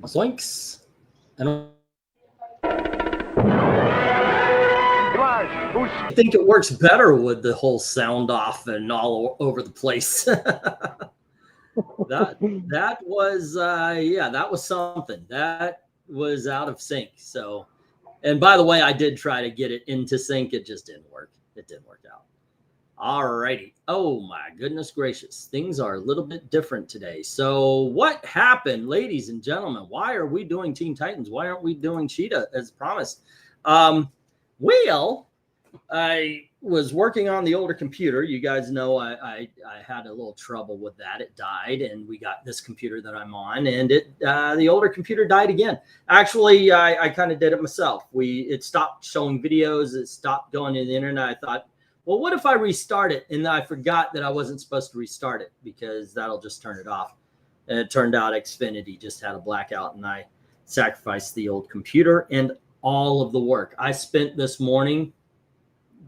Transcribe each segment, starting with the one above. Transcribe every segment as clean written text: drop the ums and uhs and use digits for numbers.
Zoinks. And I think it works better with the whole sound off and all over the place. that was that was something. That was out of sync. So, and by the way, I did try to get it into sync. It just didn't work. It didn't work out. All righty. Oh my goodness gracious. Things are a little bit different today. So what happened, ladies and gentlemen? Why are we doing Teen Titans? Why aren't we doing Cheetah as promised? Well, I was working on the older computer. You guys know I had a little trouble with that. It died, and we got this computer that I'm on, and the older computer died again. Actually, I kind of did it myself. It stopped showing videos. It stopped going to the internet. I thought, well, what if I restart it? And I forgot that I wasn't supposed to restart it because that'll just turn it off. And it turned out Xfinity just had a blackout, and I sacrificed the old computer and all of the work. I spent this morning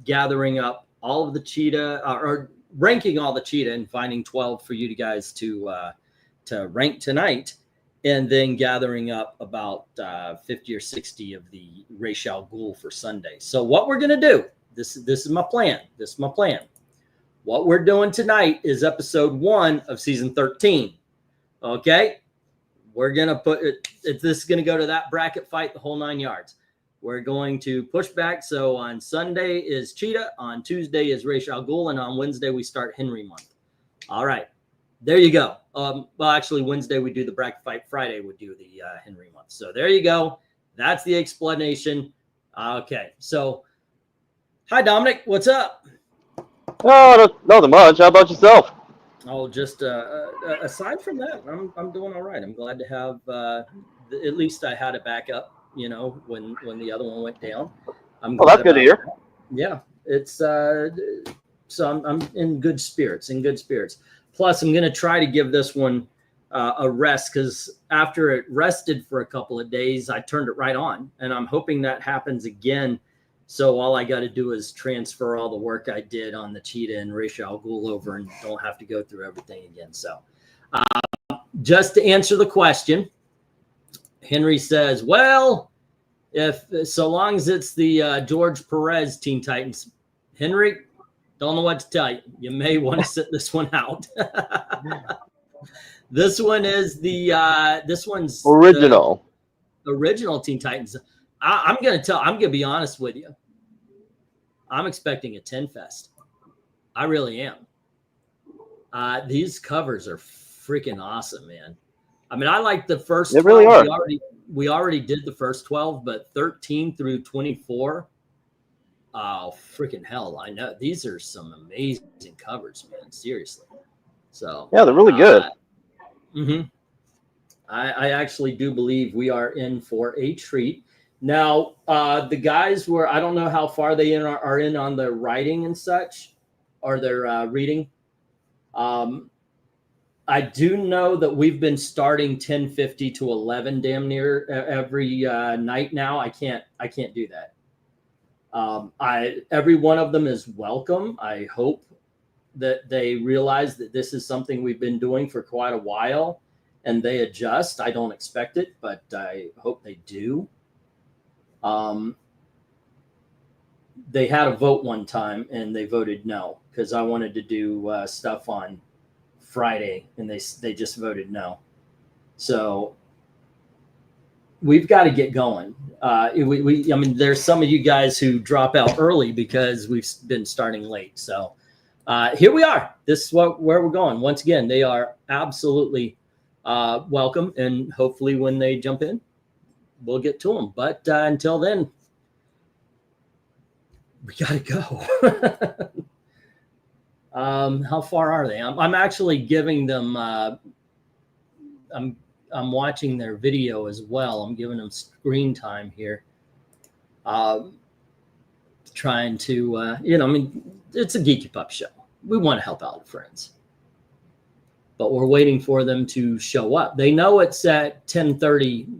gathering up all of the cheetah or ranking all the cheetah and finding 12 for you guys to rank tonight, and then gathering up about 50 or 60 of the Ra's al Ghul for Sunday. So what we're going to do, this is my plan. This is my plan. What we're doing tonight is episode 1 of season 13. Okay. We're going to put it, this is going to go to that bracket fight, the whole 9 yards. We're going to push back. So on Sunday is Cheetah, on Tuesday is Ra's al Ghul, and on Wednesday we start Henry month. All right, there you go. Well, actually Wednesday we do the bracket fight. Friday we do the Henry month. So there you go. That's the explanation. Okay, so hi Dominic, what's up? Oh, nothing much. How about yourself? Oh, just aside from that, I'm doing all right. I'm glad to have at least I had a backup. You know, when the other one went down. Well, that's good to hear. Yeah, it's so I'm in good spirits. Plus, I'm going to try to give this one a rest, because after it rested for a couple of days, I turned it right on, and I'm hoping that happens again. So all I got to do is transfer all the work I did on the Cheetah and Ra's al Ghul over, and don't have to go through everything again. So, just to answer the question. Henry says, well, if so long as it's the George Perez Teen Titans, Henry, don't know what to tell you. You may want to sit this one out. This one is this one's original. The original Teen Titans. I'm gonna be honest with you. I'm expecting a 10 fest. I really am. These covers are freaking awesome, man. I mean, I like the first 12. They really are. We already did the first 12, but 13 through 24. Oh, freaking hell. I know. These are some amazing covers, man. Seriously. So yeah, they're really good. I actually do believe we are in for a treat. Now, the guys I don't know how far they are in on their writing and such, or their reading. I do know that we've been starting 10:50 to 11 damn near every night now. I can't do that. Every one of them is welcome. I hope that they realize that this is something we've been doing for quite a while, and they adjust. I don't expect it, but I hope they do. They had a vote one time, and they voted no, because I wanted to do stuff on Friday, and they just voted no. So we've got to get going. I mean, there's some of you guys who drop out early because we've been starting late. So here we are. This is where we're going. Once again, they are absolutely welcome, and hopefully when they jump in, we'll get to them. But until then, we got to go. How far are they? I'm actually giving them. I'm watching their video as well. I'm giving them screen time here. Trying to, I mean, it's a Geeky Pup show. We want to help out friends, but we're waiting for them to show up. They know it's at 10:30,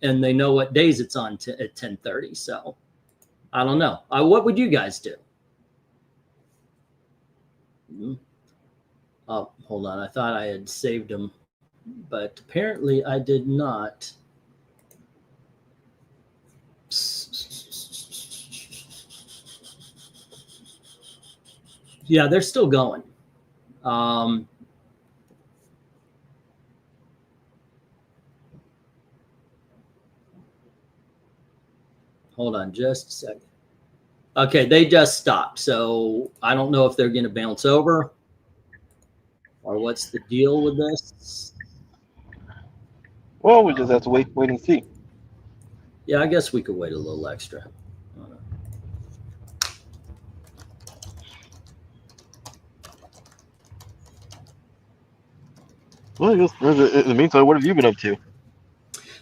and they know what days it's on at 10:30. So I don't know. What would you guys do? Oh, hold on. I thought I had saved them, but apparently I did not. Yeah, they're still going. Hold on just a second. Okay, they just stopped. So I don't know if they're going to bounce over or what's the deal with this. Well, we just have to wait and see. Yeah, I guess we could wait a little extra. Well, I guess in the meantime, what have you been up to?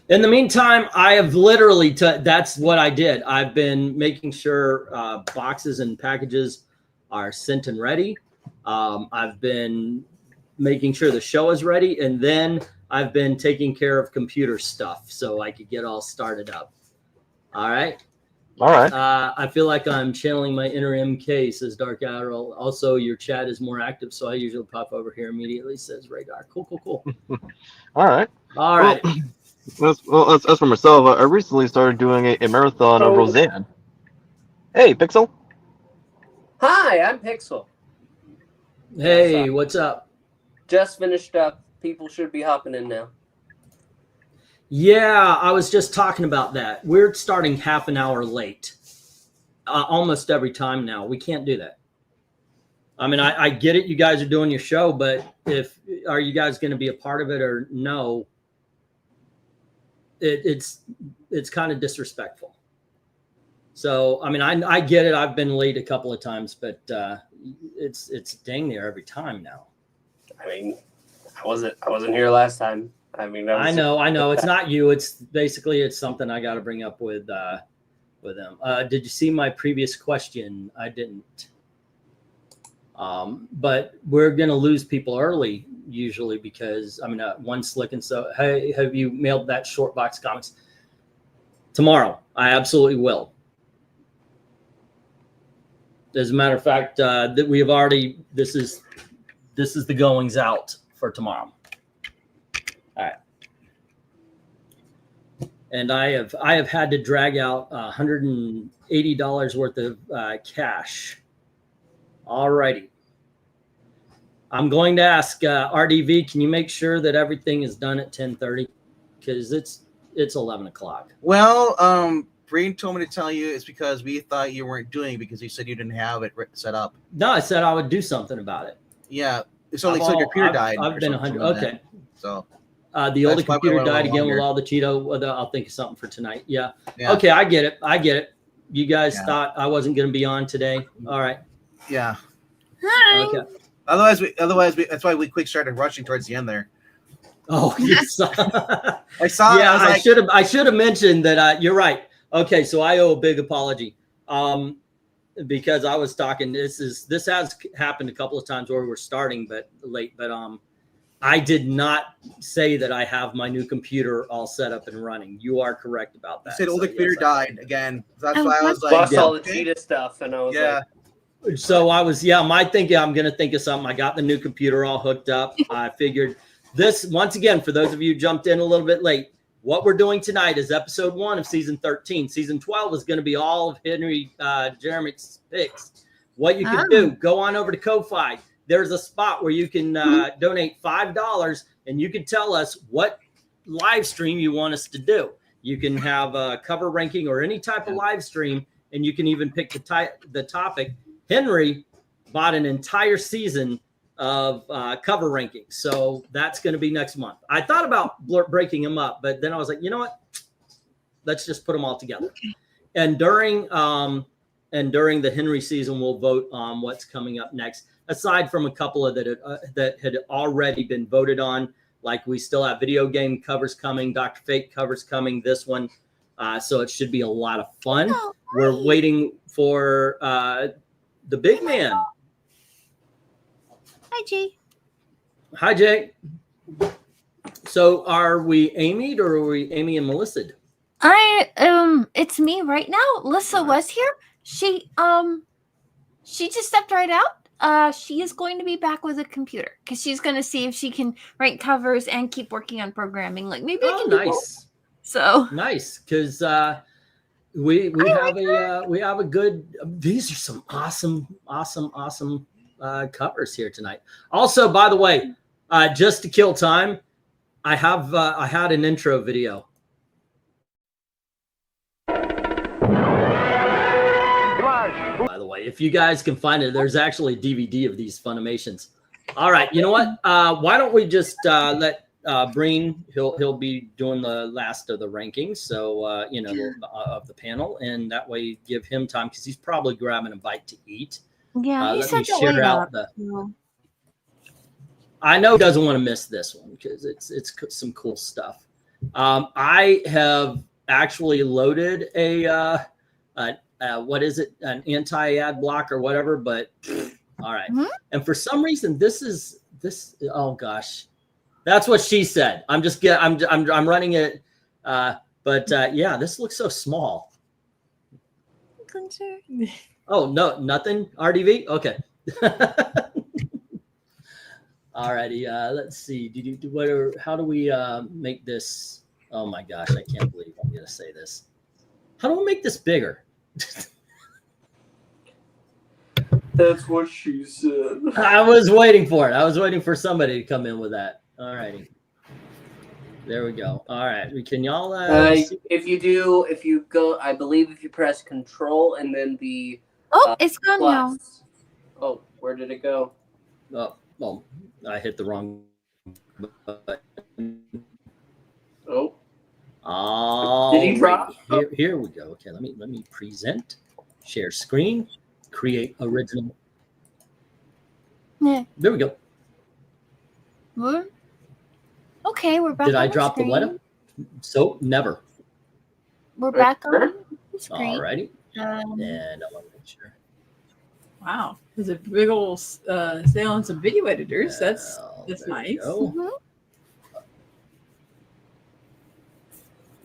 In the meantime, I have literally, that's what I did. I've been making sure boxes and packages are sent and ready. I've been making sure the show is ready. And then I've been taking care of computer stuff so I could get all started up. All right. All right. I feel like I'm channeling my inner MK, says Dark Adderall. Also, your chat is more active, so I usually pop over here immediately, says Radar. Cool. All right. All right. Well, as for myself, I recently started doing a marathon of Roseanne. Hey, Pixel. Hi, I'm Pixel. Hey, what's up? Just finished up. People should be hopping in now. Yeah, I was just talking about that. We're starting half an hour late almost every time now. We can't do that. I mean, I get it. You guys are doing your show, but are you guys going to be a part of it or no? It's kind of disrespectful. So, I mean, I get it. I've been late a couple of times, but it's dang near every time now. I mean, I wasn't here last time. I mean, I know. It's not you. It's basically something I got to bring up with them. Did you see my previous question? I didn't. But we're gonna lose people early usually because I mean, one slick and so. Hey, have you mailed that short box comics? Tomorrow, I absolutely will. As a matter of fact, that we have already. This is the goings out for tomorrow. All right. And I have had to drag out $180 worth of cash. All righty. I'm going to ask RDV, can you make sure that everything is done at 10:30? Because it's 11 o'clock. Well, Breen told me to tell you it's because we thought you weren't doing it because you said you didn't have it set up. No, I said I would do something about it. Yeah. It's only so your computer died. I've been 100. Okay. So the older computer died again with all the Cheeto. I'll think of something for tonight. Yeah. Okay, I get it. You guys thought I wasn't going to be on today. All right. Yeah. Hi. Okay. Otherwise, that's why we quick started rushing towards the end there. Oh, yes. I saw. Yeah, I should have mentioned that. You're right. Okay, so I owe a big apology. Because I was talking. This has happened a couple of times where we're starting but late. But I did not say that I have my new computer all set up and running. You are correct about that. You said older computer died again. That's why I was like, lost all the cheetah stuff, and I was like. So I was, my thinking, I'm going to think of something. I got the new computer all hooked up. I figured this, once again, for those of you who jumped in a little bit late, what we're doing tonight is episode 1 of season 13. Season 12 is going to be all of Henry Jeremy's picks. What you can do, go on over to Ko-Fi. There's a spot where you can donate $5 and you can tell us what live stream you want us to do. You can have a cover ranking or any type of live stream, and you can even pick the topic. Henry bought an entire season of cover rankings. So that's going to be next month. I thought about breaking them up, but then I was like, you know what? Let's just put them all together. Okay. And during the Henry season, we'll vote on what's coming up next. Aside from a couple of that had already been voted on, like we still have video game covers coming, Dr. Fate covers coming, this one. So it should be a lot of fun. Oh, we're waiting for the big man. Hi, Jay. Hi, Jay. So are we Amy'd or are we Amy and Melissa? It's me right now. Lissa was here. She just stepped right out. She is going to be back with a computer because she's going to see if she can write covers and keep working on programming. Like maybe I can do both. So nice, because we have a good. These are some awesome covers here tonight. Also, by the way, just to kill time, I had an intro video. By the way, if you guys can find it, there's actually a DVD of these Funimations. All right, you know what? Why don't we just let Breen? He'll be doing the last of the rankings, so you know, of the panel, and that way give him time because he's probably grabbing a bite to eat. Yeah, he Let said me to share wait out up. the. Yeah. I know he doesn't want to miss this one because it's some cool stuff. I have actually loaded a what is it, an anti-ad block or whatever, but all right. And for some reason this oh gosh, that's what she said. I'm running it, but yeah, this looks so small. Oh no, nothing. RDV. Okay. Alrighty. Let's see. How do we make this? Oh my gosh, I can't believe I'm gonna say this. How do we make this bigger? That's what she said. I was waiting for it. I was waiting for somebody to come in with that. Alrighty. There we go. All right. Can y'all? If you go, I believe if you press Control and then the. Oh, it's gone now. plus. Oh, where did it go? Oh, well, I hit the wrong button. Oh. Oh. Did he drop? Here we go. Okay, let me present, share screen, create original. Yeah. There we go. What? Okay, we're back. Did on I the drop the screen. what? So never. We're back on the screen. All righty. And I want to make sure. Wow, there's a big old sale on some video editors. That's nice.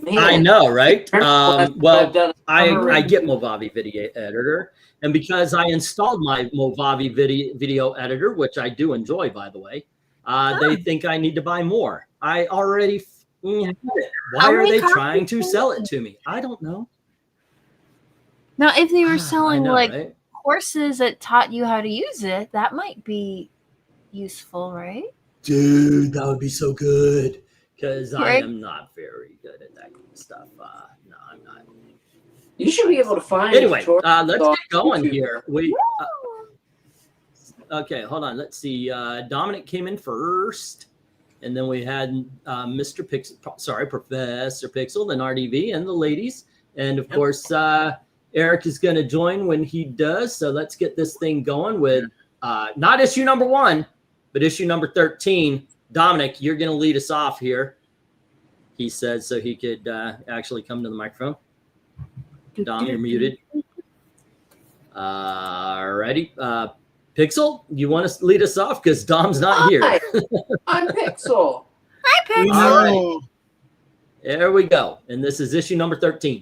Man. I know, right? Well, I already. get Movavi Video Editor, and because I installed my Movavi video Editor, which I do enjoy, by the way, they think I need to buy more. I already have it. Why are they trying to sell it to me? I don't know. Now, if they were selling right? courses that taught you how to use it, that might be useful, right? Dude, that would be so good. Because I Right. am not very good at that kind of stuff. No, I'm not. You should be able to find. Anyway, tutorials let's on get going YouTube. here. Okay, hold on. Let's see. Dominic came in first, and then we had Mr. Pixel. Sorry, Professor Pixel, then RDV, and the ladies, and of course Eric is going to join when he does. So let's get this thing going with not issue number 1, but issue number 13. Dominic, you're going to lead us off here. He said so he could actually come to the microphone. Dom, you're muted. Alrighty. Pixel, you want to lead us off? Because Dom's not here. Hi, I'm Pixel. Hi, Pixel. All right. There we go. And this is issue number 13.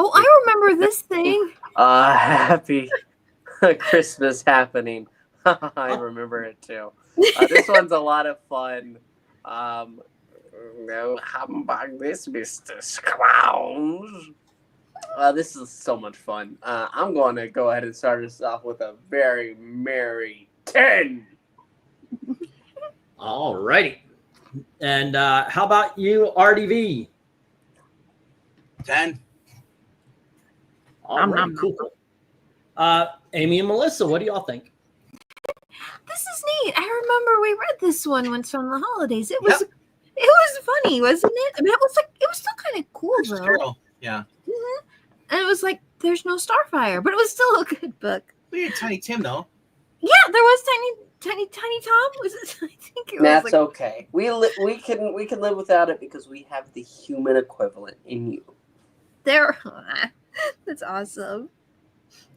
Oh, I remember this thing. Happy Christmas happening. I remember it too. This one's a lot of fun. No, how about this, Mr. Scrounge? This is so much fun. I'm going to go ahead and start us off with a very merry 10. All righty. And how about you, RDV? 10. All right, cool. Amy and Melissa, what do y'all think? This is neat. I remember we read this one once from the holidays. It was it was funny, wasn't it? I mean, it was still kind of cool though. Girl. Yeah. Mm-hmm. And it was like there's no Starfire, but it was still a good book. We had Tiny Tim though. Yeah, there was Tiny Tom. Was it? I think it was. That's okay. We can live without it because we have the human equivalent in you. There. That's awesome.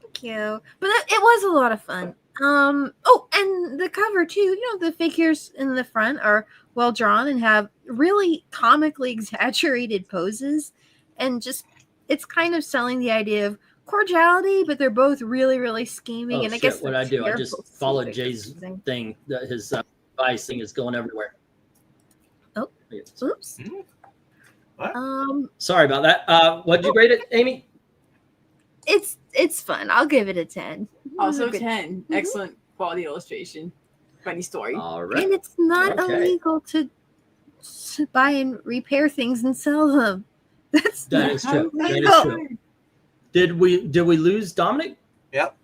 Thank you. But it was a lot of fun. Oh, and the cover too. You know, the figures in the front are well drawn and have really comically exaggerated poses, and just it's kind of selling the idea of cordiality, but they're both really, really scheming. Oh, and I shit, guess what I do? I just followed Jay's thing. His device thing is going everywhere. Oh, oops. What? Sorry about that. What did you grade it, Amy? it's fun. I'll give it a 10. Also Good. 10. Excellent quality illustration. Funny story. All right. And it's not Okay. illegal to buy and repair things and sell them. That is true. That is true. Did we lose Dominic? Yep.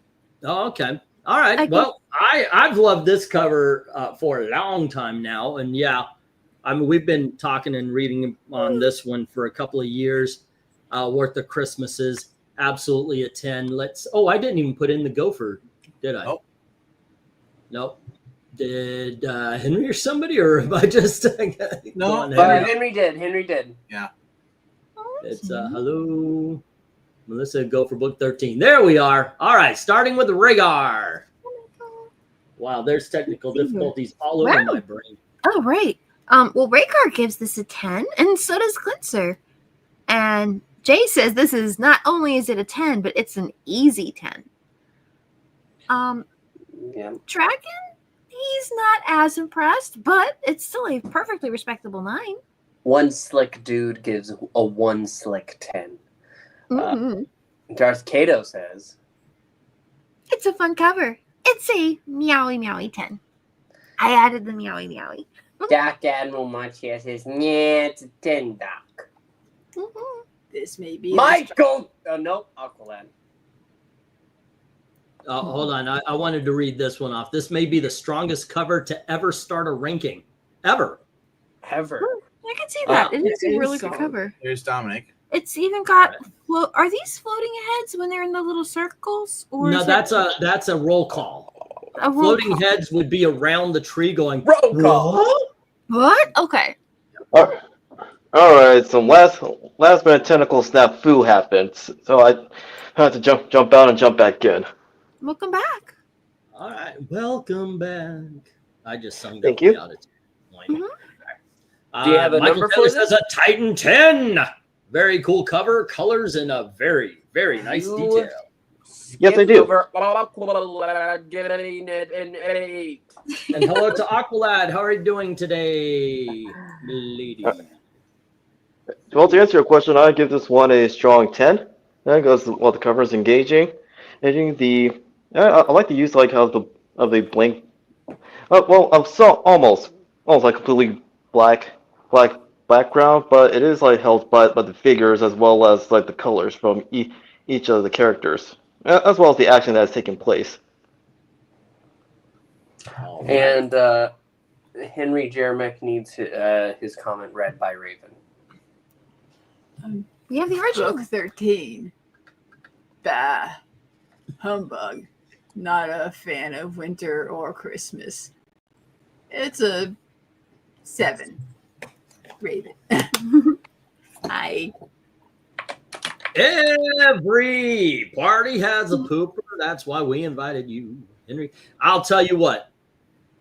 Oh, okay. All right. Well, I've loved this cover for a long time now, and yeah, I mean we've been talking and reading on this one for a couple of years worth of Christmases. Absolutely a 10. I didn't even put in the gopher, did I? Nope. Did Henry or somebody, or am I just No, Henry did. Yeah. It's hello, Melissa. Go for book 13. There we are. All right, starting with the Rhaegar. Wow, there's technical difficulties all over my brain. Oh, right. Well, Rhaegar gives this a 10, and so does Glitzer. And Jay says this is not only is it a 10, but it's an easy 10. Yeah. Dragon, he's not as impressed, but it's still a perfectly respectable 9. One slick dude gives a 1 slick 10. Darth Kato says, It's a fun cover. It's a meowy meowy 10. I added the meowy meowy. Doc Admiral Machia says, yeah, it's a 10, Doc. This may be Michael! Oh, nope, Aqualad. Hold on. I wanted to read this one off. This may be the strongest cover to ever start a ranking. Ever. I can see that. It is a really good solid. cover. There's Dominic. It's even got are these floating heads when they're in the little circles? Or No, is that's a roll call. a roll Floating call? heads would be around the tree going, Roll call. What? Okay. All right. Some last minute tentacle snafu happened, so I had to jump out and jump back in. Welcome back. all right, welcome back. I just sung that Thank you. out. Mhm. Do you have a Michael number Taylor for this? says a Titan 10. Very cool cover, colors, and a very, very nice You- detail. Yes, I do. Give it an 8. And hello to Aqualad. How are you doing today, lady? Well, to answer your question, I give this one a strong 10. Because the cover is engaging. I like the use of the blank. Almost like completely black background, but it is held by the figures as well as the colors from each of the characters, as well as the action that has taken place. And Henry Jeremek needs his comment read by Raven. We have the original. Book 13. Bah. Humbug. Not a fan of winter or Christmas. It's a 7. Raven. Every party has a pooper. That's why we invited you, Henry. I'll tell you what.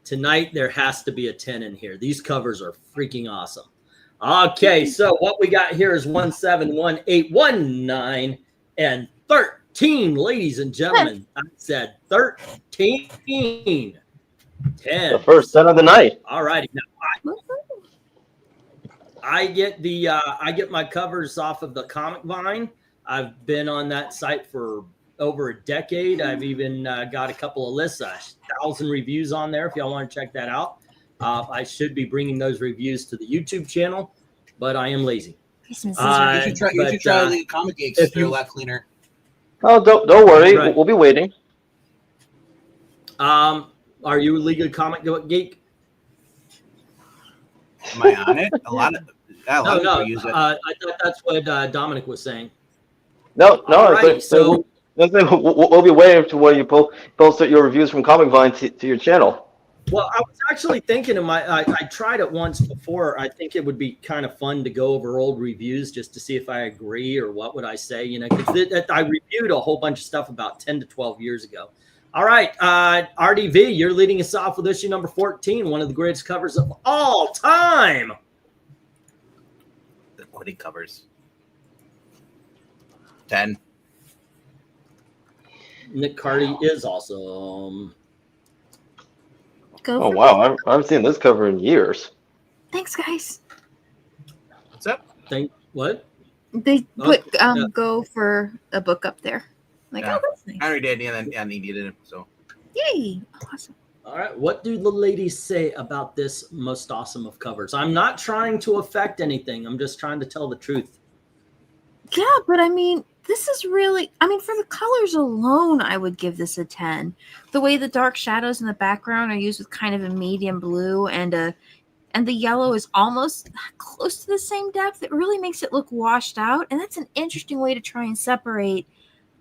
Tonight there has to be a 10 in here. These covers are freaking awesome. Okay, so what we got here is 1, 7, 1, 8, 1, 9, and 13, ladies and gentlemen. I said 13. 10. The first 10 of the night. All righty. Now I get my covers off of the Comic Vine. I've been on that site for over a decade. I've even got a couple of lists, 1,000 reviews on there if y'all want to check that out. I should be bringing those reviews to the YouTube channel, but I am lazy. You should try League Comic Geeks. They're a lot cleaner. Oh, don't worry. Right. We'll be waiting. Are you a League of Comic Geek? Am I on it? A lot of people use it. I thought that's what Dominic was saying. No. Alrighty, so we'll be waiting to where you post your reviews from Comic Vine to your channel. Well, I was actually thinking I tried it once before. I think it would be kind of fun to go over old reviews just to see if I agree or what would I say, because I reviewed a whole bunch of stuff about 10 to 12 years ago. All right, RDV, you're leading us off with issue number 14, one of the greatest covers of all time. The quitting covers. 10. Nick Carty is awesome. Go Oh, for wow. I haven't seen this cover in years. Thanks, guys. What's up? What? They Oh, put yeah. go for a book up there. Like, Yeah. oh, that's nice. I already did, and I needed it. So Yay! Awesome. All right. What do the ladies say about this most awesome of covers? I'm not trying to affect anything. I'm just trying to tell the truth. Yeah, but I mean, this is really, I mean, for the colors alone, I would give this a 10. The way the dark shadows in the background are used with kind of a medium blue and the yellow is almost close to the same depth. It really makes it look washed out. And that's an interesting way to try and separate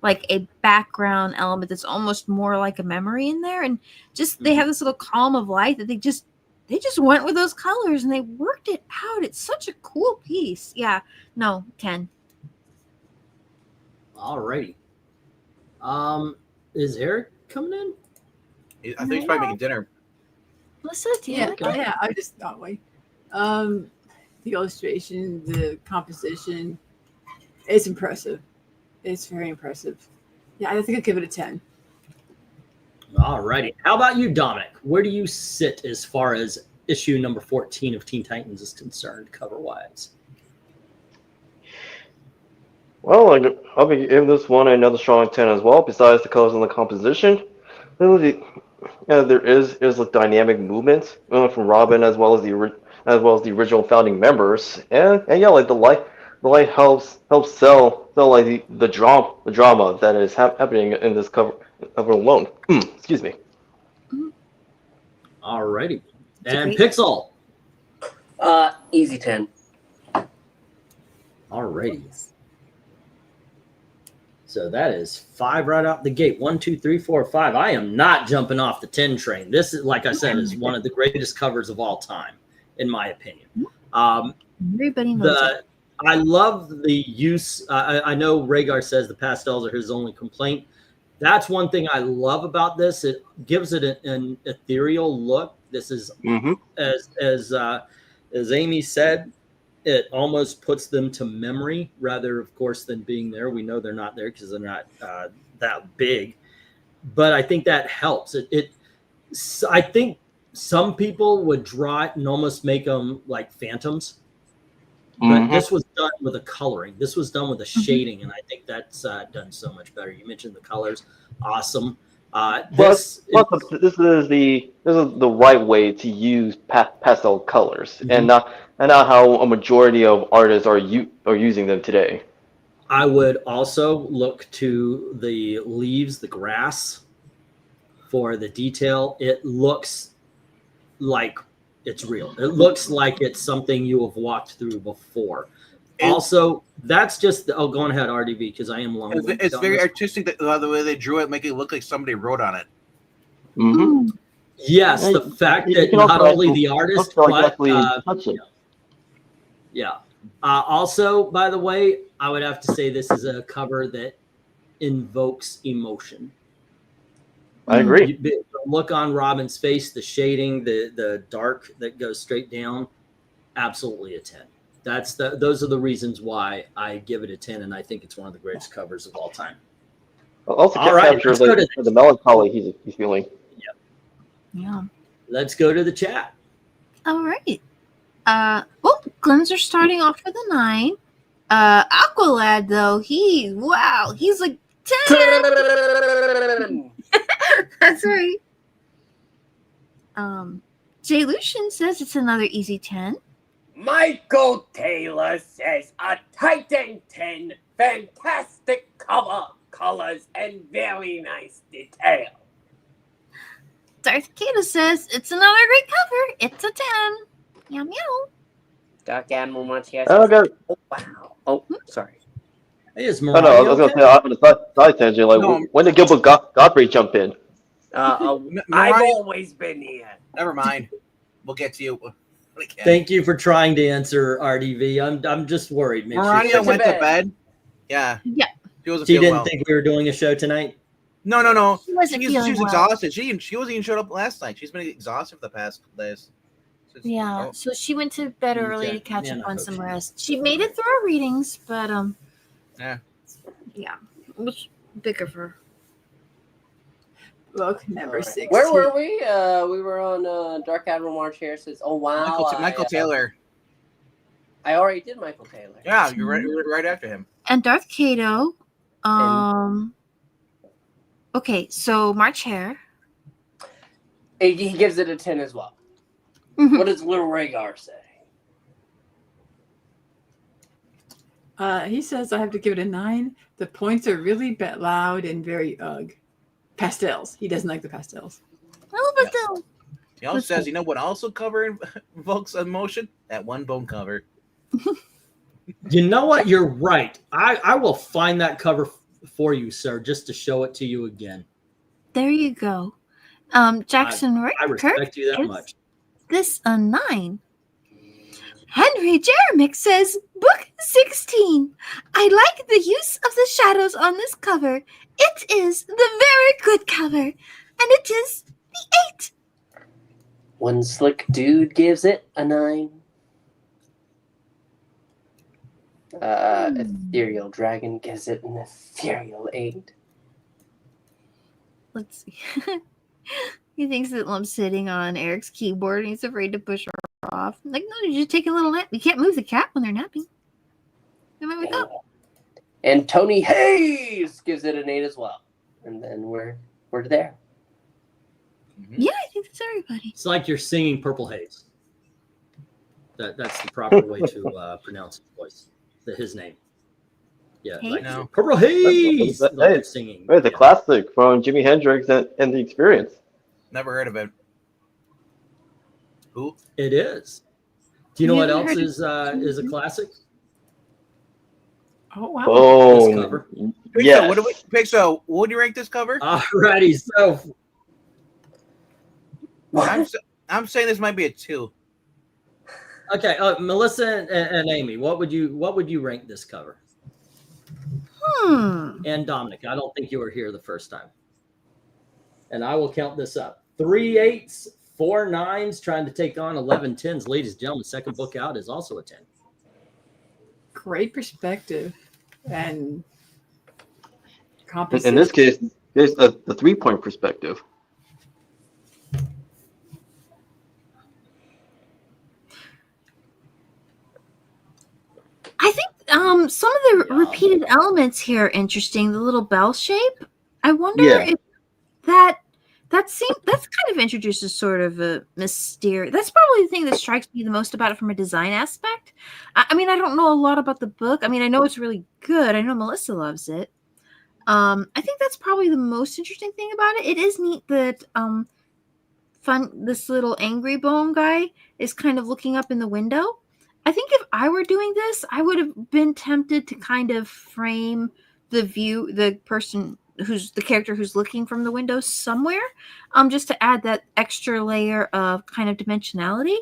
like a background element that's almost more like a memory in there. And just, they have this little column of light that they just went with those colors and they worked it out. It's such a cool piece. Yeah, no, 10. All righty. Is Eric coming in? I think he's probably making dinner. Melissa, do you Yeah, like it? yeah. I just thought, wait. The illustration, the composition, it's impressive. It's very impressive. Yeah, I think I'd give it a 10. All righty. How about you, Dominic? Where do you sit as far as issue number 14 of Teen Titans is concerned, cover-wise? Well, I'll be giving this one another strong 10 as well. Besides the colors and the composition, there is like dynamic movement from Robin as well as the original founding members, and yeah, like the light helps sell like the drama that is happening in this cover alone. Excuse me. All righty. It's a And great- Pixel. Easy 10. All righty. So that is 5 right out the gate. 1, 2, 3, 4, 5. I am not jumping off the 10 train. This is, like I said, is one of the greatest covers of all time, in my opinion. Everybody knows it. I love the use. I know Rhaegar says the pastels are his only complaint. That's one thing I love about this. It gives it an ethereal look. This is as Amy said, it almost puts them to memory rather, of course, than being there. We know they're not there because they're not that big. But I think that helps. I think some people would draw it and almost make them like phantoms. But this was done with a coloring. This was done with a shading, and I think that's done so much better. You mentioned the colors, awesome. This is the right way to use pastel colors, and not how a majority of artists are using them today. I would also look to the leaves, the grass, for the detail. It looks like it's real. It looks like it's something you have walked through before. Also, that's just go on ahead, RDV, because I am long. It's very artistic that the way they drew it, make it look like somebody wrote on it. Yes, the fact that not only the artist, but also, by the way, I would have to say this is a cover that invokes emotion. I agree. The look on Robin's face, the shading, the dark that goes straight down, absolutely a 10. Those are the reasons why I give it a 10, and I think it's one of the greatest covers of all time. Also All right, captures let's go like, the melancholy he's feeling. Yeah. Let's go to the chat. All right. Glens are starting off with a 9. Aqualad, though, he's like 10. That's right. Jay Lucian says it's another easy 10. Michael Taylor says a Titan 10. Fantastic cover, colors, and very nice detail. Darth Kata says it's another great cover. It's a 10. Meow meow. Dark Animal Montez. Oh, God. Oh, wow. Oh, sorry. Hey, is I Mariah was okay? gonna say on the side tangent, like when did Gilbert Godfrey jump in? I've always been here. Never mind. We'll get to you. Thank you for trying to answer, RDV. I'm just worried. Make Mariah sure went to bed. Yeah. Yeah. She wasn't she feeling didn't well. think we were doing a show tonight. No. She wasn't She was feeling well. exhausted. She wasn't even showed up last night. She's been exhausted for the past days. Yeah, so she went to bed early to catch Man, up I on hope some she rest. She made it through her readings, but Yeah. it was big of her. Book number 16. Where were we? We were on Dark Admiral March here. Says, oh wow, Michael Taylor. I already did Michael Taylor. Yeah, you're right after him. And Darth Kato, Okay, so March Hare. He gives it a 10 as well. Mhm. What does Little Rhaegar say? He says I have to give it a 9. The points are really loud and very pastels. He doesn't like the pastels. Oh, but still. He also says, you know what also cover invokes emotion? That one bone cover. You know what? You're right. I will find that cover for you, sir, just to show it to you again. There you go. Jackson I respect you that much. This a 9. Henry Jeremick says, Book 16. I like the use of the shadows on this cover. It is the very good cover, and it is the 8. One slick dude gives it a 9. Ethereal Dragon gives it an ethereal 8. Let's see. He thinks that Lump's sitting on Eric's keyboard and he's afraid to push her off. Like, no, you just take a little nap. You can't move the cat when they're napping. They might wake up. And Tony Hayes gives it an 8 as well. And then we're there. Yeah, I think that's everybody. It's like you're singing Purple Haze. That's the proper way to pronounce his voice. His name. Yeah, Hayes? like No. Purple Haze. That- Like hey, you're singing. It's a classic from Jimi Hendrix and the Experience. Never heard of it. Who? It is. Do you know You what haven't else heard is a classic? Oh wow! Oh, This cover. yes. Pixel, what would you rank this cover? Alrighty, so I'm saying this might be a 2. okay, Melissa and Amy, what would you rank this cover? And Dominic, I don't think you were here the first time. And I will count this up. 3 8s, 4 9s, trying to take on 11 10s. Ladies and gentlemen, second book out is also a 10. Great perspective and composition. In this case, there's the 3-point perspective. I think some of the repeated elements here are interesting. The little bell shape. I wonder Yeah. if that's kind of introduces sort of a mysterious. That's probably the thing that strikes me the most about it from a design aspect. I mean, I don't know a lot about the book. I mean, I know it's really good. I know Melissa loves it. I think that's probably the most interesting thing about it. It is neat that this little angry bone guy is kind of looking up in the window. I think if I were doing this, I would have been tempted to kind of frame the person who's the character who's looking from the window somewhere, just to add that extra layer of kind of dimensionality.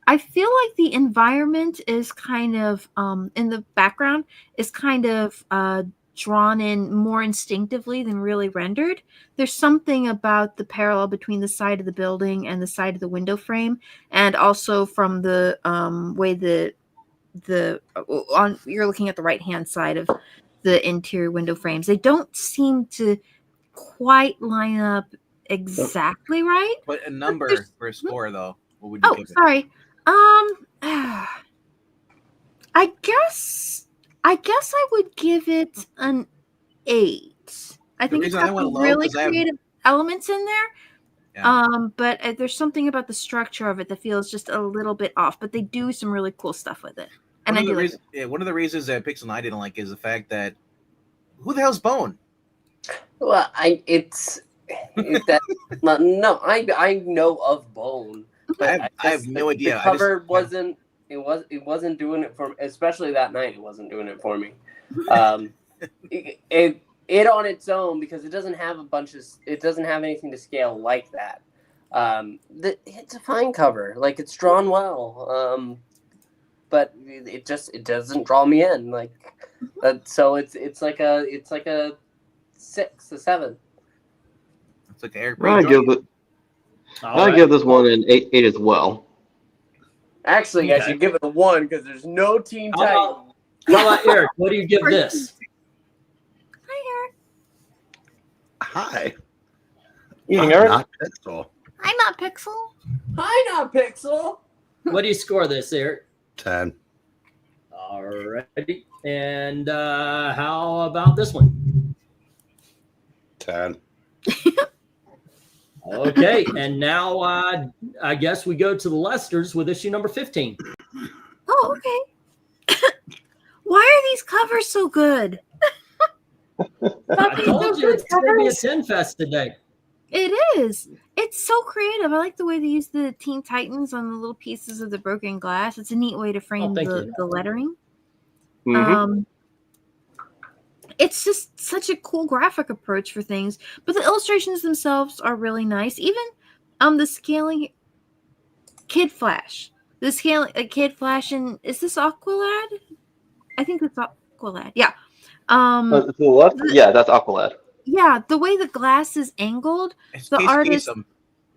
I feel like the environment is kind of in the background is kind of drawn in more instinctively than really rendered. There's something about the parallel between the side of the building and the side of the window frame, and also from the way you're looking at the right hand side of the interior window frames. They don't seem to quite line up exactly right. But a number for a score, though. What would you Oh, give it? sorry. I guess I would give it an 8. I think it's reason I got went some low, really 'cause I have- creative elements in there. Yeah. But there's something about the structure of it that feels just a little bit off. But they do some really cool stuff with it, and One I of do the like reasons, one of the reasons that Pixel and I didn't like is the fact that who the hell's Bone? Well, I know of Bone. I have no idea. The cover wasn't doing it for, especially that night. It wasn't doing it for me. It on its own, because it doesn't have anything to scale like that. It's a fine cover. Like, it's drawn well. But it doesn't draw me in. Like, so it's like a 6, a 7. It's like Eric. I give this one an 8 as well. Actually, I should give it a 1 because there's no Teen Titans. How about Eric? What do you give this? Hi. Eating I'm Eric? not Pixel. I'm not Pixel. Hi, not Pixel. What do you score this, Eric? 10. Alrighty. And how about this one? 10. Okay, and now I guess we go to the Lesters with issue number 15. Oh, okay. Why are these covers so good? I told you it's going to be a 10 fest today. It is. It's so creative. I like the way they use the Teen Titans on the little pieces of the broken glass. It's a neat way to frame thank you. the lettering. Mhm. It's just such a cool graphic approach for things. But the illustrations themselves are really nice. Even the scaling Kid Flash. The scaling Kid Flash, and is this Aqualad? I think it's Aqualad. Yeah. To the left? Yeah, that's Aqualad. Yeah, the way the glass is angled, It's the Case artist, Kasem.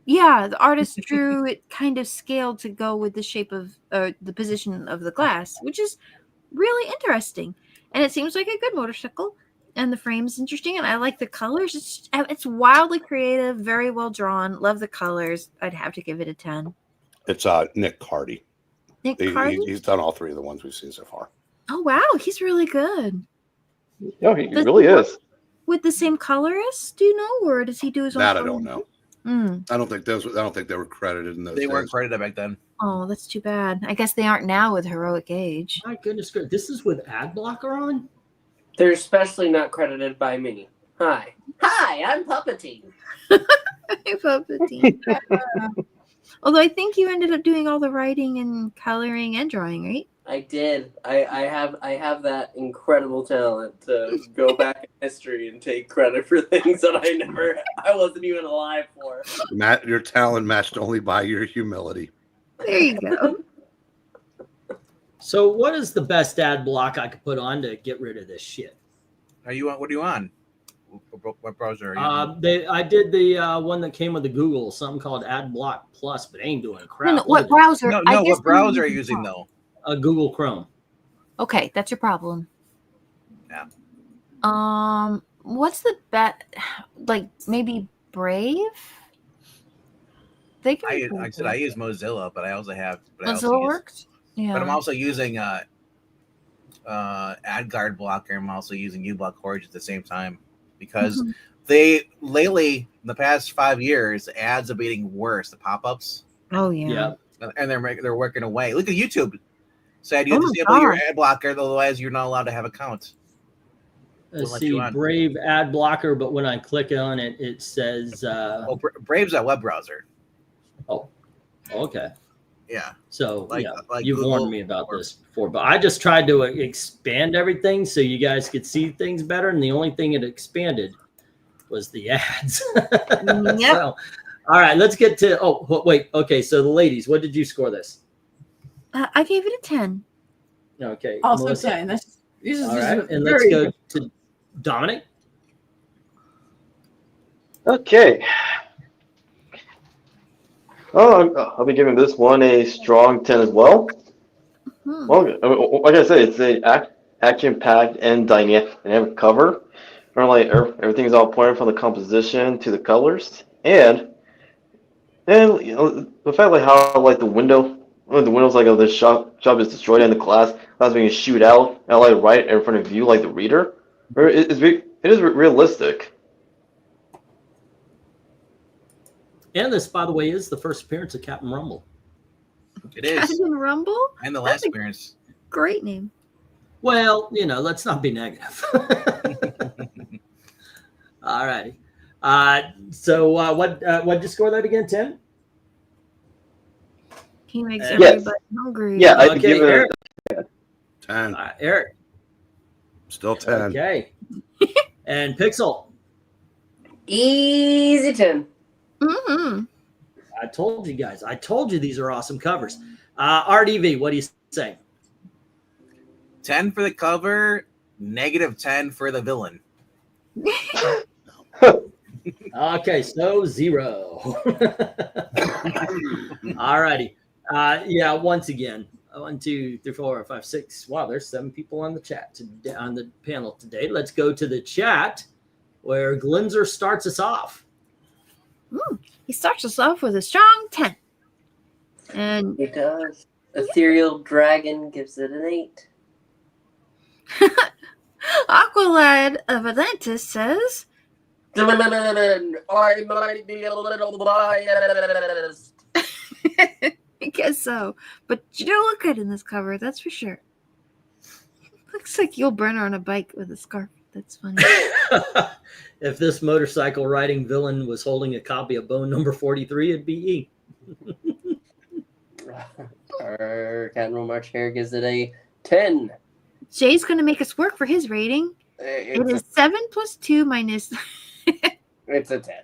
yeah, the artist drew it kind of scaled to go with the shape of the position of the glass, which is really interesting. And it seems like a good motorcycle, and the frame is interesting, and I like the colors. It's wildly creative, very well drawn. Love the colors. I'd have to give it a 10. It's Nick Cardy. Nick Cardy? He's done all three of the ones we've seen so far. Oh wow, he's really good. Yeah, he really is. With the same colorist, do you know, or does he do his own? That I don't know. Mm. I don't think they were credited in those. They weren't days. credited back then. Oh, that's too bad. I guess they aren't now with Heroic Age. My goodness, this is with ad blocker on? They're especially not credited by me. Hi, I'm Puppeting. Although I think you ended up doing all the writing and coloring and drawing, right? I did. I have that incredible talent to go back in history and take credit for things that I wasn't even alive for. Your talent matched only by your humility. There you go. So what is the best ad block I could put on to get rid of this shit? What are you on? What browser are you I did the one that came with the Google, something called AdBlock Plus, but it ain't doing crap. No, what browser? No, what browser are you using though? Google Chrome. Okay, that's your problem. Yeah. What's the bet? Like maybe Brave? They can. I use Mozilla, but I also have. Mozilla works. Yeah. But I'm also using AdGuard blocker. I'm also using uBlock Origin at the same time because they lately in the past 5 years ads are getting worse. The pop-ups. Oh yeah. And they're working away. Look at YouTube. Said you have to disable your ad blocker, otherwise you're not allowed to have accounts. Let's see, Brave ad blocker, but when I click on it, it says. Brave's a web browser. Oh, okay. Yeah. So like you've Google warned me about this before, but I just tried to expand everything so you guys could see things better, and the only thing it expanded was the ads. Yep. So, all right, let's get to. Oh, wait. Okay, so the ladies, what did you score this? I gave it a 10. Okay. Also Melissa? 10. This is All right, and let's very go to Dominic. Okay. Oh, I'll be giving this one a strong 10 as well. Well, like I said, it's a action-packed and dynamic cover. Like everything's all pointed from the composition to the colors, and the fact like how like the windows like of the shop is destroyed and the glass being shoot out and like right in front of you like the reader. It is realistic. And this, by the way, is the first appearance of Captain Rumble. It is. Captain Rumble? And the last appearance. Great name. Well, let's not be negative. All righty. So what'd you score that again, Tim? He makes Yes. everybody hungry. Yeah, I Okay, give Eric. it 10. Eric. Still 10. Okay. And Pixel. Easy 10. Mm-hmm. I told you guys. I told you these are awesome covers. RDV, what do you say? 10 for the cover, -10 for the villain. Okay, so 0. All righty. Yeah, once again, 1, 2, 3, 4, 5, 6. Wow, there's 7 people on the chat on the panel today. Let's go to the chat where Glinzer starts us off. He starts us off with a strong 10. And It does. Ethereal Dragon gives it an 8. Aqualad of Atlantis says, I might be a little biased. I guess so. But you don't look good in this cover, that's for sure. Looks like you'll burn her on a bike with a scarf. That's funny. If this motorcycle riding villain was holding a copy of Bone number 43, it'd be E. Our Captain March here gives it a 10. Jay's going to make us work for his rating. It is 7 plus 2 minus... It's a 10.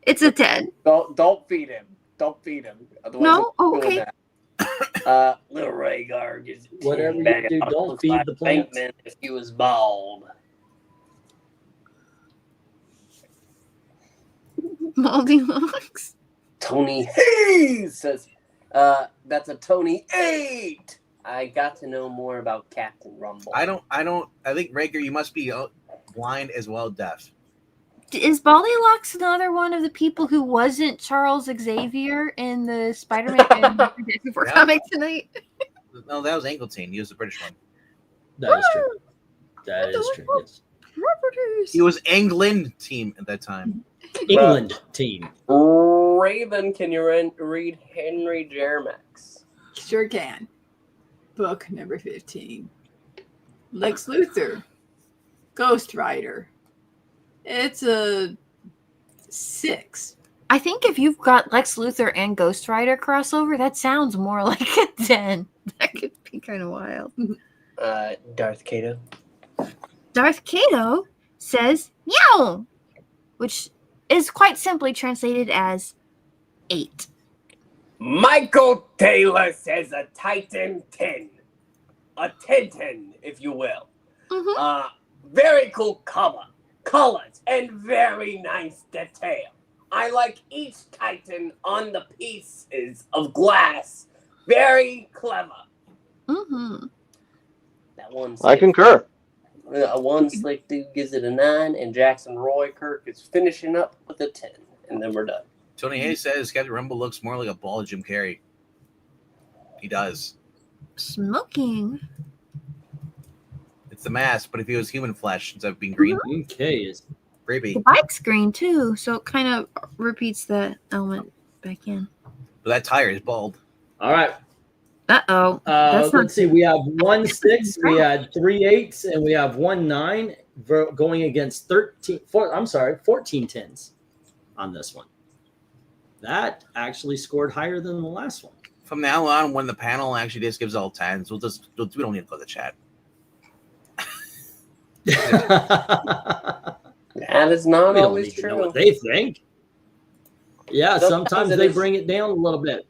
It's a 10. Don't feed him. Don't feed him. Otherwise No? he'll Okay. go down. Little Rhaegar gives it 10. Whatever you Man, do, I don't look feed like the plants. Venkman if he was bald. Moldy locks. Tony Hayes says, that's a Tony 8. I got to know more about Captain Rumble. I think Raker, you must be blind as well as deaf. Is Baldylocks another one of the people who wasn't Charles Xavier in the Spider-Man before comic tonight? No, that was Angleton. He was the British one. That is true. That is true. Yes. He was England team at that time. England team. Raven, can you read Henry Jermax? Sure can. Book number 15. Lex Luthor. Ghost Rider. It's a 6. I think if you've got Lex Luthor and Ghost Rider crossover, that sounds more like a 10. That could be kind of wild. Darth Kato. Darth Kato says meow, which is quite simply translated as 8. Michael Taylor says a Titan 10. A 10-10, if you will. Mm-hmm. Very cool colors, and very nice detail. I like each Titan on the pieces of glass. Very clever. Mm-hmm. That one. I concur. One slick dude gives it a 9, and Jackson Roy Kirk is finishing up with a 10, and then we're done. Tony Hayes says Captain Rumble looks more like a bald Jim Carrey. He does. Smoking. It's the mask, but if he was human flesh instead of being green, Okay. creepy. The bike's green too, so it kind of repeats the element back in. But that tire is bald. All right. Uh-oh. That's not Let's see. We have 1 6, we had 3 8s, and we have 1 9 going against 14 10s on this one. That actually scored higher than the last one. From now on, when the panel actually just gives all 10s, we don't need to go to the chat. That is not We don't always need to know true. what they think. Yeah, Sometimes sometimes it they is. bring it down a little bit.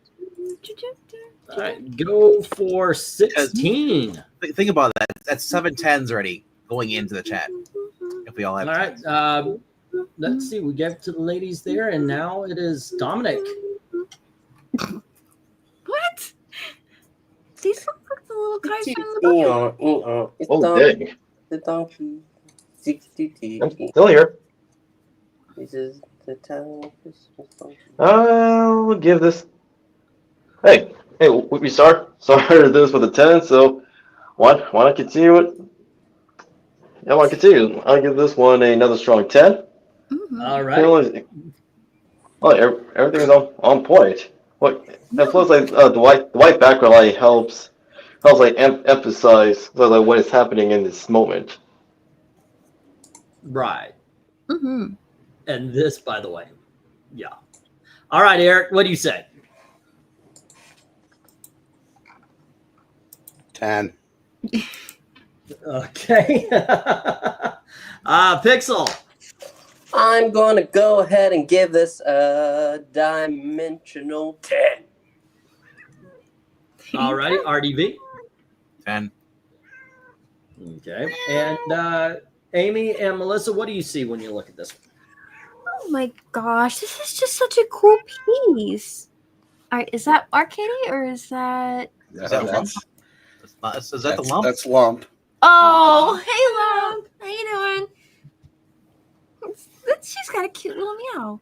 All right, go for 16. Think about that. That's 7 10s already going into the chat. If we all have All right, 10s. let's see. We get to the ladies there, and now it is Dominic. What? These look like the little guys from the book. It's Oh, donkey. dang. The donkey. 62. I'm still here. This is the town Christmas donkey. We'll give this. Hey, we started this with a 10, so why not continue it? Yeah, I want to continue. I'll give this one another strong 10. Mhm. All right. Everything's on point. That feels like the white background light helps emphasize what is happening in this moment. Right. Mhm. And this, by the way. Yeah. All right, Eric, what do you say? 10. Okay. Pixel. I'm going to go ahead and give this a dimensional 10. All righty, RDV. 10. Okay. And Amy and Melissa, what do you see when you look at this one? Oh my gosh, this is just such a cool piece. All right, is that Arcady or is that? Is that lump? Is that the lump? That's lump. Oh, hey Lump, how you doing? She's got a cute little meow.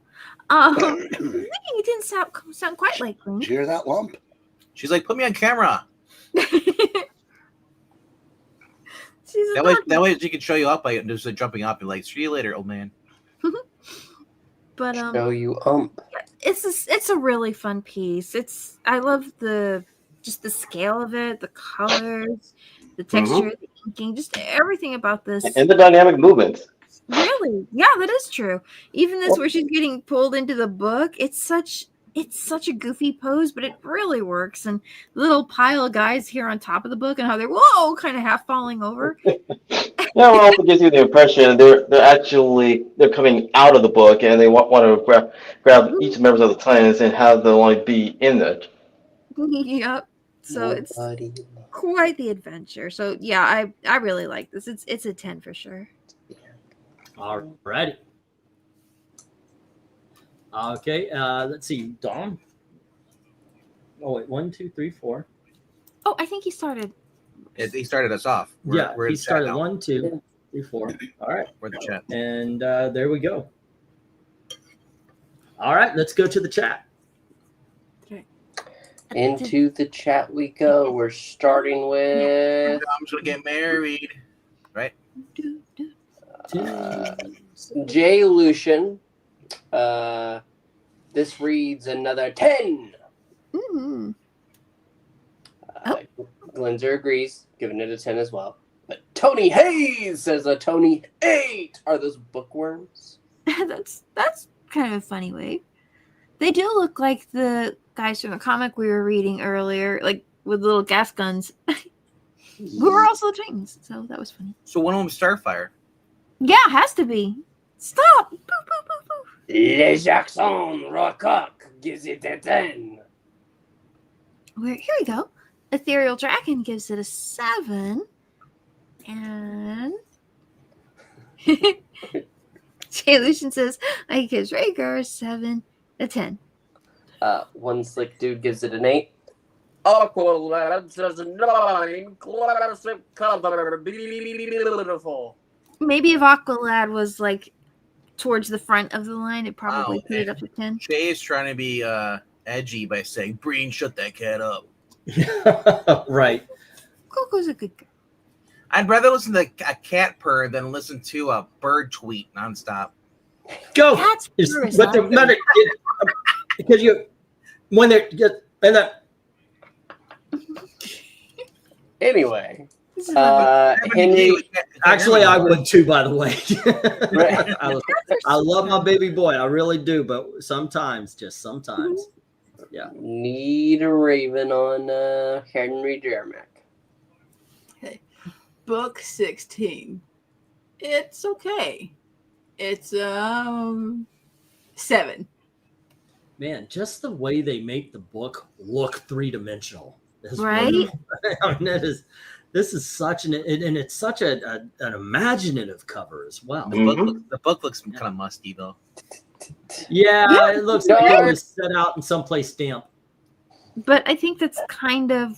It didn't sound quite like Did me. you hear that lump? She's like, put me on camera. She's That way she can show you up by just jumping up and like, see you later, old man. But Show you it's a really fun piece. I love the scale of it, the colors, the texture, the inking, just everything about this. And the dynamic movements. Really, yeah, that is true. Even this where she's getting pulled into the book, it's such a goofy pose, but it really works. And the little pile of guys here on top of the book and how they're kind of half falling over. Yeah, well, it gives you the impression they're coming out of the book and they want to grab each members of the Titans and have them like be in it. Yep. So it's quite the adventure. So yeah, I really like this. It's a 10 for sure. All righty. Okay, let's see, Dom. Oh wait, 1, 2, 3, 4. Oh, I think he started. He started us off. We're he started 1, 2, 3, 4. All right, we're the chat, and there we go. All right, let's go to the chat. Okay. Into the chat we go. We're starting with. I'm gonna get married, right? Jay Lucian. This reads another 10. Mm-hmm. Glenzer agrees, giving it a 10 as well. But Tony Hayes says a Tony 8. Are those bookworms? that's kind of a funny way. They do look like the guys from the comic we were reading earlier, like with little gas guns, who were also Titans. So that was funny. So one of them Starfire. Yeah, it has to be. Stop. Boo, boo, boo, boo. Le Jackson Rocock gives it a 10. Here we go. Ethereal Dragon gives it a 7. And Jay Lucian says, I give Rhaegar a 7, a 10. One slick dude gives it an 8. Aqualad says a 9. Classic cover. Beautiful. Maybe if Aqualad was like towards the front of the line, it probably put it up to 10. Jay is trying to be edgy by saying, Breen, shut that cat up. Right. Coco's a good girl. I'd rather listen to a cat purr than listen to a bird tweet nonstop. Go. Cats purr is But not- because when they're and that. Anyway, Henry. Actually, I would too. By the way, Right. I love my baby boy. I really do. But sometimes, just sometimes, yeah. Need a Raven on Henry Jermack. Book 16. It's okay. It's 7. Man, just the way they make the book look 3-dimensional, Right? I mean, this is such and it's such an imaginative cover as well. The book looks kind of musty though. Yeah, it looks like it was set out in someplace damp. But I think that's kind of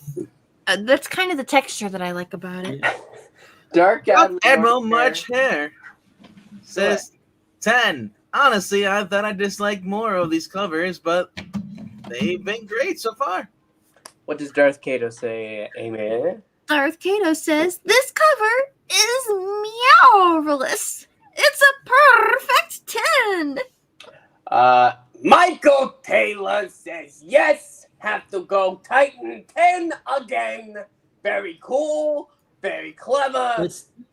the texture that I like about it. Dark Admiral Much Hair says 10. Honestly, I thought I disliked more of these covers, but they've been great so far. What does Darth Kato say, Amy? Darth Kato says, this cover is meowreless. It's a perfect 10. Michael Taylor says, yes, have to go Titan 10 again. Very cool, very clever.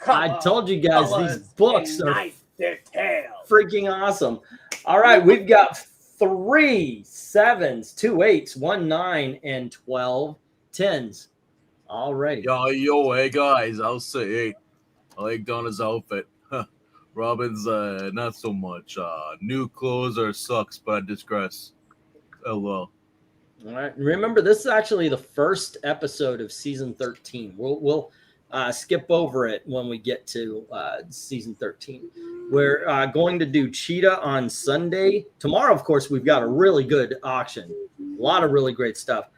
I told you guys these books are nice detail. freaking awesome. All right, we've got 3 7s, 2 8s, 1 9, and 12 10s. All righty. Yo, hey guys, I'll say 8. I like Donna's outfit. Robin's not so much. New clothes are sucks, but I digress. LOL. All right. Remember, this is actually the first episode of season 13. We'll skip over it when we get to season 13. We're going to do Cheetah on Sunday. Tomorrow, of course, we've got a really good auction. A lot of really great stuff.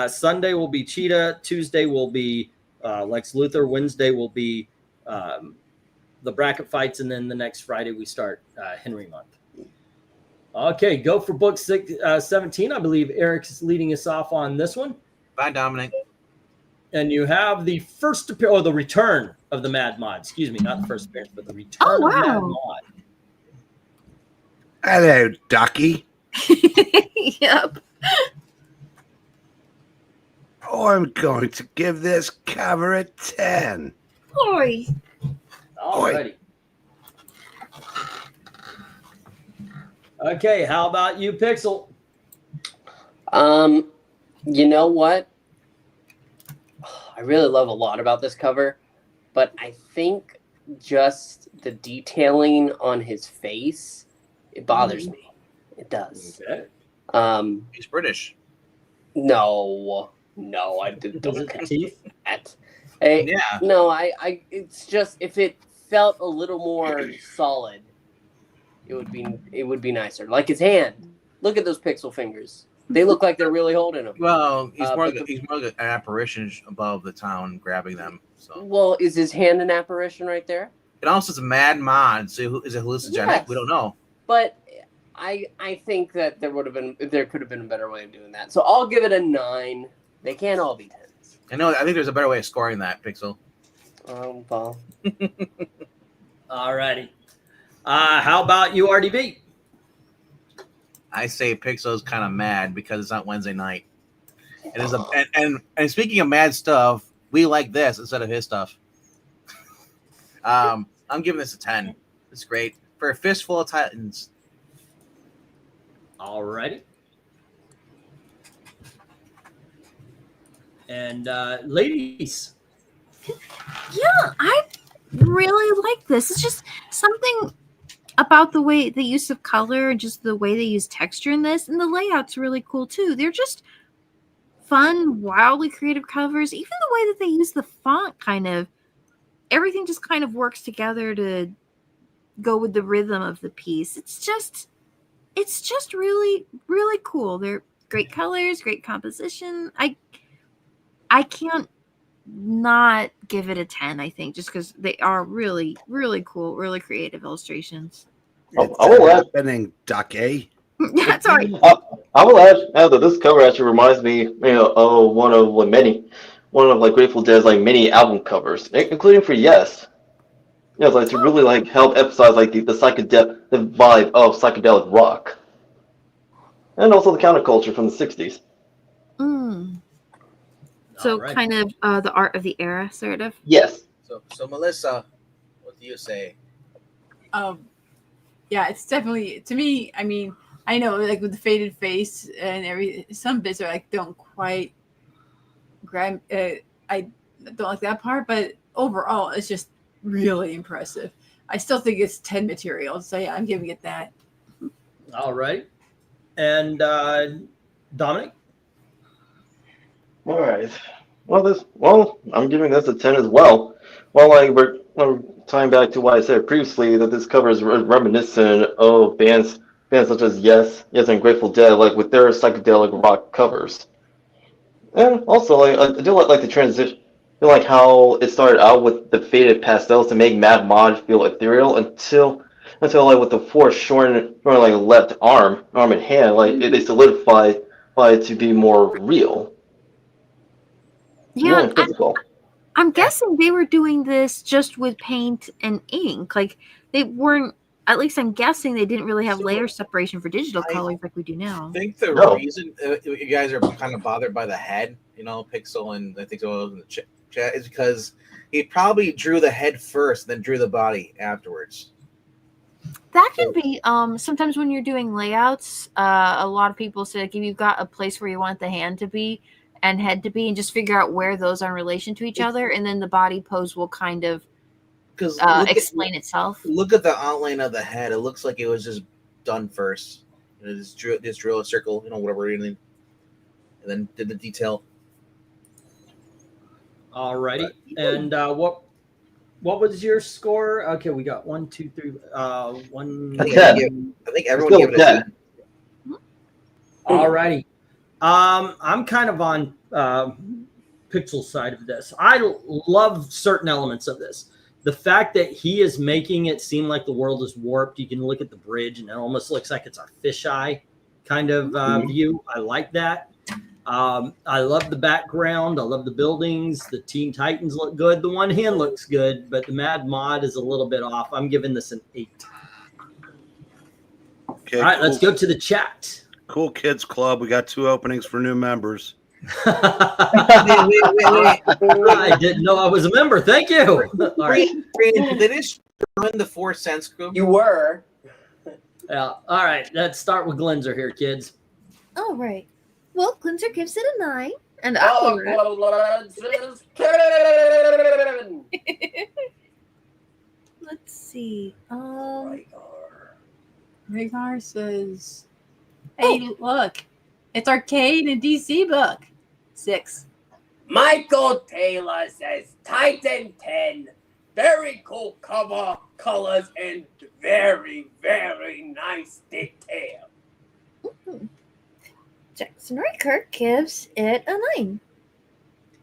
Sunday will be Cheetah. Tuesday will be Lex Luthor. Wednesday will be the bracket fights. And then the next Friday, we start Henry Month. Okay, go for book 17. I believe Eric's leading us off on this one. Bye, Dominic. And you have the first appearance, or the return of the Mad Mod. Excuse me, not the first appearance, but the return of Mad Mod. Hello, Ducky. Yep. Oh, I'm going to give this cover a 10. Oi. Alrighty. Okay, how about you, Pixel? You know what? I really love a lot about this cover, but I think just the detailing on his face, it bothers me. It does. Okay. He's British. No, I Is don't it the teeth? that. Hey, Yeah. no, I it's just if it felt a little more solid, it would be nicer. Like his hand. Look at those pixel fingers. They look like they're really holding them. Well, he's more but like he's more like an apparition above the town grabbing them. So Well, is his hand an apparition right there? it also says Mad Mod. So is it hallucinogenic? Yes. We don't know. But I think that there could have been a better way of doing that. So I'll give it a 9. They can't all be 10s. I think there's a better way of scoring that, Pixel. Well. Alrighty. How about you, RDB? I say Pixel's kind of mad because it's not Wednesday night. It is and speaking of mad stuff, we like this instead of his stuff. I'm giving this a 10. It's great for a fistful of Titans. Alrighty. And ladies. Yeah, I really like this. It's just something about the way the use of color and just the way they use texture in this, and the layout's really cool too. They're just fun, wildly creative covers. Even the way that they use the font, kind of everything just kind of works together to go with the rhythm of the piece. It's just really, really cool. They're great colors, great composition. I can't not give it a 10, I think, just because they are really, really cool, really creative illustrations. I will add, Happening, Ducky. That's all right. I will add that this cover actually reminds me, of one of Grateful Dead's mini album covers, including for Yes. Yeah, it's to really help emphasize the psychedelic, the vibe of psychedelic rock, and also the counterculture from the '60s. So Alright. kind of the art of the era, sort of. Yes. So Melissa, what do you say? Yeah, it's definitely, to me, I mean, I know with the faded face and some bits are don't quite grab. I don't like that part, but overall, it's just really impressive. I still think it's 10 material, so yeah, I'm giving it that. All right. And Dominic? All right. Well, I'm giving this a 10 as well. Well, we're tying back to what I said previously, that this cover is reminiscent of bands such as Yes, and Grateful Dead, with their psychedelic rock covers. And also, I do like the transition. I like how it started out with the faded pastels to make Mad Mod feel ethereal until with the foreshortened left arm and hand, they solidify it to be more real. Yeah, Physical. I'm guessing they were doing this just with paint and ink. They weren't, at least I'm guessing they didn't really have layer separation for digital colors like we do now. I think the No. reason you guys are kind of bothered by the head, Pixel and I think so in the chat, is because he probably drew the head first, then drew the body afterwards. That can be sometimes when you're doing layouts, a lot of people say if you've got a place where you want the hand to be and head to be, and just figure out where those are in relation to each other, and then the body pose will kind of explain itself. Look at the outline of the head. It looks like it was just done first. Just drew a circle, whatever, and then did the detail. All righty. And what was your score? Okay, we got 1, 2, 3. One. A 10. I think everyone gave it a 10. All righty. I'm kind of on Pixel's side of this. I love certain elements of this. The fact that he is making it seem like the world is warped. You can look at the bridge and it almost looks like it's a fisheye kind of view. I like that. I love the background. I love the buildings. The Teen Titans look good. The one hand looks good, but the Mad Mod is a little bit off. I'm giving this an 8. Okay, All right, let's go to the chat. Cool Kids Club. We got 2 openings for new members. I didn't know I was a member. Thank you. All right. Did it ruin the 4 cents group? You were. Yeah. All right. Let's start with Glenzer here, kids. All right. Well, Cleanser gives it a 9, and Oh, let's see. Rhaegar says, "Hey, look, it's Arcade and DC book 6." Michael Taylor says Titan 10. Very cool cover, colors, and very, very nice detail. Jackson Reichert gives it a 9.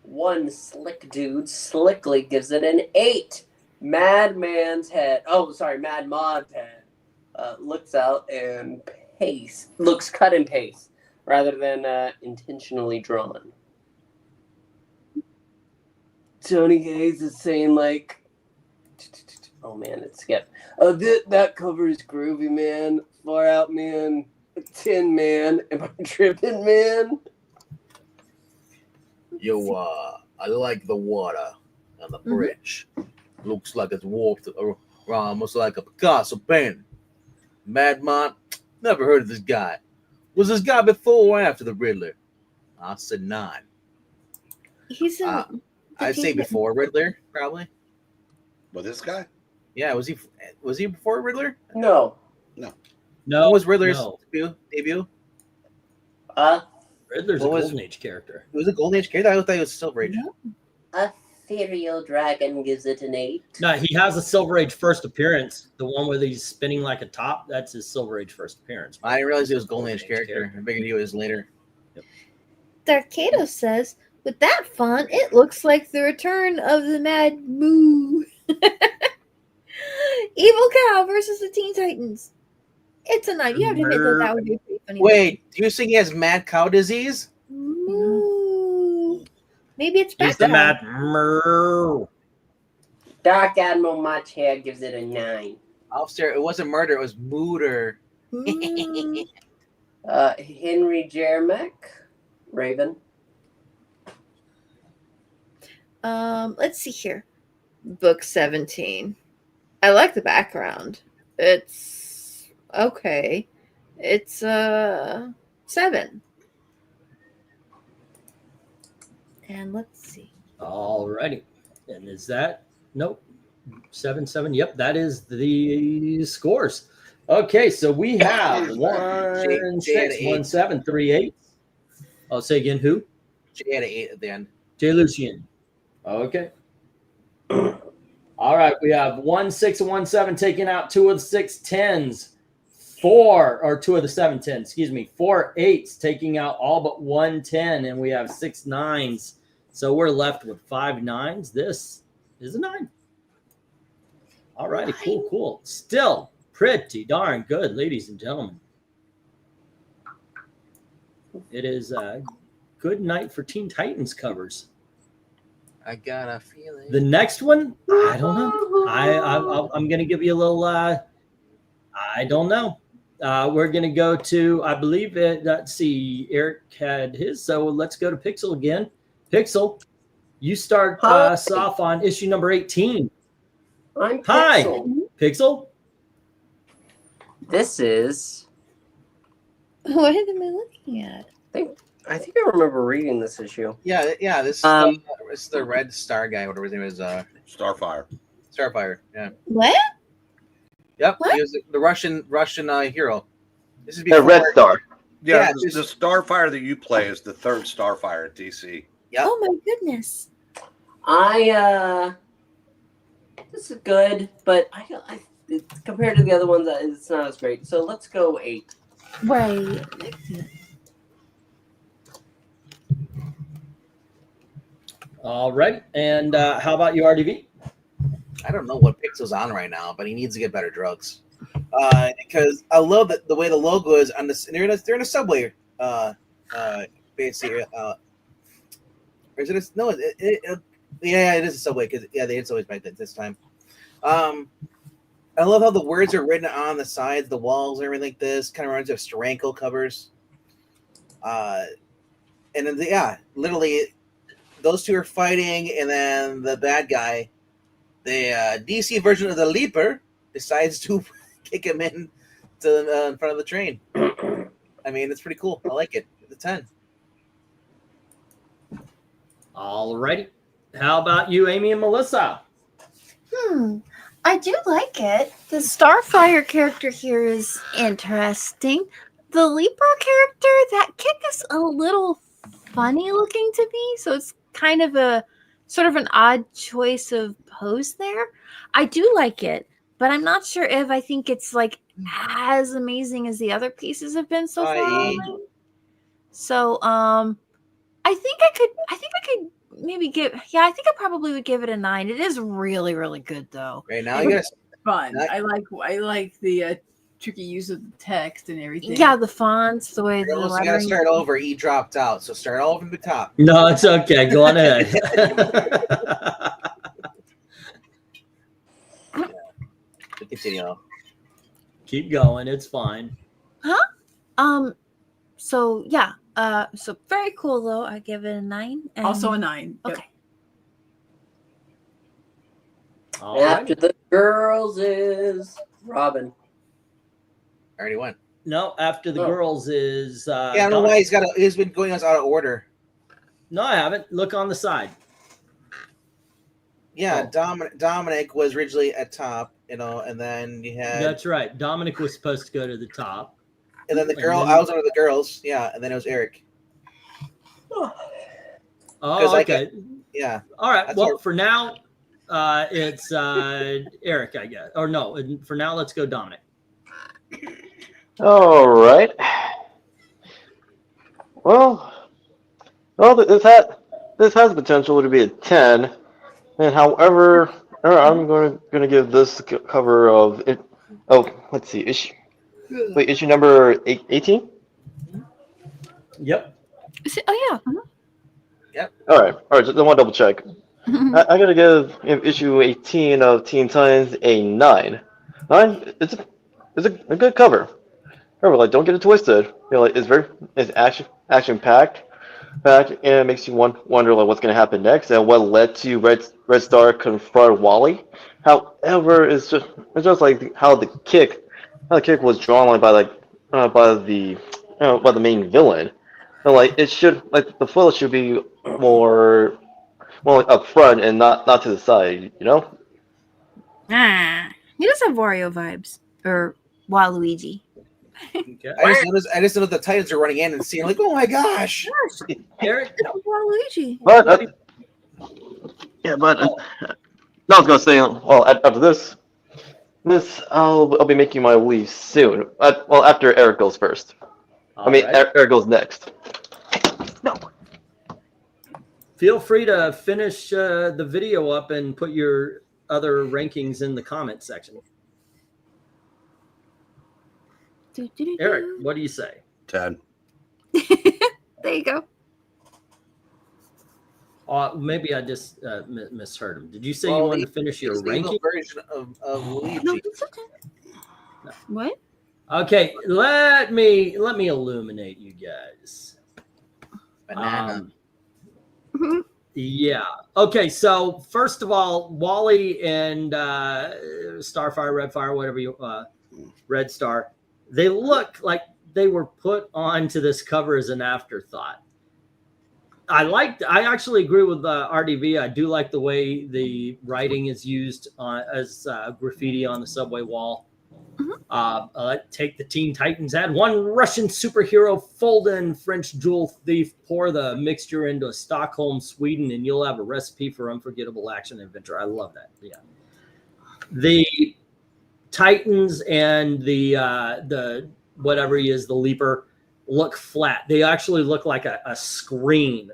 One slick dude slickly gives it an 8. Madman's head. Oh, sorry, Mad Mod's head. Looks out and looks cut and paste rather than intentionally drawn. Tony Hayes is saying like, oh man, it skipped. Oh, that cover is groovy, man. Far out, man. 10, man. Am I tripping, man? Yo, I like the water on the bridge. Looks like it's warped almost like a Picasso painting. Madman, never heard of this guy. Was this guy before or after the Riddler? I said 9. He's in. I'd say before Riddler, probably. Well, this guy? Yeah, was he before Riddler? No. No. What was Riddler's no. debut? Riddler's a Golden Age character. It was a Golden Age character? I thought it was Silver Age. Ethereal Dragon gives it an 8. No, he has a Silver Age first appearance. The one where he's spinning like a top, that's his Silver Age first appearance. I didn't realize he was Golden Age character. I figured he was later. Yep. Darkato says, with that font, it looks like the return of the Mad Moo. Evil Cow versus the Teen Titans. It's a 9. You have to admit that would be a pretty funny. Wait, do you think he has mad cow disease? Moo. Maybe it's He's the Mad Moo. Dark Admiral Much Hair gives it a 9. Officer, it wasn't murder, it was mooter. Henry Jeremick, Raven. Let's see here. Book 17. I like the background. It's okay. It's 7. And let's see. All righty. And is that nope. 7-7. Yep, that is the scores. Okay, so we have 1-6, 1-7, 3-8. I'll say again who? Jay had an 8 at the end. Jay Lucien. Okay. All right, we have 1-6 and 1-7 taking out 2 of the 6 10s. 2 of the 7 10s, excuse me. 4 8s taking out all but 1 10, and we have 6 9s. So we're left with 5 9s. This is a 9. All righty, cool. Still pretty darn good, ladies and gentlemen. It is a good night for Teen Titans covers. I got a feeling. The next one, I don't know. I'm going to give you a little, I don't know. We're going to go to, I believe it, let's see, Eric had his, so let's go to Pixel again. Pixel, you start us off on issue number 18. I'm Pixel. Hi, Pixel. This is... What am I looking at? I think I remember reading this issue. Yeah. This is the Red Star guy, whatever his name is. Starfire. Starfire. Yeah. What? Yep. What? He was the Russian hero. This is The before Red Star. Yeah, Yeah, the Starfire that you play is the 3rd Starfire at DC. Yep. Oh my goodness. This is good, but compared to the other ones, it's not as great. So let's go 8. Right. All right. And how about you, RDV? I don't know what Pixel's on right now, but he needs to get better drugs. Because I love that the way the logo is on this. They're in a subway. Basically, or is it? No, yeah, it is a subway because they had subways back then this time. I love how the words are written on the sides, the walls, and everything like this. Kind of reminds me of Steranko covers. And then, literally, those two are fighting, and then the bad guy, the DC version of the Leaper, decides to kick him in front of the train. I mean, it's pretty cool. I like it. It's a 10. All righty. How about you, Amy and Melissa? I do like it. The Starfire character here is interesting. The Leaper character, that kick is a little funny looking to me, so it's kind of a sort of an odd choice of pose there. I do like it, but I'm not sure if I think it's like as amazing as the other pieces have been so far. So I think I could maybe give I think I probably would give it a 9. It is really, really good though. Right now, you guys Fun. I like the tricky use of the text and everything. Yeah, the fonts, the way girls, you gotta start over. E dropped out, so start all from the top. No, it's okay. Go on ahead. Continue. Keep going. It's fine. So yeah. So very cool though. I give it a 9. And Also a 9. Yep. Okay. All After right. the girls is Robin. I already went. No, after the Oh. girls is I don't know why he's been going us out of order. No, I haven't. Look on the side. Yeah, Oh. Dominic was originally at top, and then you had That's right. Dominic was supposed to go to the top. and then the girl. and then- I was under the girls, and then it was Eric. Oh, 'Cause I okay. Yeah, All right. That's Well, all- for now, it's Eric, I guess. Or no, for now, let's go Dominic. All right. Well, this has the potential to be a 10, and however, I'm going to give this cover of it. Oh, let's see, issue number 18. Yep. Is it, oh yeah. All right. Just want to double check. I gotta give issue 18 of Teen Titans a 9. 9. It's a good cover. However, like, don't get it twisted. It's action packed, and it makes you wonder like what's gonna happen next and what led to Red Star confront Wally. However, it's just like how the kick was drawn by the main villain. And like it should the foot should be more like up front and not to the side, He does have Wario vibes or Waluigi. Okay. Uh, I just noticed the Titans are running in and seeing like, oh my gosh. Eric. Waluigi. But no, I was gonna say, well, after this I'll be making my leave soon. After Eric goes first. All I mean, right. Eric goes next. No. Feel free to finish the video up and put your other rankings in the comment section. Eric, what do you say? 10. There you go. Maybe I just misheard him. Did you say you Well, wanted to finish your It's the evil ranking? version of Luigi. No, it's okay. What? Okay, let me illuminate you guys. Banana. Yeah. Okay. So first of all, Wally and Starfire, Redfire, whatever you, Red Star, they look like they were put onto this cover as an afterthought. I actually agree with RDV. I do like the way the writing is used as graffiti on the subway wall. Take the Teen Titans, add one Russian superhero, fold in French jewel thief, pour the mixture into a Stockholm, Sweden, and you'll have a recipe for unforgettable action adventure. I love that. Yeah. The Titans and the whatever he is, the Leaper, look flat. They actually look like a screen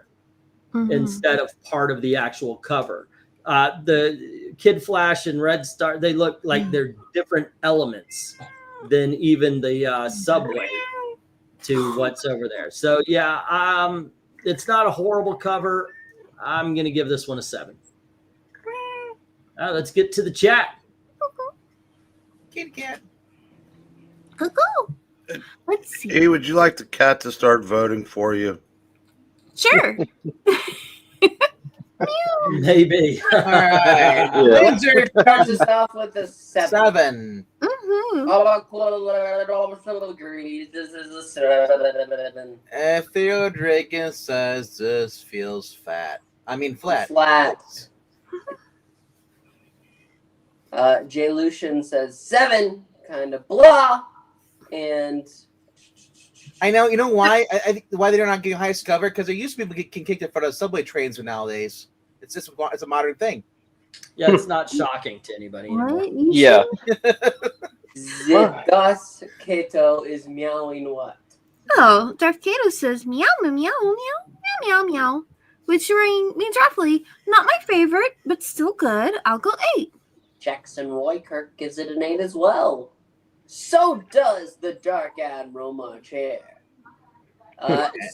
instead of part of the actual cover. The Kid Flash and Red Star, they look like they're different elements than even the subway to what's over there. So yeah, it's not a horrible cover. I'm gonna give this one a 7. Let's get to the chat. kitty cat. Cuckoo. Let's see. Hey, would you like the cat to start voting for you? Sure. Maybe. All right. Yeah. Windsor Starts us off with a 7. 7. Mm-hmm. This is a 7. Theo Draken says this feels fat. I mean flat. Flat. Jay Lucian says 7, kind of blah. And I know. You know why? I think why they're not getting highest cover, because there used to be people can kick in front of subway trains nowadays. It's just it's a modern thing. Yeah, it's not shocking to anybody anymore. What? You Yeah. ZACK is meowing what? Oh, Darth Kato says meow, meow, meow, meow, meow, meow, meow, which means roughly not my favorite, but still good. I'll go 8. Jackson Roykirk gives it an 8 as well. So does the Dark Admiral much hair.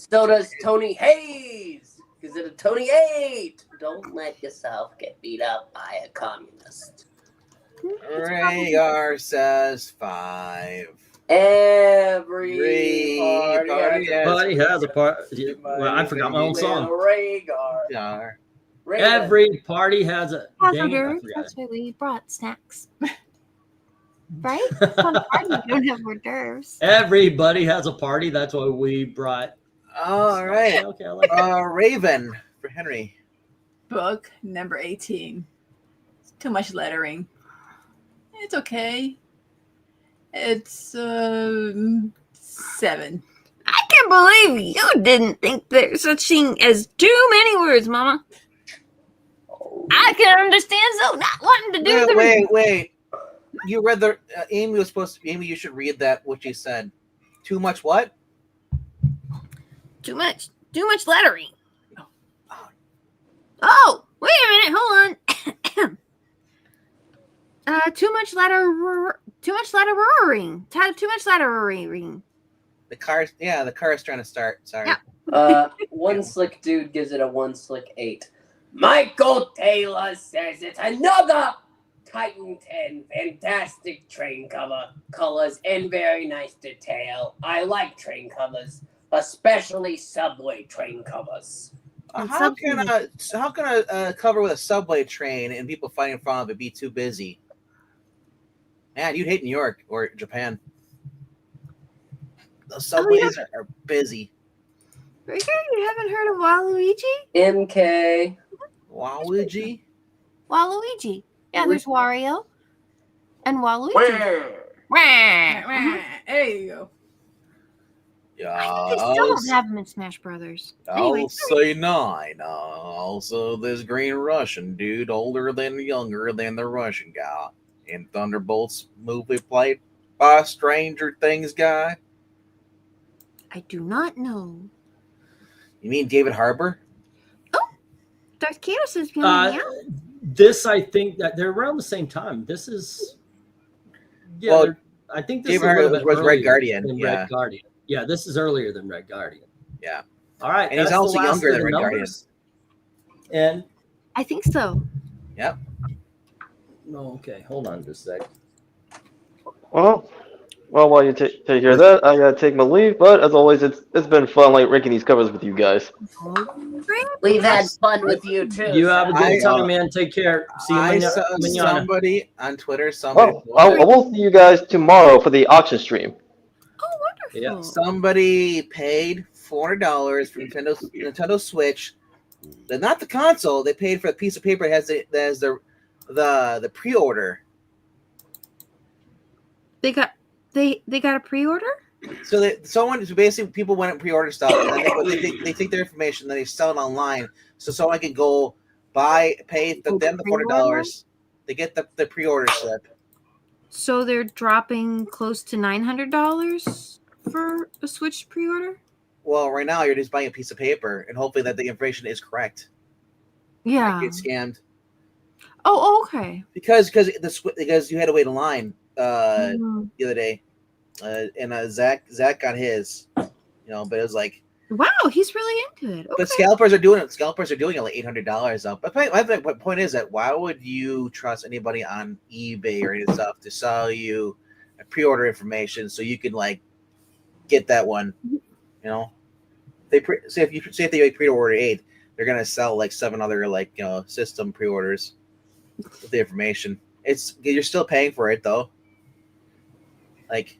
So does Tony Hayes. Gives it a Tony 8. Don't let yourself get beat up by a communist. Rhaegar says 5. Every party has Everybody has a part. Well, I forgot my own song. Rhaegar. Every party has a. Have Dang it, I hors d'oeuvres. forgot That's why we brought snacks. Right? It's not a party. You don't have hors d'oeuvres. Everybody has a party. That's why we brought. All right. Okay, I like that. Raven for Henry. Book number 18. It's too much lettering. It's okay. It's 7. I can't believe you didn't think there's such thing as too many words, Mama. I can understand so not wanting to do the Wait. You read the Amy was supposed to. Amy, you should read that. What you said. Too much what? Too much lettering. Oh, wait a minute, hold on. Too much lettering. Too much lettering. The car is trying to start. Sorry. Yeah. One slick dude gives it a 1 slick 8. Michael Taylor says it's another Titan 10 fantastic train cover. Colors and very nice detail. I like train covers, especially subway train covers. How can a cover with a subway train and people fighting in front of it be too busy? Man, you'd hate New York or Japan. Those subways are busy. Ricker, you haven't heard of Waluigi? MK. Waluigi? Waluigi. Yeah, there's Wario and Waluigi. There you go. I think they still don't have them in Smash Brothers. Anyway, I'll say 9. Also, this green Russian dude, older than younger than the Russian guy in Thunderbolts movie played by a Stranger Things guy. I do not know. You mean David Harbour? Darth Kato says meow, meow. This, I think that they're around the same time. This is, yeah. Well, I think this David is a little Harbour bit was Red earlier Guardian, than yeah. Red Guardian. Yeah, this is earlier than Red Guardian. Yeah. All right, And he's that's also the last younger of than the Red Guardian. numbers. And I think so. Yep. no, okay, hold on just a sec. Well, while you take care of that, I gotta take my leave. But as always, it's been fun like ranking these covers with you guys. We've had fun with you too. You have a good I, time, man. Take care. See you I manana. saw Manana. somebody on Twitter. Well, I will see you guys tomorrow for the auction stream. Oh, wonderful. Yeah. Somebody paid $400 for Nintendo Switch. Not the console. They paid for a piece of paper that has the pre-order. They got a pre-order? So basically people went and pre-order stuff, and then they take their information, then they sell it online, so someone can go pay them the $400. They get the pre-order slip. So they're dropping close to $900 for a Switch pre-order? Well, right now you're just buying a piece of paper, and hopefully that the information is correct. Yeah. Get scammed. Oh, okay. Because you had to wait in line the other day, and Zach got his, but it was like Wow, he's really into it. Okay. But scalpers are doing it. Scalpers are doing it like $800 up. But my point is that why would you trust anybody on eBay or any stuff to sell you a pre-order information so you can like get that one? You know, say if they pre-order 8, they're gonna sell like 7 other like system pre-orders with the information. You're still paying for it though. Like,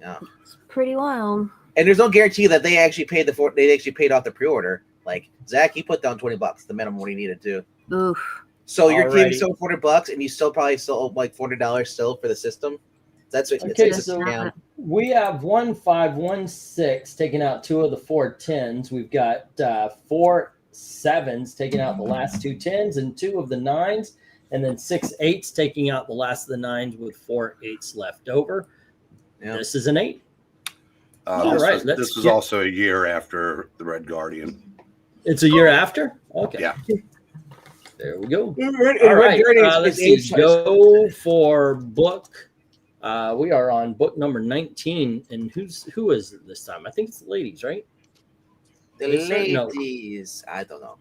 yeah, It's pretty wild. and there's no guarantee that they actually paid off the pre-order. Like Zach, he put down $20, the minimum what he needed to. Oof. So your team Alrighty. sold $400, and you probably still owe like $400 still for the system. That's what Okay, it's a so scam. we have 1 5 1 6 taking out 2 of the 4 10s. We've got 4 7s taking out the last 2 10s and 2 of the 9s, and then 6 8s taking out the last of the 9s with 4 8s left over. Yeah. This is an 8. This is also a year after the Red Guardian. It's a year after? Okay. Yeah. There we go. Red All right. Guardian is Let's age see. Go for book. We are on book number 19. And who is it this time? I think it's the ladies, right? The Is there? No. ladies, I don't know.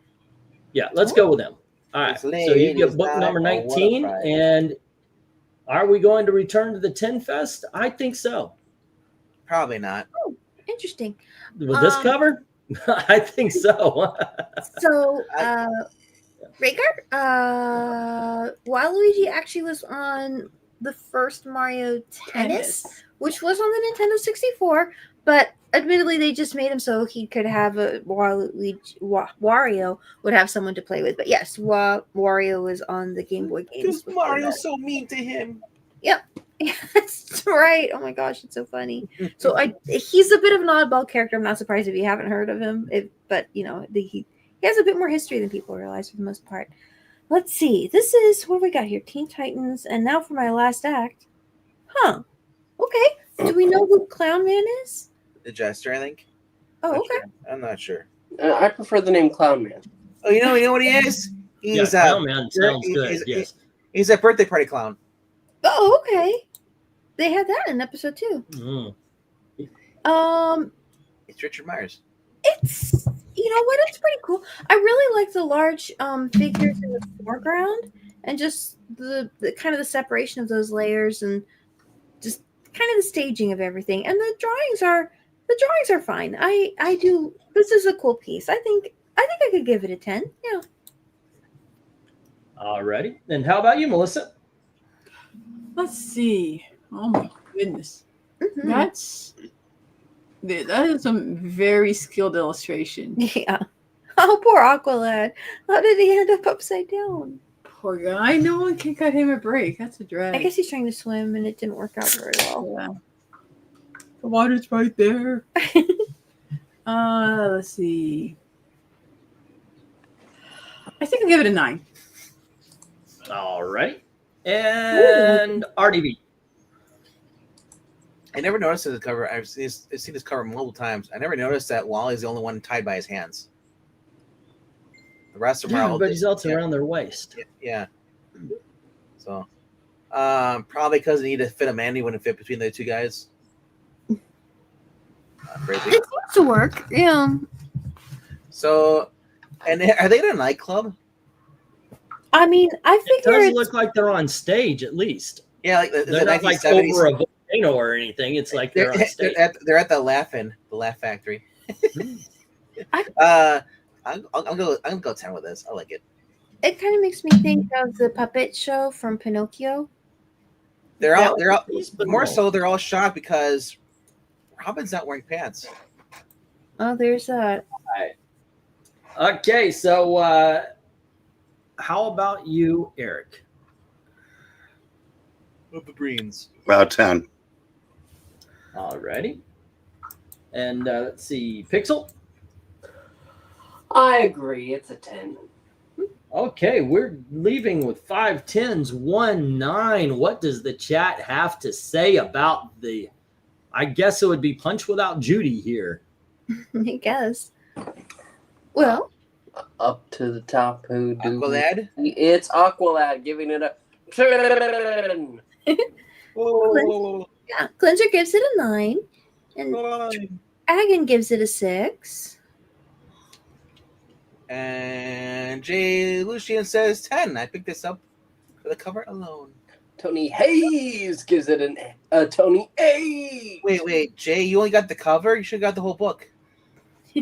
Yeah, let's go with them. All right. It's So you ladies get book number night. Oh, what a 19. Friday. And are we going to return to the 10 Fest? I think so. Probably not. Interesting. With this cover? I think so. So, Rhaegar, Waluigi actually was on the first Mario Tennis, which was on the Nintendo 64, but admittedly they just made him so he could have Wario would have someone to play with. But yes, Wario was on the Game Boy games. Because Mario's so mean to him. Yep. That's right. Oh my gosh, it's so funny. So he's a bit of an oddball character. I'm not surprised if you haven't heard of him. But you know, he has a bit more history than people realize for the most part. Let's see. This is what we got here. Teen Titans, and now for my last act. Huh. Okay. Do we know who Clown Man is? The Jester, I think. Oh, Not okay. sure. I'm not sure. I prefer the name Clown Man. Oh, you know what he is? Yeah, He's Clown Man sounds good. he's- Yes. He's a birthday party clown. Oh, okay. They had that in episode 2. Mm. It's Richard Myers. It's, you know what, it's pretty cool. I really like the large figures in the foreground and just the kind of the separation of those layers and just kind of the staging of everything. And the drawings are fine. I do. This is a cool piece. I think I could give it a 10. Yeah. Alrighty. And how about you, Melissa? Let's see. Oh my goodness. Mhm. That is some very skilled illustration. Yeah. Oh, poor Aqualad. How did he end up upside down? Poor guy. No one can cut him a break. That's a drag. I guess he's trying to swim and it didn't work out very well. Yeah. The water's right there. Let's see. I think I'll give it a 9. All right. And RDB. I never noticed this cover. I've seen this cover multiple times. I never noticed that Wally's the only one tied by his hands. The rest of them are all Everybody's else around their waist. Yeah. So, probably because they need to fit a man, he wouldn't fit between the two guys. Crazy. It seems to work. Yeah. So, and are they in a nightclub? I mean, I It figure doesn't it's look like they're on stage, at least. Yeah, like is They're it not like 1970s? over a volcano or anything. It's like they're on stage. They're at the Laugh Factory. I- I'm gonna go 10 with this. I like it. it kind of makes me think of the puppet show from Pinocchio. They're all He's been more wrong. so. They're all shocked because Robin's not wearing pants. Oh, there's that. Okay, so how about you, Eric? Of the Breens. About 10. Alrighty. And let's see, Pixel. I agree. It's a 10. Okay, we're leaving with 5 10s, 1 9. What does the chat have to say about the? I guess it would be Punch Without Judy here. I guess. Well, Up to the top. Who do? Aqualad. It's Aqualad giving it a 10. Oh, yeah, Cleanser gives it a 9. And Agan gives it a 6. And Jay Lucian says 10. I picked this up for the cover alone. Tony Hayes gives it a Tony 8. Wait, Jay, you only got the cover? You should have got the whole book.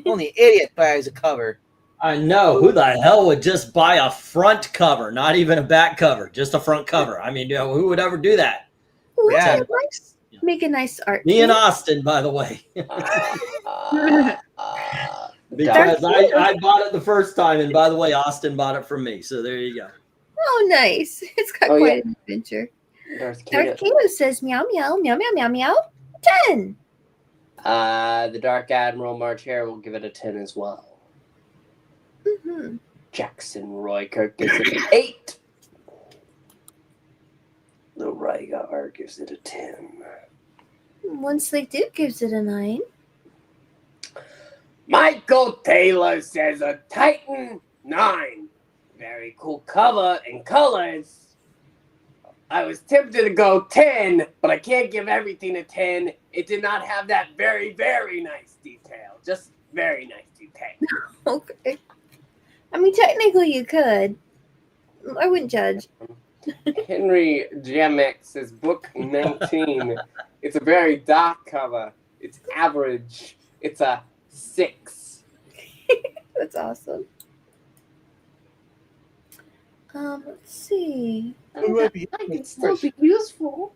Only an idiot buys a cover. I know. Who the hell would just buy a front cover, not even a back cover, just a front cover? I mean, who would ever do that? Ooh, Yeah. nice. Make a nice art. Me and piece. Austin, by the way. Because Because I bought it the first time, and by the way, Austin bought it from me. So there you go. Oh, nice. It's got Oh, quite an adventure. Darth Darth Kato. Kato says meow meow meow meow meow meow 10. The Dark Admiral March Hare will give it a 10 as well. Mm-hmm. Jackson Roy Kirk gives it an 8. The Rygar gives it a 10. One Slick Duke gives it a 9. Michael Taylor says a Titan 9. Very cool cover and colors. I was tempted to go 10, but I can't give everything a 10. It did not have that very, very nice detail. Just very nice detail. Okay. I mean, technically you could. I wouldn't judge. Henry Jemex says book 19. It's a very dark cover. It's average. It's a 6. That's awesome. Let's see. I can still be useful.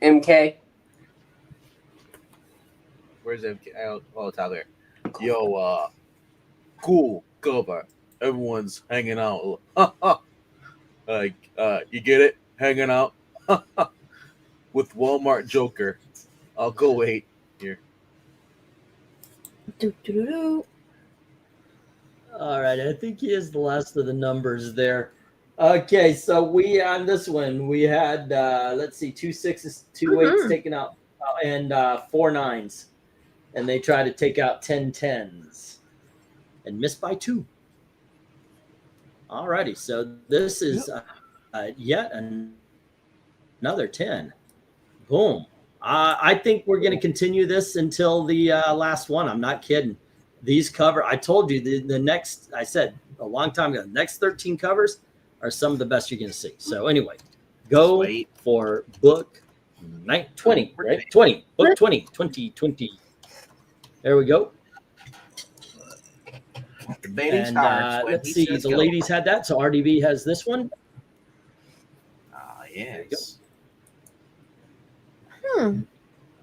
MK. Where's MK? Oh, it's out there. Yo, cool cover. Everyone's hanging out. Like, you get it? Hanging out with Walmart Joker. I'll go wait here. Do. All right, I think he is the last of the numbers there. Okay, so we on this one we had let's see, 2 6s, 2 8s taken out, and 4 9s, and they try to take out 10 10s, and missed by 2. All righty, so this is yet another 10. Boom. I think we're going to continue this until the last one. I'm not kidding. These cover, I told you the next, I said a long time ago, the next 13 covers are some of the best you're going to see. So anyway, go for book 20, right? 20, book 20. There we go. And let's see, the ladies had that. So RDB has this one. Yes.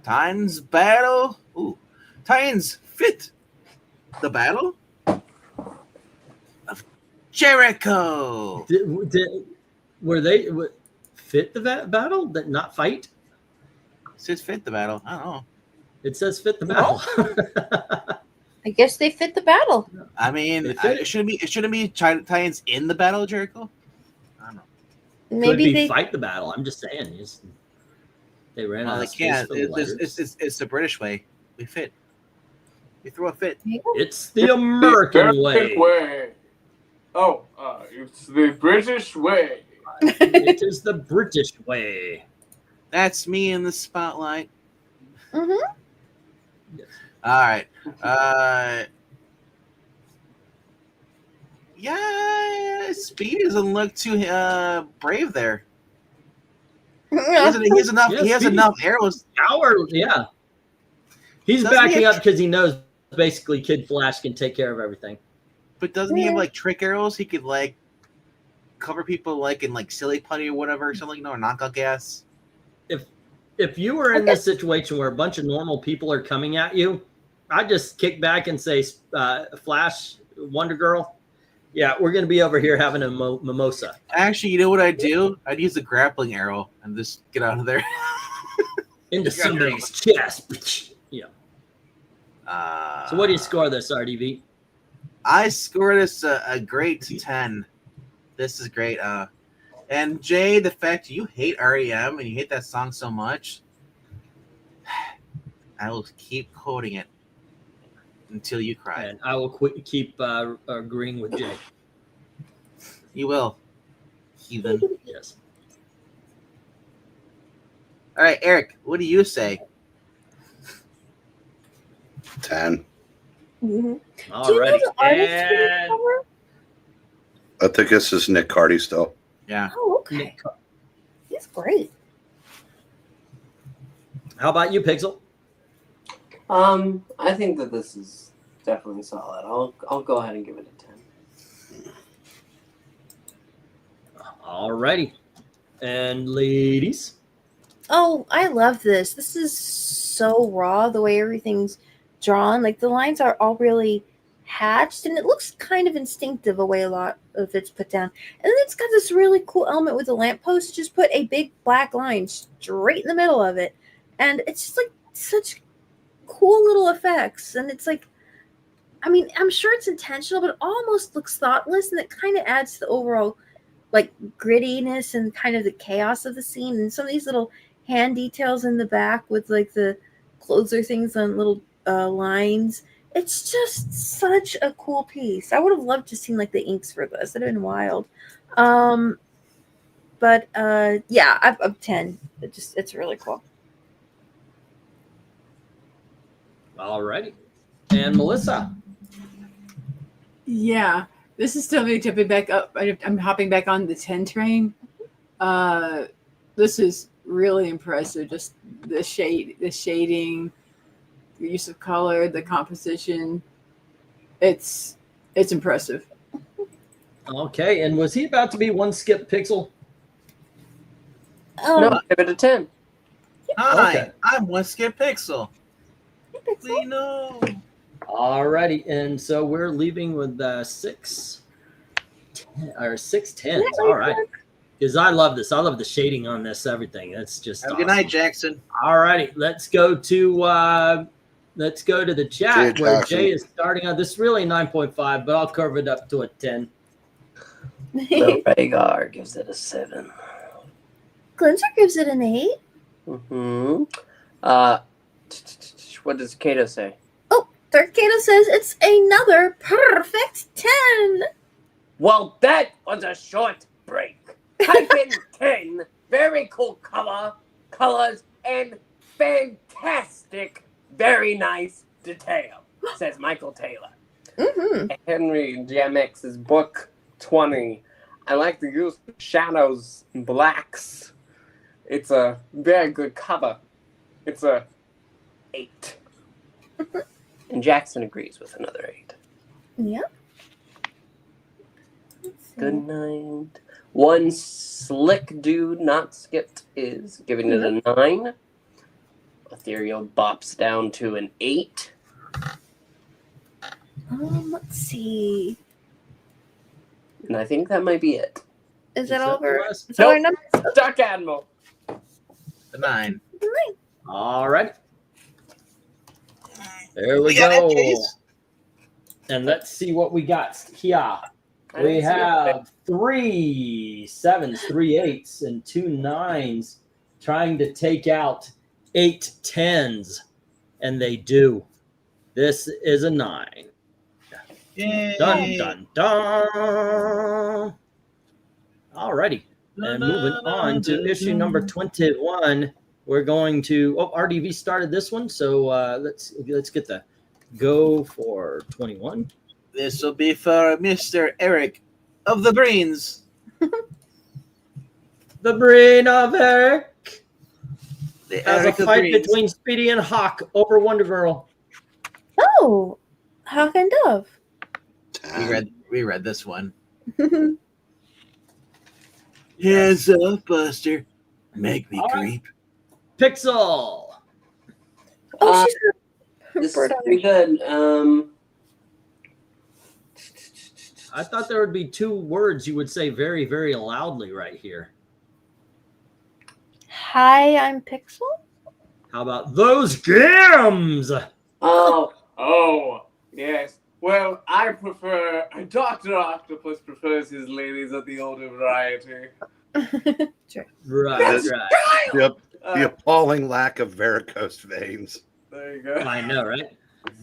Titans battle. Ooh, Titans fit the battle of Jericho. Were they fit the battle? That not fight? It says fit the battle. I don't know. It says fit the battle. I guess they fit the battle. I mean, it shouldn't be Titans in the battle of Jericho. I don't know. Maybe Could be they fight the battle. I'm just saying. They ran out Well, they of space can't. for the letters. It's the British way. We fit. We throw a fit. It's the American way. Oh, it's the British way. It is the British way. That's me in the spotlight. Mm-hmm. All right. Yeah, Speed doesn't look too brave there. He has enough. Yeah, he has Speedy. enough arrows. Yeah. He's Doesn't he backing have- up because he knows basically Kid Flash can take care of everything. But doesn't he have like trick arrows? He could like cover people like in like silly putty or whatever, or something, or knockout gas. If you were in this situation where a bunch of normal people are coming at you, I'd just kick back and say, Flash, Wonder Girl, yeah, we're going to be over here having a mimosa. Actually, you know what I'd do? I'd use the grappling arrow and just get out of there. Into somebody's chest. Yeah. So what do you score this, RDV? I scored this a great 10. This is great. And Jay, the fact you hate REM and you hate that song so much, I will keep quoting it until you cry. And I will keep agreeing with Jay. You will, heathen. Yes. All right, Eric, what do you say? 10. Mhm. All Do you know righty. the artist for this And cover? I think this is Nick Cardy still. Yeah. Oh, okay. Nick, He's great. how about you, Pixel? I think that this is definitely solid. I'll go ahead and give it a 10. All righty. And ladies? Oh, I love this. This is so raw, the way everything's drawn. Like, the lines are all really hatched, and it looks kind of instinctive the way a lot of it's put down. And then it's got this really cool element with the lamppost. Just put a big black line straight in the middle of it. And it's just like such cool little effects. And it's like, I mean, I'm sure it's intentional, but it almost looks thoughtless, and it kind of adds to the overall like grittiness and kind of the chaos of the scene. And some of these little hand details in the back with like the closer things on little lines. It's just such a cool piece. I would have loved to seen like the inks for this. It'd have been wild. But yeah, I'm 10. It's really cool. All righty. And Melissa? Yeah, this is still me jumping back up. I'm hopping back on the 10 train. This is really impressive. Just the shading, the use of color, the composition. It's impressive. Okay, and was he about to be one skip Pixel? No, give it a 10. Hi, Okay. I'm One Skip Pixel. Pixel. We know. All righty, and so we're leaving with 6 10s. All right, because I love this. I love the shading on this. Everything. That's just Have a awesome. good night, Jackson. All righty, let's go to the chat Jay where Jackson. Jay is starting on. This is really 9.5, but I'll curve it up to a 10. So Rhaegar gives it a 7. Glinzer gives it an 8. Mm-hmm. What does Kato say? Darth Kato says it's another perfect 10. Well, that was a short break. Type in 10. Very cool colors, and fantastic, very nice detail, says Michael Taylor. Mm-hmm. Henry GMX's book 20. I like the use of shadows and blacks. It's a very good cover. It's a 8. And Jackson agrees with another 8. Yep. Good night. One slick dude not skipped is giving it a 9. Ethereal bops down to an 8. Let's see. And I think that might be it. Is that that all over? the Is that our Nope. numbers? Duck Admiral. The 9. All right. There we got go. it, Jace. And let's see what we got here. I We didn't see it. have 3 7s, 3 8s, and 2 9s trying to take out 8 10s. And they do. This is a 9. Yay. Dun, dun, dun. All righty. And moving on to issue number 21, we're going to. Oh, RDV started this one, so let's get the go for 21. This will be for Mr. Eric of the Breens. The BREEN of Eric. The As Eric a of fight Breens. between Speedy and Hawk over Wonder Girl. Oh, Hawk and Dove. 10. We read this one. Hands up, Buster. Make me All right. creep. Pixel. Oh, she's her This is bird pretty eye. good. I thought there would be 2 words you would say very, very loudly right here. Hi, I'm Pixel. How about those gams? Oh, yes. Well, I prefer. Dr. Octopus prefers his ladies of the older variety. Sure. Right, That's right. Yep. Uh, The appalling lack of varicose veins. there you go. I know, right?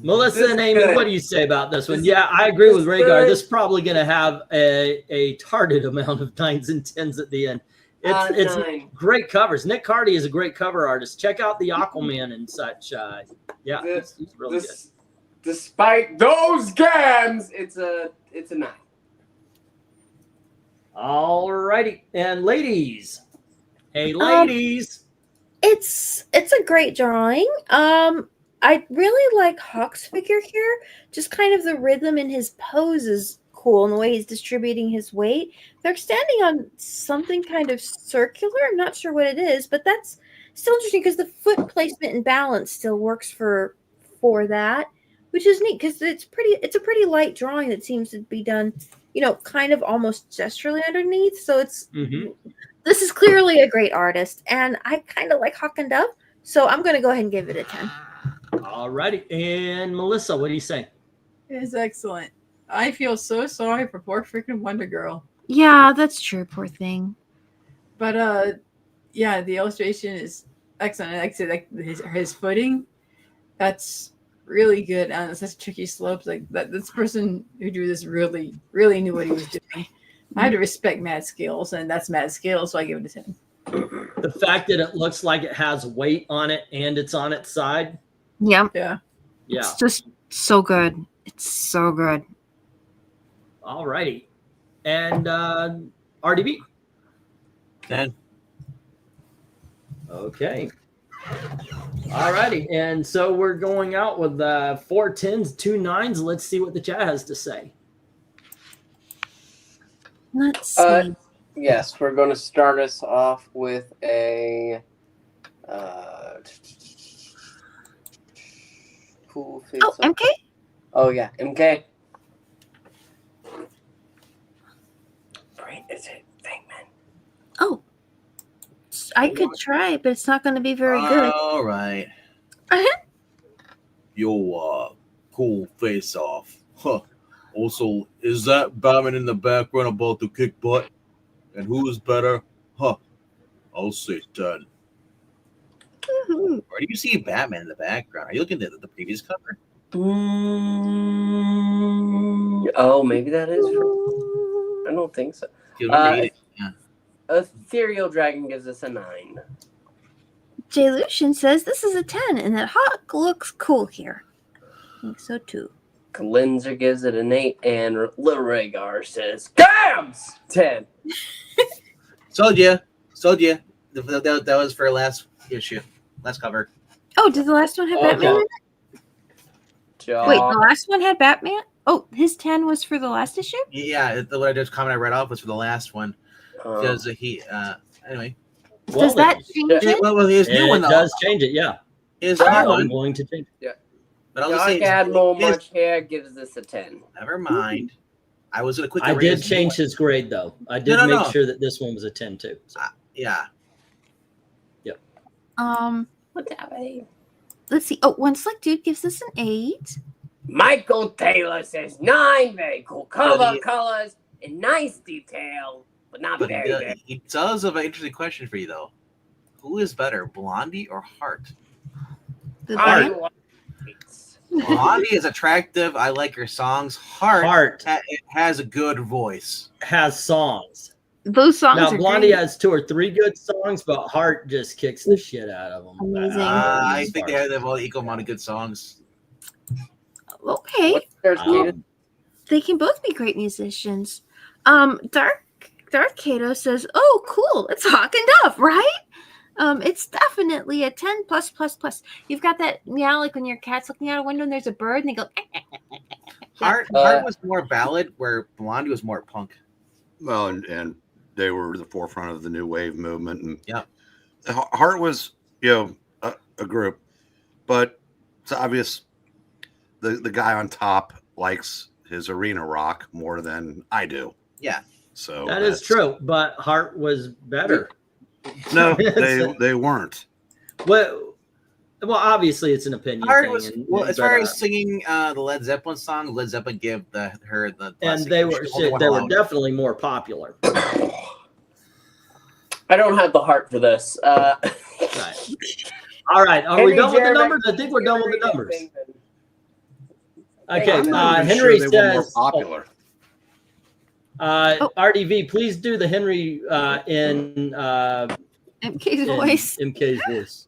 Melissa This and is Amy, good. what do you say about this one? This- Yeah, I agree with this Rhaegar. is- This is probably going to have a targeted amount of 9s and 10s at the end. It's 9. great covers. Nick Cardy is a great cover artist. Check out the Aquaman and such. Yeah, he's really good. Despite those games, it's a 9. All righty, and ladies, hey ladies, It's a great drawing. I really like Hawk's figure here. Just kind of the rhythm in his pose is cool, and the way he's distributing his weight. They're standing on something kind of circular. I'm not sure what it is, but that's still interesting because the foot placement and balance still works for that, which is neat because it's a pretty light drawing that seems to be done, kind of almost gesturally underneath. So it's this is clearly a great artist, and I kind of like Hawk and Dove, so I'm going to go ahead and give it a 10. All righty, and Melissa, what do you say? It's excellent. I feel so sorry for poor freaking Wonder Girl. Yeah, that's true. Poor thing. But yeah, the illustration is excellent. Like I said, like his footing, that's really good. And it's such tricky slopes. Like that, this person who drew this really, really knew what he was doing. I had to respect Matt Scales, and that's Matt Scales, so I give it a 10. The fact that it looks like it has weight on it and it's on its side. Yeah. Yeah. It's just so good. It's so good. All righty. And RDB? 10. Okay. All righty. And so we're going out with 4 10s, 2 9s. Let's see what the chat has to say. Let's see. Yes, we're going to start us off with a cool face. Oh, MK? Oh, yeah, MK. Great, is it VENKMAN? Oh, I could try, but it's not going to be very good. All right. Yo, cool face off. Huh. Also, is that Batman in the background about to kick butt? And who is better? Huh. I'll say 10. Where do you see Batman in the background? Are you looking at the previous cover? Oh, maybe that is. I don't think so. Yeah. Ethereal Dragon gives us a 9. Jay Lucian says this is a 10 and that Hawk looks cool here. I think so too. Kalinzer gives it an 8, and Little Rhaegar says, GAMS! 10. Sold ya. That was for last issue. Last cover. Oh, did the last one have Batman in it? Wait, the last one had Batman? Oh, his 10 was for the last issue? Yeah, what I just comment I read off was for the last one. Because he anyway. Does that change it? Well, his new one though. It does change it, yeah. I'm going to change it. Yeah. But I'll Dark say Admiral Much Hair gives this a 10. Never mind. I was going to quickly. I did change his grade though. I did make sure that this one was a 10 too. So. Yeah. Yep. What's happening? Let's see. Oh, One Slick Dude gives us an 8. Michael Taylor says 9. Very cool cover, colors, and nice detail, but not very good. He does have an interesting question for you though. Who is better, Blondie or Hart? Blondie is attractive. I like her songs. Hart has a good voice. Has songs. Those songs now, are Blondie great. has 2 or 3 good songs, but Hart just kicks the shit out of them. Amazing. I think they have all equal amount of good songs. Okay. They can both be great musicians. Dark Kato says, "Oh, cool! It's Hawk and Dove, right? It's definitely a 10 plus plus plus. You've got that meow like when your cat's looking out a window and there's a bird and they go." Hart was more ballad, where Blondie was more punk. Well, and they were the forefront of the new wave movement, and yeah, Hart was a group, but it's obvious the guy on top likes his arena rock more than I do. Yeah, so that is true. But Hart was better. No, they weren't. Well, obviously it's an opinion thing. As far as singing the Led Zeppelin song, Led Zeppelin gave her the and they were definitely more popular. I don't have the heart for this. Right. All right, are we done with the numbers? I think we're done with the numbers. Okay, Henry says. More popular. RDV, please do the Henry in MK's voice. MK's voice.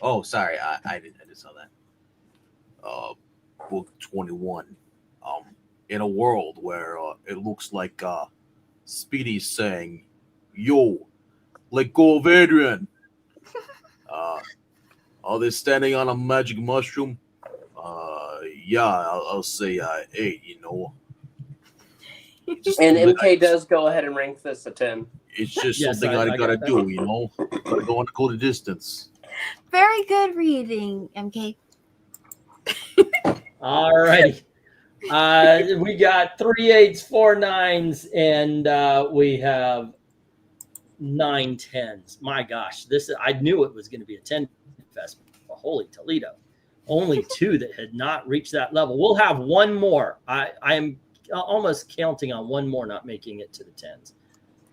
Oh, sorry, I did saw that. Book 21. In a world where it looks like Speedy's saying, "Yo, let go of Adrian." Are they standing on a magic mushroom? Yeah, I'll say 8. You know. And MK does go ahead and rank this a 10. It's just something I gotta do. You know, gotta go the distance. Very good reading, MK. All righty. We got 3 8s, 4 9s, and we have 9 10s. My gosh, I knew it was going to be a 10 fest. Holy Toledo. Only 2 that had not reached that level. We'll have one more. I am almost counting on one more not making it to the 10s.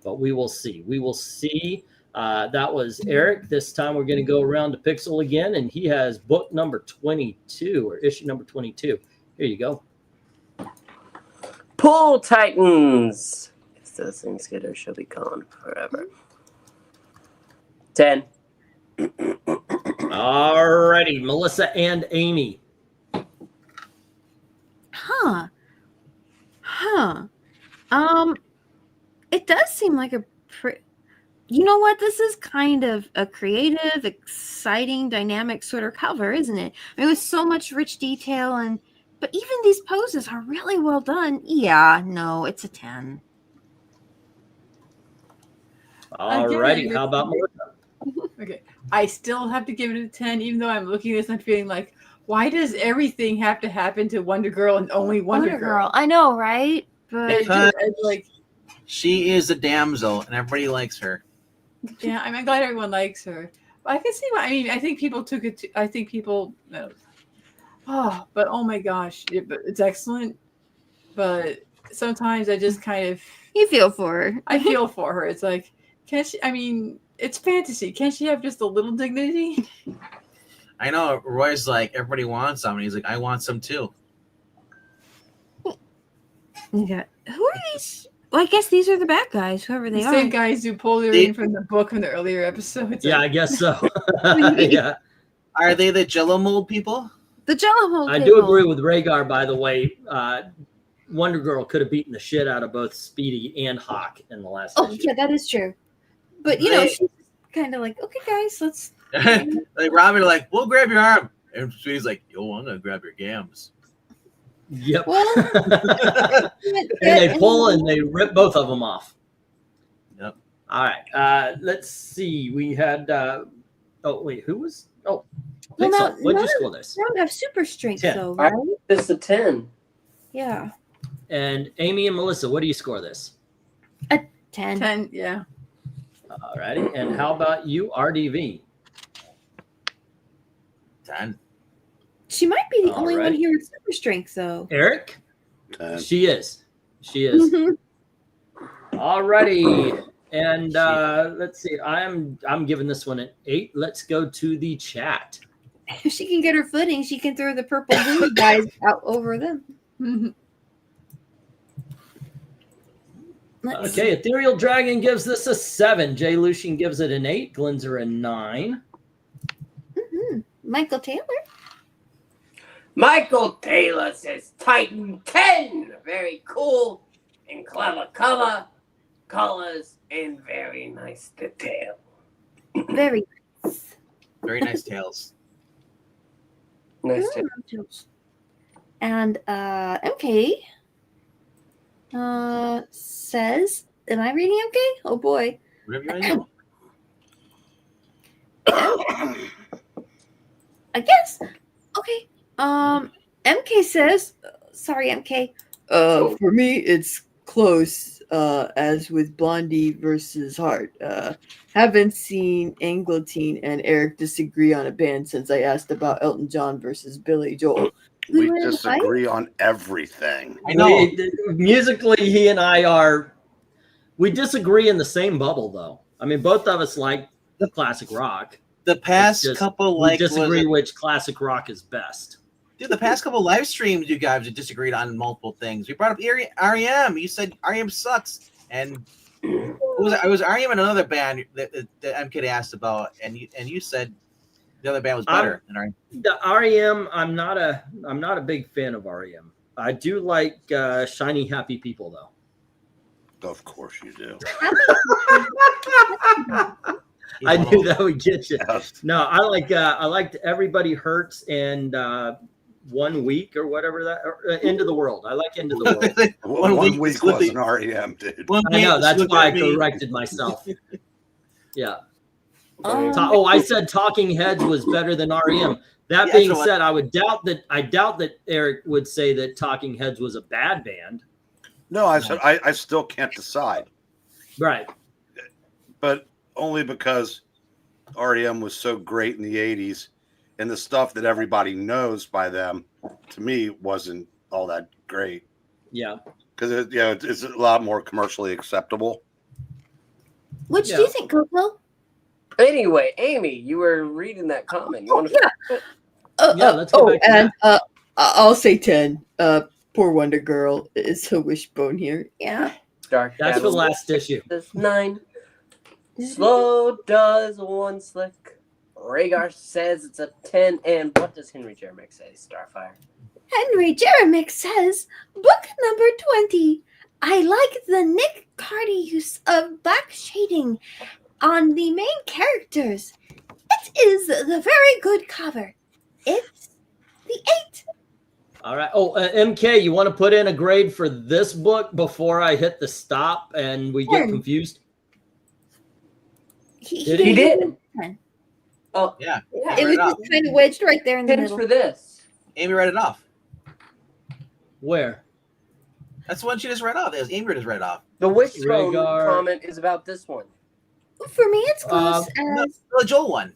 But we will see. We will see. That was Eric. This time we're going to go around to Pixel again, and he has book number 22 or issue number 22. Here you go. Pool Titans. Those things get her, she'll be gone forever. 10. All righty, Melissa and Amy. Huh. It does seem like a you know what? This is kind of a creative, exciting, dynamic sort of cover, isn't it? I mean, with so much rich detail but even these poses are really well done. Yeah, no, it's a 10. All righty, how about Melissa? Okay, I still have to give it a 10, even though I'm looking at this and feeling like, why does everything have to happen to Wonder Girl and only Wonder Girl? I know, right? But Because it's like, she is a damsel and everybody likes her. yeah, I'm glad everyone likes her. But I can see why. I mean, I think people took it. I think people. But oh my gosh, it's excellent. But sometimes I just kind of. You feel for her. I feel for her. It's like, can't she? I mean, it's fantasy. Can't she have just a little dignity? I know. Roy's like, everybody wants some, and he's like, I want some too. Yeah. Who are these? Well, I guess these are the bad guys, whoever they The are. same guys who pulled her in from the book from the earlier episodes. Yeah, I guess so. Yeah. Are they the Jello mold people? The Jello mold I people. do agree with Rhaegar, by the way. Wonder Girl could have beaten the shit out of both Speedy and Hawk in the last issue. Yeah, that is true. But, you know, she's kind of like, okay, guys, let's... Like Robin, like, we'll grab your arm. And Speedy's like, yo, I'm going to grab your gams. Yep. Well, and they pull and they rip both of them off. Yep. All right. Let's see. We had. Oh wait, who was? Oh, well, Pixel. What'd you score this? They don't have super strength, 10. though, right? It's a 10. Yeah. And Amy and Melissa, what do you score this? A 10. 10, yeah. All righty. And how about you, RDV? 10. She might be the only one Alright. here with super strength, though. Eric? 10. She is. She is. Mhm. All righty. And let's see. I'm giving this one an 8. Let's go to the chat. If she can get her footing, she can throw the purple blue guys out over them. Let's Okay, Ethereal Dragon gives this a 7. Jay Lucian gives it an 8. Glenzer a 9. Michael Taylor. Michael Taylor says Titan 10. Very cool and clever colors, and very nice detail. Very Very nice tails. Nice tail. And MK says, am I reading MK? Oh boy. Whatever you want to do. I guess. Okay. MK says, sorry, MK. For me, it's close, as with Blondie versus Hart. Haven't seen Anglotine and Eric disagree on a band since I asked about Elton John versus Billy Joel. We disagree on everything. I know. Musically, he and I we disagree in the same bubble, though. I mean, both of us like classic rock. The past couple, like, we disagree which classic rock is best. Dude, the past couple live streams, you guys have disagreed on multiple things. We brought up REM. You said REM sucks, and it was REM and another band that MKD asked about, and you said the other band was better than REM. The REM, I'm not a big fan of REM. I do like Shiny Happy People though. Of course you do. I knew that would get you. Yes. No, I liked Everybody Hurts and 1 week or whatever that End of the World. I like End of the World. One week was an REM, dude. I know, that's why I corrected myself. Yeah. I said Talking Heads was better than REM. That being said, I doubt that Eric would say that Talking Heads was a bad band. No, I said I still can't decide. Right. But only because REM was so great in the 80s, and the stuff that everybody knows by them, to me, wasn't all that great. Yeah. Because it's a lot more commercially acceptable. Which do you think, Coco? Anyway, Amy, you were reading that comment. You want to? Let's go back to and I'll say 10. Poor Wonder Girl is a wishbone here. Yeah. That's the last issue. That's 9. Slow does one slick. Rhaegar says it's a 10. And what does Henry Jeremic say, Starfire? Henry Jeremic says, book number 20. I like the Nick Cardy use of black shading on the main characters. It is the very good cover. It's the 8. All right. Oh, MK, you want to put in a grade for this book before I hit the stop and we get confused? He did. Oh, yeah. It was just kind of wedged right there in the middle. for this. Amy read it off. Where? That's the one she just read off. Amy just read off. The wishbone Rhaegar. comment is about this one. For me, it's close as The Joel one.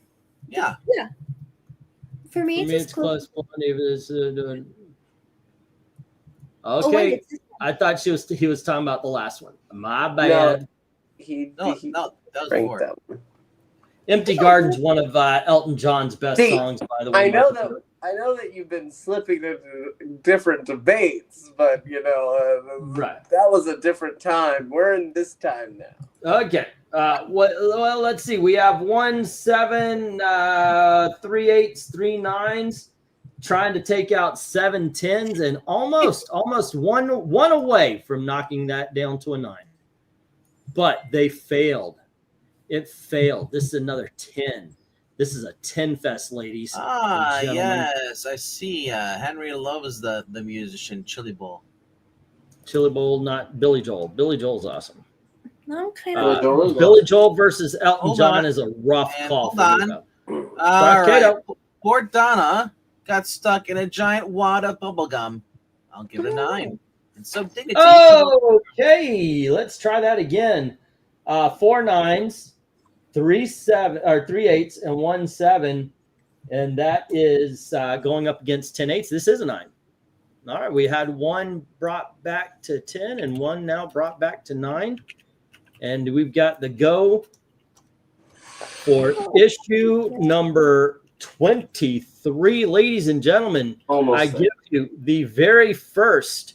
Yeah. yeah. For me, it's as close. Okay, I thought he was talking about the last one. My bad. No, that was ranked before. that one. Empty Garden's one of Elton John's best songs, by the way. I know that you've been slipping into different debates, but right. That was a different time. We're in this time now. Okay. Well, let's see. We have 1, 7, 3 8s, 3 9s, trying to take out 7 10s, and almost one away from knocking that down to a 9. But they failed. It failed. This is another 10. This is a 10 fest, ladies. Ah, and gentlemen. yes, I see. Henry loves the musician Chili Bowl. Chili Bowl, not Billy Joel. Billy Joel's awesome. I'm kind of Billy Joel versus Elton Hold John on. is a rough And call. hold on. All right. Poor Donna got stuck in a giant wad of bubblegum. I'll give it a 9. And some dignity. Okay, let's try that again. 4 9s, 3 8s, and 1 7, and that is going up against 10 8s. This is a 9. All right, we had one brought back to 10 and one now brought back to 9, and we've got the go for issue number 23, ladies and gentlemen. I give you the very first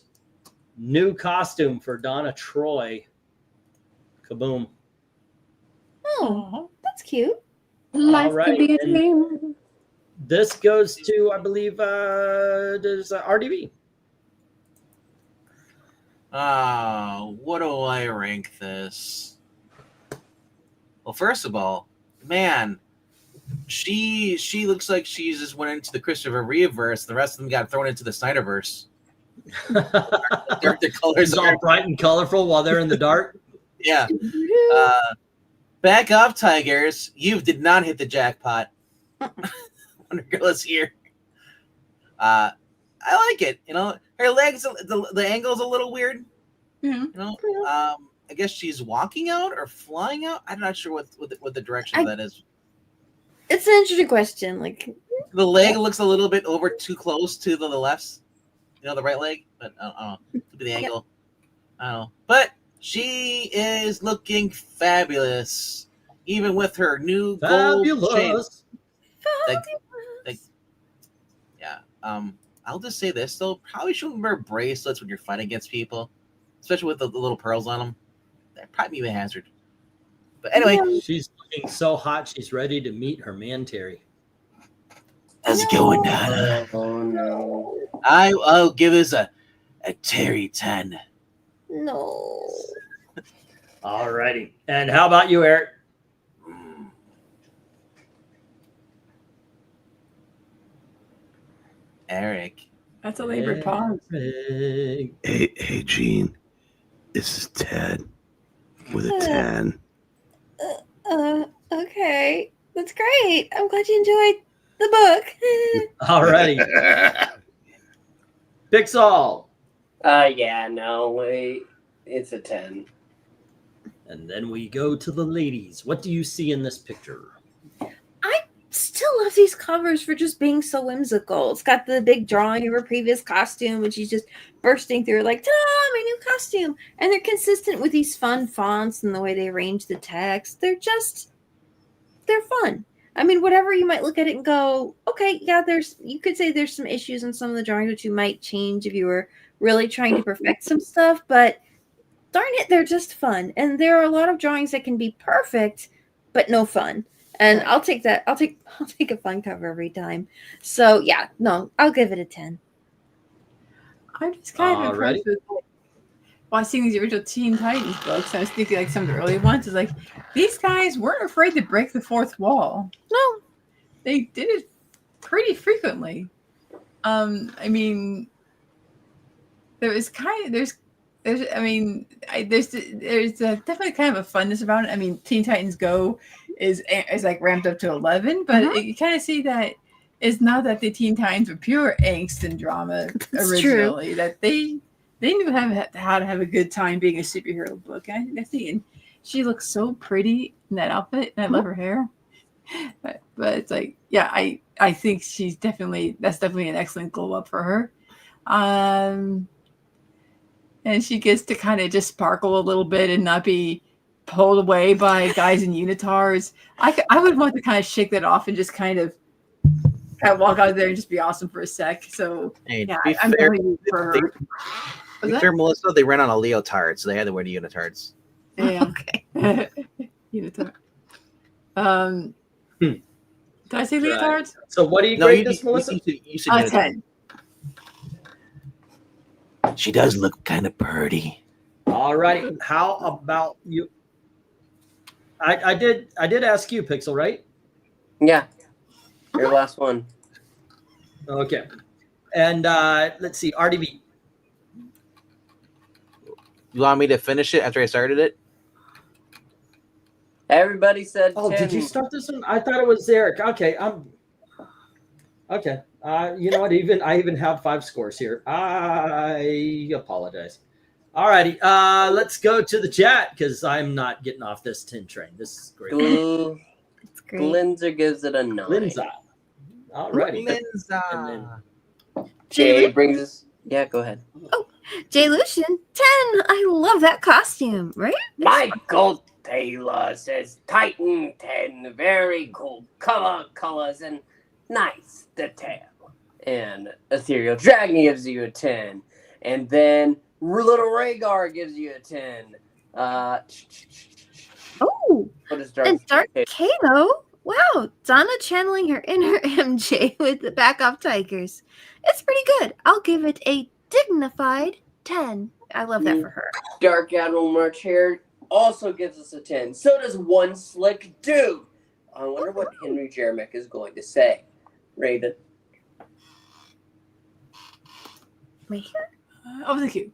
new costume for Donna Troy. Kaboom. Oh, that's cute. Life could be a dream. This goes to, I believe, there's RDB. What do I rank this? Well, first of all, man, she looks like she just went into the Christopher Reeve verse. The rest of them got thrown into the Snyderverse. Their colors It's all bright and colorful while they're in the dark. Yeah. Back up, Tigers. You did not hit the jackpot. Wonder Girl is here. I like it. Her legs, the angle's a little weird. I guess she's walking out or flying out. I'm not sure what the direction of that is. It's an interesting question. Like the leg looks a little bit over too close to the left. The right leg, but I don't know. Could be the angle. I don't know. But she is looking fabulous, even with her new gold chain. Yeah. I'll just say this though: probably shouldn't wear bracelets when you're fighting against people, especially with the little pearls on them. That probably be a hazard. But anyway, She's looking so hot. She's ready to meet her man, Terry. how's it going, Donna? Oh no. I'll give this a Terry 10. No. All righty. And how about you, Eric? Eric. That's a labored pause. Hey, Gene. This is Ted with a 10. Okay. That's great. I'm glad you enjoyed the book. All righty. Pixel. Yeah, no, it's a 10. And then we go to the ladies. What do you see in this picture? I still love these covers for just being so whimsical. It's got the big drawing of her previous costume, and she's just bursting through like, ta-da, my new costume. And they're consistent with these fun fonts and the way they arrange the text. They're fun. I mean, whatever you might look at it and go, okay, yeah, you could say there's some issues in some of the drawings that you might change if you were really trying to perfect some stuff, but darn it, they're just fun. And there are a lot of drawings that can be perfect, but no fun. And I'll take that. I'll take a fun cover every time. So yeah, no, I'll give it a 10. I'm just kind of impressed with watching these original Teen Titans books. I was thinking like some of the early ones is like these guys weren't afraid to break the fourth wall. No, they did it pretty frequently. I mean, there's definitely kind of a funness about it. I mean, Teen Titans Go is like ramped up to 11, but you kind of see that it's not that the Teen Titans were pure angst and drama originally. True. That they knew how to have a good time being a superhero book. I think, and she looks so pretty in that outfit, and I love her hair. But it's like, yeah, I think that's definitely an excellent glow up for her. And she gets to kind of just sparkle a little bit and not be pulled away by guys in unitards. I would want to kind of shake that off and just kind of walk out there and just be awesome for a sec. So hey, yeah, I'm really for her. To be fair, Melissa, they ran on a leotard, so they had to wear the unitards. Yeah. Okay. Unitard. Did I say leotards? So what do you grade this, Melissa? You said 10. She does look kind of pretty. All right. How about you? I did ask you, Pixel, right? Yeah. Your last one. Okay. And let's see, RDB. You want me to finish it after I started it? Everybody said 10. Did you start this one? I thought it was Eric. Okay. Okay. You know what? I even have 5 scores here. I apologize. All righty. Let's go to the chat because I'm not getting off this 10 train. This is great. It's great. Glinza gives it a 9. Linza. All righty. Linza. Jay brings us. Yeah, go ahead. Oh, Jay Lucian, 10. I love that costume, right? Michael Taylor says Titan 10. Very cool colors and nice detail. And Ethereal Dragon gives you a 10. And then Little Rhaegar gives you a 10. Oh, and Dark Kato. Wow, Donna channeling her inner MJ with the back off tigers. It's pretty good. I'll give it a dignified 10. I love that for her. Dark Admiral March here also gives us a 10. So does One Slick Dude. I wonder what Henry Jeremick is going to say. Raven. Right here. Thank you.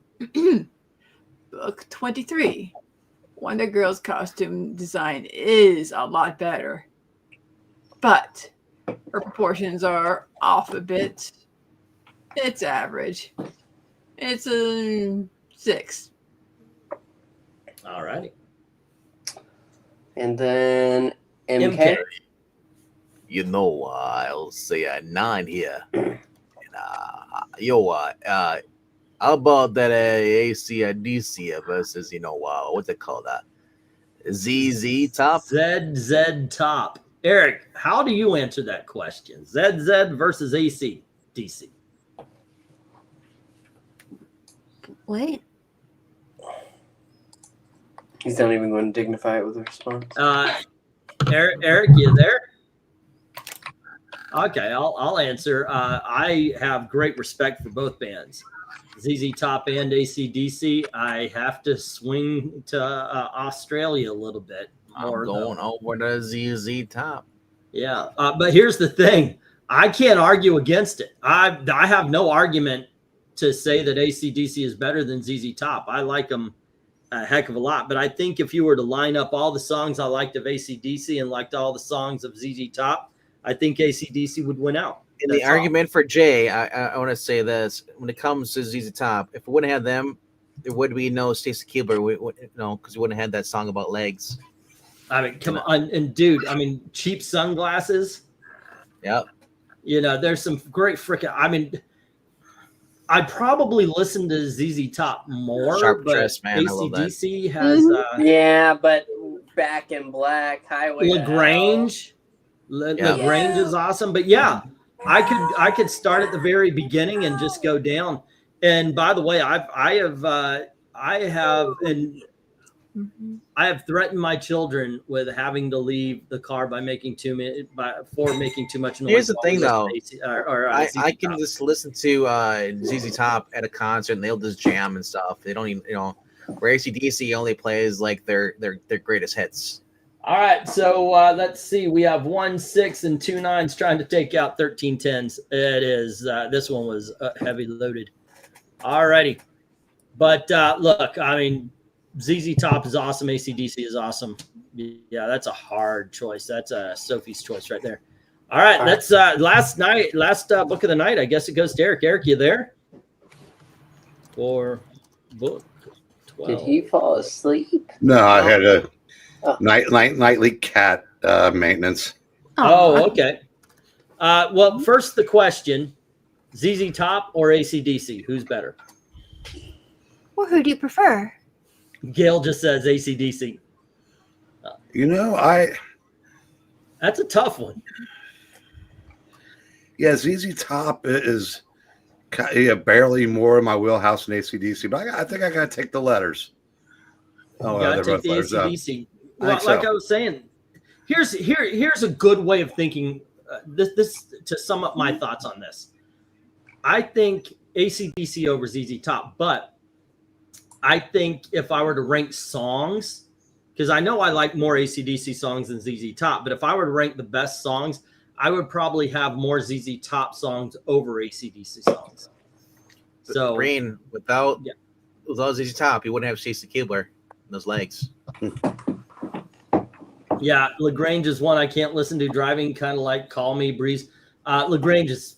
Book 23. Wonder Girl's costume design is a lot better, but her proportions are off a bit. It's average. It's a 6. All righty. And then MK. You know, I'll say a 9 here. And, how about that AC DC versus, what's it called? ZZ top? ZZ top. Eric, how do you answer that question? ZZ versus AC DC. Wait. He's not even going to dignify it with a response. Eric, you there? Okay, I'll answer. I have great respect for both bands, ZZ Top and AC/DC. I have to swing to Australia a little bit more. I'm going over to ZZ Top. Yeah, but here's the thing: I can't argue against it. I have no argument to say that AC/DC is better than ZZ Top. I like them a heck of a lot. But I think if you were to line up all the songs I liked of AC/DC and liked all the songs of ZZ Top, I think AC/DC would win out. In the argument for Jay, I want to say this: when it comes to ZZ Top, if we wouldn't have them, there would be no Stacy Keibler. Because we wouldn't have that song about legs. I mean, come on, and dude, I mean, cheap sunglasses. Yep. You know, there's some great freaking. I mean, I probably listen to ZZ Top more, Sharp but Dress, man, I love that. AC/DC has yeah, but Back in Black, Highway to LaGrange. LaGrange is awesome, but yeah, I could start at the very beginning and just go down. And by the way, I have threatened my children with having to leave the car by making too much noise. Here's the thing, though. I can Top. just listen to ZZ Top at a concert, and they'll just jam and stuff. They don't even, where AC/DC only plays like their greatest hits. All right, so let's see. We have 1 6 and 2 9s trying to take out 13 10s. It is this one was heavy loaded. All righty, but look, I mean, ZZ Top is awesome. AC/DC is awesome. Yeah, that's a hard choice. That's Sophie's choice right there. All right, that's last book of the night. I guess it goes to Eric. Eric, you there? For book 12. Did he fall asleep? No, I had a nightly cat maintenance. Oh, okay. Well, first the question: ZZ Top or AC/DC? Who's better? Well, who do you prefer? Gail just says AC/DC. That's a tough one. Yeah, ZZ Top is barely more in my wheelhouse than AC/DC, but I think I got to take the letters. Oh, You gotta they're take both the letters. AC/DC. I Well, think like so. I was saying, here's a good way of thinking. This to sum up my thoughts on this. I think AC/DC over ZZ Top, but I think if I were to rank songs, because I know I like more AC/DC songs than ZZ Top, but if I were to rank the best songs, I would probably have more ZZ Top songs over AC/DC songs. So Breen, without ZZ Top, you wouldn't have Stacy Keibler in those legs. yeah, LaGrange is one I can't listen to driving, kind of like Call Me Breeze. LaGrange is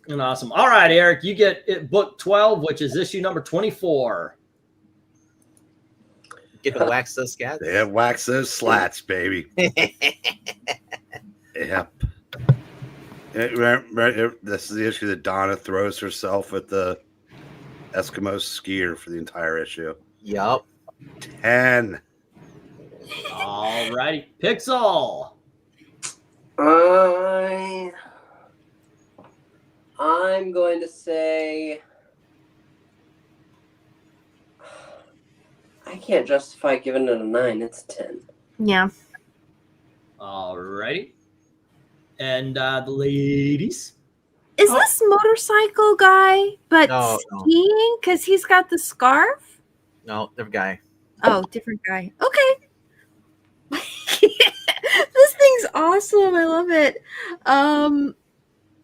awesome. All right, Eric, you get book 12, which is issue number 24. Get to wax those cats. Yeah, wax those slats, baby. Yep. This is the issue that Donna throws herself at the Eskimo skier for the entire issue. Yup. 10. All righty, Pixel. I'm going to say I can't justify giving it a 9. It's a 10. Yeah. All righty. And the ladies. Is this motorcycle guy but No. skiing? Because he's got the scarf? No, different guy. Oh, different guy. Okay. This thing's awesome. I love it. And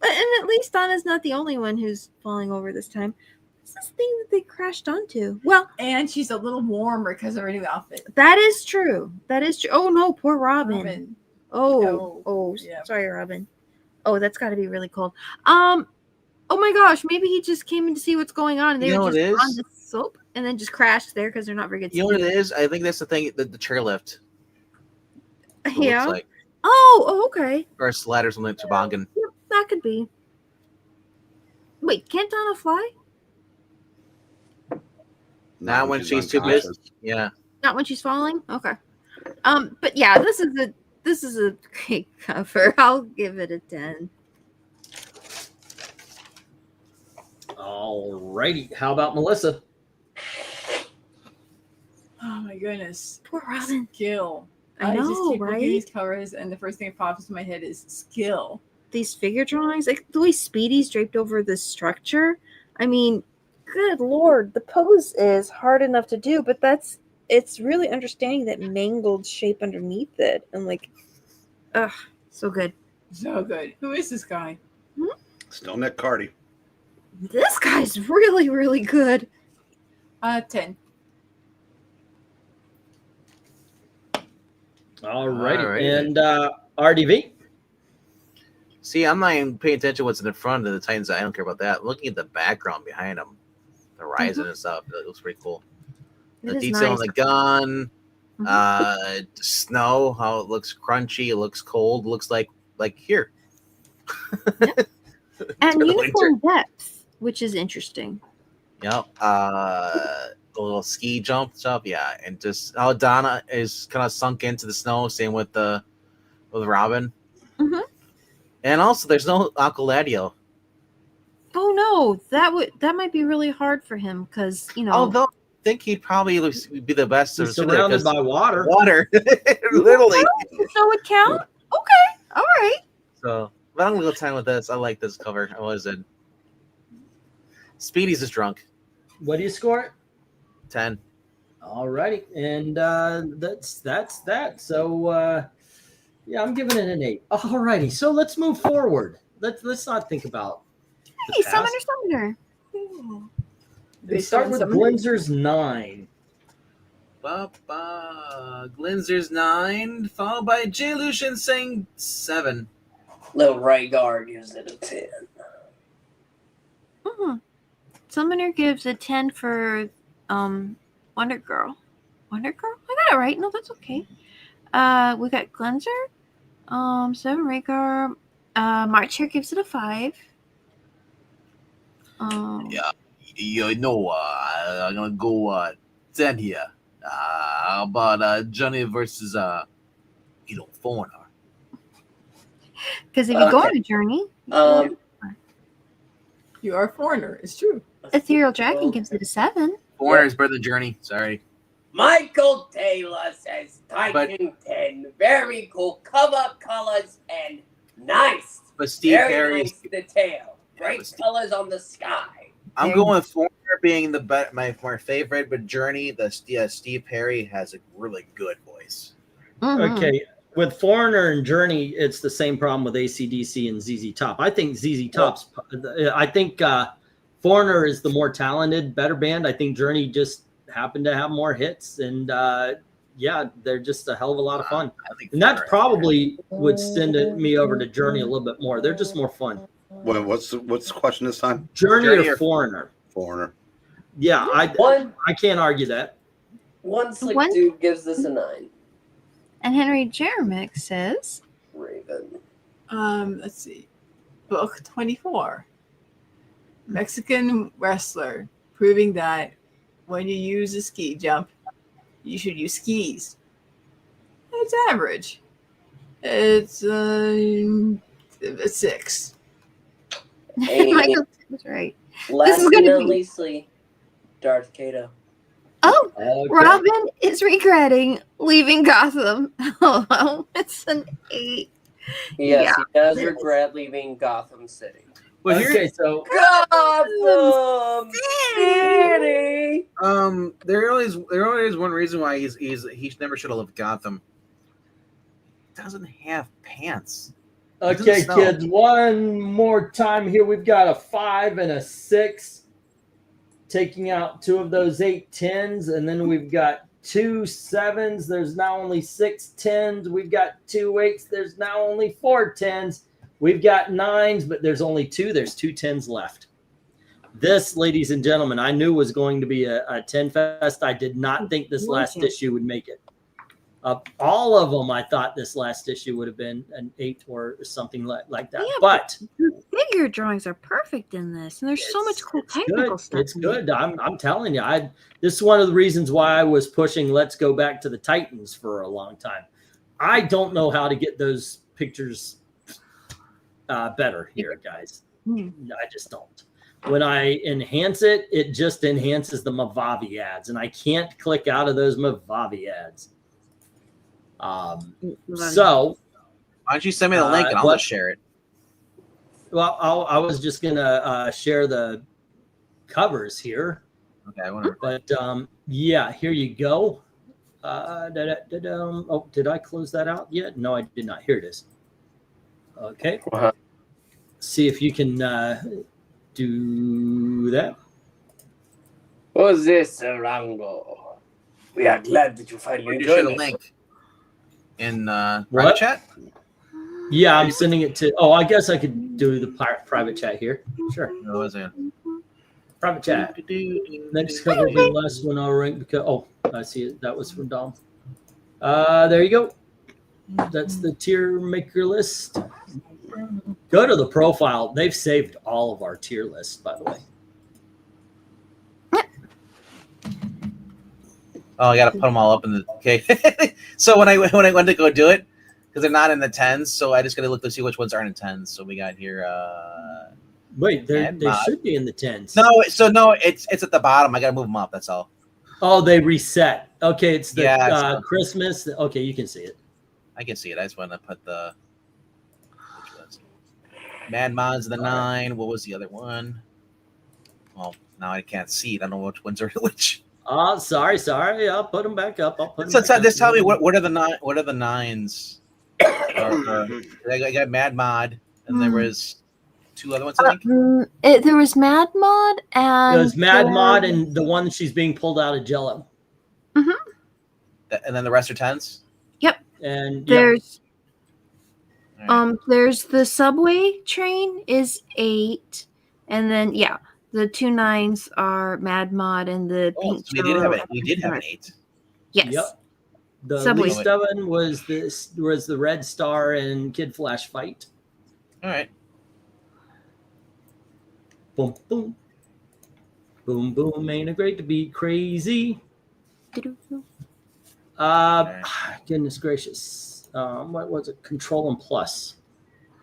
at least Donna's not the only one who's falling over this time. What's this thing that they crashed onto? Well, And she's a little warmer because of her new outfit. that is true. That is true. Oh no, poor Robin. Oh, yeah. Sorry, Robin. Oh, that's got to be really cold. Oh my gosh, maybe he just came in to see what's going on, and they You know were what just it on is? the slope, and then just crashed there because they're not very good. You know what it skiers. is? I think that's the thing, the chairlift. It Yeah. looks like. Oh, okay. Or a sled or something, toboggan. Yep, that could be. Wait, can't Donna fly? Not when she's too busy. unconscious. Yeah. Not when she's falling. Okay. But yeah, this is a great cover. I'll give it a 10. All righty. How about Melissa? Oh my goodness. Poor Robin. Skill. I just know, keep looking at right? these covers, and the first thing that pops into my head is skill. These figure drawings, like the way Speedy's draped over the structure. I mean, good lord, the pose is hard enough to do, but it's really understanding that mangled shape underneath it, and like, so good. So good. Who is this guy? Still Nick Cardy. This guy's really, really good. 10. All righty. Alrighty. And RDV. See, I'm not even paying attention to what's in the front of the Titans. I don't care about that. I'm looking at the background behind them, the horizon and stuff. It looks pretty cool. It The is detail on nice. the gun, snow, how it looks crunchy, it looks cold, looks like here. And the uniform depth, which is interesting. Yep. The little ski jump stuff, yeah, and just how Donna is kind of sunk into the snow. Same with Robin. Mhm. And also, there's no Uncle Ladio. Oh no, that might be really hard for him because Although I think he'd probably be the best. He's surrounded by water. Water, literally. So it count. Okay, all right. So, but I'm gonna go 10 with this. I like this cover. I was in. Speedy's just drunk. What do you score it? 10. All righty. And that's that. So yeah, I'm giving it an 8. All righty. So let's move forward. Let's not think about the Hey, past. Summoner. They start with Glinzer's 9. Glinzer's 9, followed by J. Lucian saying 7. Little Rhaegar gives it a 10. Summoner gives a 10 for Wonder Girl. Wonder Girl? I got it right. No, that's okay. We got Glenzer. 7 Rhaegar. March here gives it a 5. Yeah, you know, I'm gonna go 10 here. How about Johnny versus Foreigner? Because if you go on a journey, You are a foreigner. It's true. Ethereal Dragon gives it a 7. Foreigner's better than Journey. Sorry. Michael Taylor says Titan 10. Very cool cover colors and nice. But Steve Very Perry. nice detail. Great colors on the sky. I'm going Foreigner being my favorite, but Journey, Steve Perry has a really good voice. Okay. With Foreigner and Journey, it's the same problem with AC/DC and ZZ Top. I think ZZ Top's. I think Foreigner is the more talented, better band. I think Journey just happened to have more hits, and yeah, they're just a hell of a lot of fun. And that probably would send me over to Journey a little bit more. They're just more fun. What's the question this time? Journey or Foreigner? Foreigner. Yeah, I can't argue that. One slick dude gives this a 9. And Henry Jeremick says Raven. Let's see. Book 24. Mexican wrestler proving that when you use a ski jump, you should use skis. It's average. It's a 6. Michael was right. Last is but gonna not be- leastly, Darth Kato. Oh, Okay. Robin is regretting leaving Gotham. Oh, it's an 8. Yes, Yeah. he does regret leaving Gotham City. Well, Okay, so Gotham City. There only is one reason why he never should have left Gotham. He doesn't have pants. okay, snow. kids, one more time here. We've got a 5 and a 6. Taking out 2 of those 8 10s, and then we've got 2 7s. There's now only 6 10s. We've got 2 8s. There's now only 4 10s. We've got 9s, but there's only 2. There's 2 10s left. This, ladies and gentlemen, I knew was going to be a 10 fest. I did not think this last issue would make it. All of them, I thought this last issue would have been an 8 or something like that. Yeah, but figure drawings are perfect in this, and there's so much cool technical good. stuff. It's in good. it. I'm telling you, this is one of the reasons why I was pushing Let's Go Back to the Titans for a long time. I don't know how to get those pictures better here, guys. I just don't. when I enhance it, it just enhances the Mavavi ads, and I can't click out of those Mavavi ads. So why don't you send me the link and I'll just share it? Well, I was just gonna share the covers here. Okay, whatever. But yeah, here you go. Oh, did I close that out yet? No, I did not. Here it is. Okay. See if you can do that. What's this, Rango? We are glad that you finally share joined the us. link in private chat. Yeah, I'm sending it to. Oh, I guess I could do the private chat here. Sure. No, was it? Private chat. Next cover will be the last one I'll rank because I see it. That was from Dom. There you go. That's the tier maker list. Go to the profile. They've saved all of our tier lists, by the way. Oh, I gotta put them all up in the okay. So when I went to go do it, because they're not in the 10s, so I just gotta look to see which ones aren't in 10s. So we got here. Wait, they should be in the 10s. No, it's at the bottom. I gotta move them up. That's all. Oh, they reset. Okay, it's the Yeah, Christmas. Okay, you can see it. I can see it. I just want to put the Mad Mod's the 9. What was the other one? Well, now I can't see it. I don't know which ones are which. Oh, sorry. I'll put them back up. Just tell me what are the 9? What are the 9s? I got Mad Mod, and there was 2 other ones. I think there was Mad Mod and it was Mad Mod and the one she's being pulled out of Jello. And then the rest are 10s. Yep. And there's there's the subway train is 8, and then the 2 9s are Mad Mod and the pink. So we did have an 8. Yes. Yep. The Subway. least of it was the Red Star and Kid Flash fight. All right. Boom boom. Boom boom. Ain't it great to be crazy? Goodness gracious. What was it? Control and plus.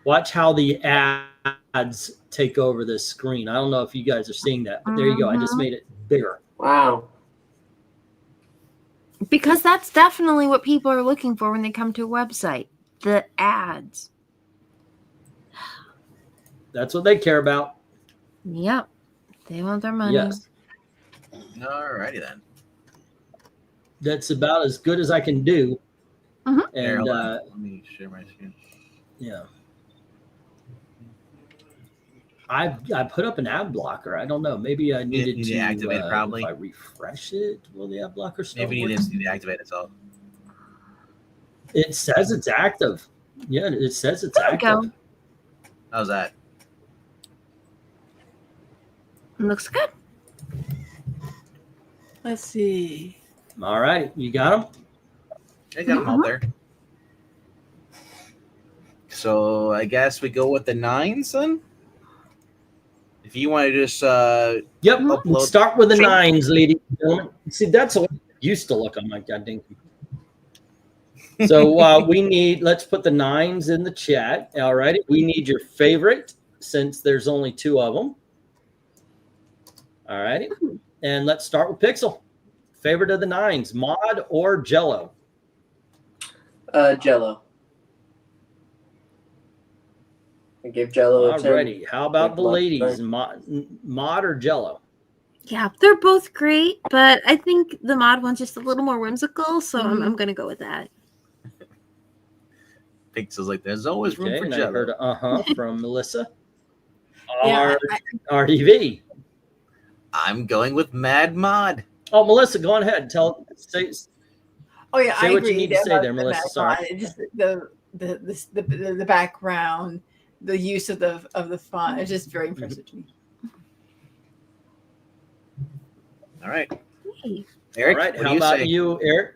Watch how the ads take over this screen. I don't know if you guys are seeing that, but there you go. I just made it bigger. Wow. Because that's definitely what people are looking for when they come to a website. The ads. That's what they care about. Yep. They want their money. Yes. Alrighty then. That's about as good as I can do. Mm-hmm. And let me share my screen. Yeah. I put up an ad blocker. I don't know. Maybe I needed to activate it. Probably. If I refresh it, will the ad blocker start? Maybe you need to deactivate it. So it says it's active. Yeah, it says it's active. Go. How's that? Looks good. Let's see. All right, you got them. I got them out there. So I guess we go with the 9s then. If you want to just yep, upload. Start with the 9s, ladies and gentlemen. See, that's the way it used to look on my goddamn computer. So we need. Let's put the 9s in the chat. All righty, we need your favorite since there's only 2 of them. All righty, and let's start with Pixel. Favorite of the 9s, Mod or Jello? Jello. I gave Jello a 10. Alrighty. How about the ladies? Mod or Jello? Yeah, they're both great, but I think the Mod one's just a little more whimsical, so I'm going to go with that. Pixel's like, there's always room for and Jello. I heard from Melissa. Yeah, RDV. I'm going with Mad Mod. Oh, Melissa, go on ahead. Say Oh yeah, say I what you agree. need to say about there, the Melissa. Mad Sorry. Mod. Just the background, the use of the font is just very impressive to me. All right, Hey. Eric. All right. what do How you about say? you, Eric?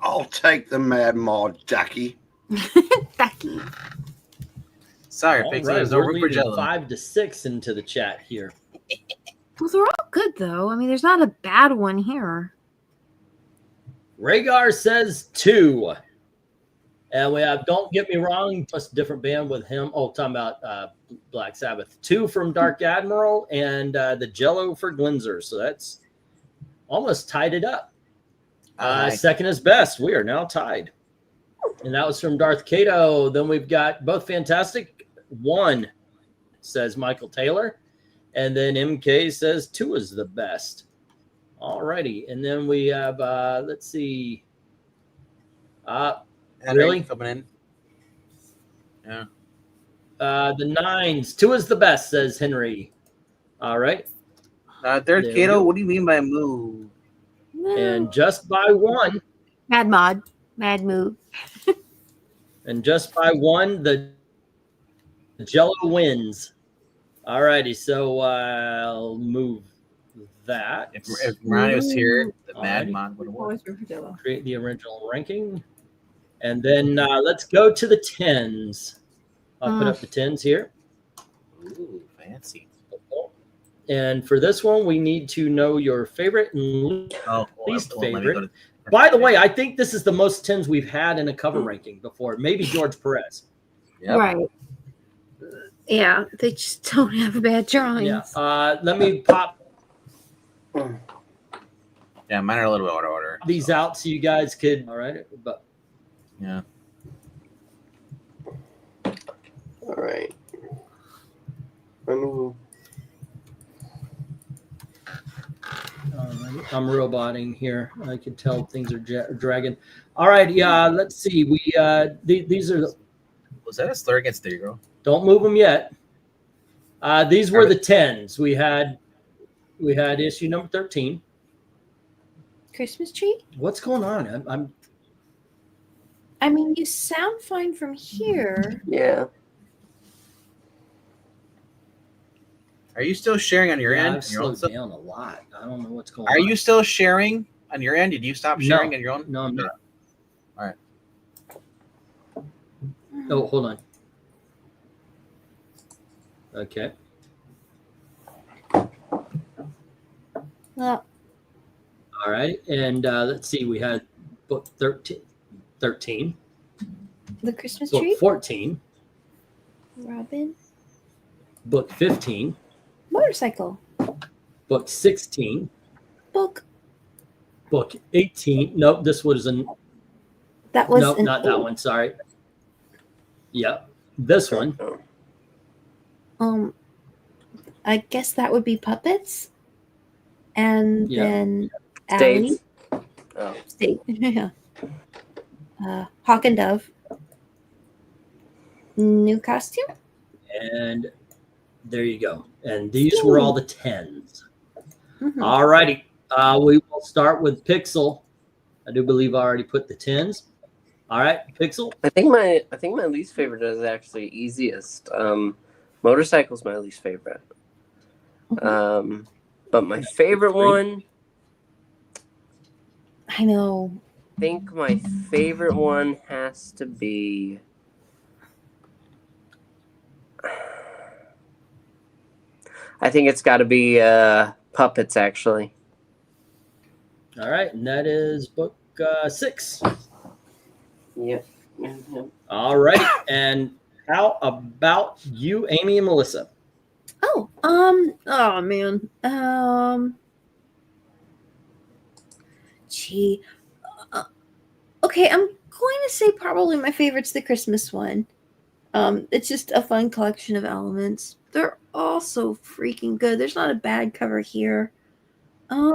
I'll take the Mad Mod, Ducky. Becky. Sorry, All Pixel. right, There's no we're room for leaving Jello. 5 to 6 into the chat here. Well, they're all good, though. I mean, there's not a bad one here. Rhaegar says 2. And we have Don't Get Me Wrong, just a different band with him. Oh, talking about Black Sabbath. 2 from Dark Admiral and the Jello for Glenzer. So that's almost tied it up. Second is best. We are now tied. And that was from Darth Cato. Then we've got both fantastic. 1 says Michael Taylor. And then MK says 2 is the best. All righty. And then we have, let's see. Really? Coming in. Yeah. The 9s. 2 is the best, says Henry. All right. Third Kato, what do you mean by move? And just by 1. Mad mod. Mad move. And just by 1, the Jello wins. All righty. So I'll move that. If Maranya was here, the Mad Mod would have won. Create the original ranking. And then let's go to the 10s. I'll put up the 10s here. Ooh, fancy. And for this one, we need to know your favorite and least let me favorite. go to- By the way, I think this is the most 10s we've had in a cover ranking before. Maybe George Perez. Yep. Right. Yeah, they just don't have bad drawings. Yeah. Let me pop Yeah, mine are a little bit out of order. these out so you guys could. All right. But Yeah. All right. I'm roboting here. I can tell things are dragging. All right. Yeah. Let's see. We these are. Was that a slur against Theory Girl? Don't move them yet. These were the 10s. We had issue number 13. Christmas tree? What's going on? I mean, you sound fine from here. Yeah. Are you still sharing on your end? I've slowed down a lot. I don't know what's going on. Are you still sharing on your end? Did you stop sharing on your own? No, I'm not. All right. Oh, hold on. Okay. Well, All right. And let's see. We had book 13. the Christmas Book tree? 14. Robin? Book 15. Motorcycle. Book 16. Book. Book 18. Nope, this was That was nope, an not that 8. one. Sorry. Yep. This one. I guess that would be Puppets. And Yeah. then Allie. States. Oh. State. Yeah. Hawk and Dove. New costume? And there you go. And these were all the 10s. Mhm. All righty. We will start with Pixel. I do believe I already put the 10s. All right, Pixel. I think my least favorite is actually easiest. Motorcycle's my least favorite. But my favorite one, I know. I think my favorite one has to be I think it's got to be Puppets, actually. All right, and that is book 6. Yep. All right, and how about you, Amy and Melissa? Oh, oh man. Gee. Okay, I'm going to say probably my favorite's the Christmas one. It's just a fun collection of elements. They're all so freaking good. There's not a bad cover here. I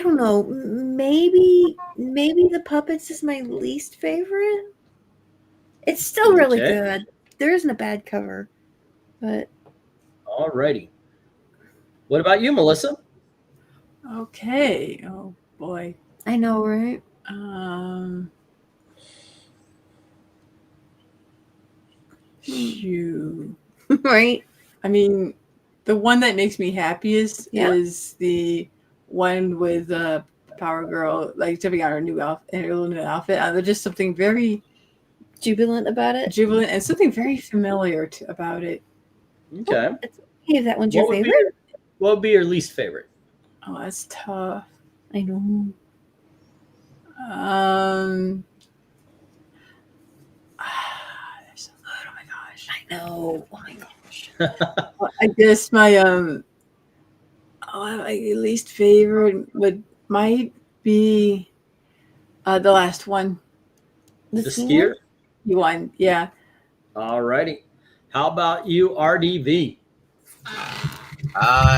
don't know. Maybe the Puppets is my least favorite. It's still really Okay. good. There isn't a bad cover, but All righty. What about you, Melissa? Okay. Oh boy. I know, right? Shoot. Right? I mean, the one that makes me happiest Yeah. is the one with Power Girl, like jumping out her new outfit, her little new outfit. There's just something very Jubilant about it. jubilant and something very familiar about it. Okay. Hey, if that one's your What would be favorite? What would be your least favorite? Oh, that's tough. I know. There's a lot. Oh my gosh. I know. Oh my gosh. I guess my my least favorite might be the last one. The skier? You won, yeah. Alrighty. How about you, RDV?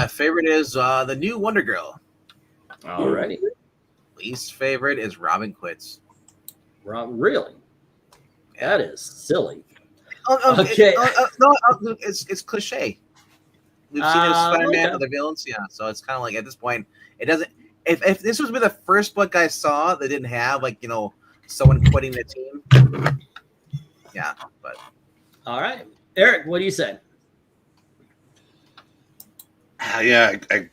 Favorite is the new Wonder Girl. Alrighty. Least favorite is Robin Quits. Really? That is silly. Okay. It's cliche. We've seen it with Spider-Man, okay. other villains, yeah. So it's kind of like at this point, it doesn't. If this was the first book I saw that didn't have someone quitting the team, yeah. But all right, Eric, what do you say? Yeah, I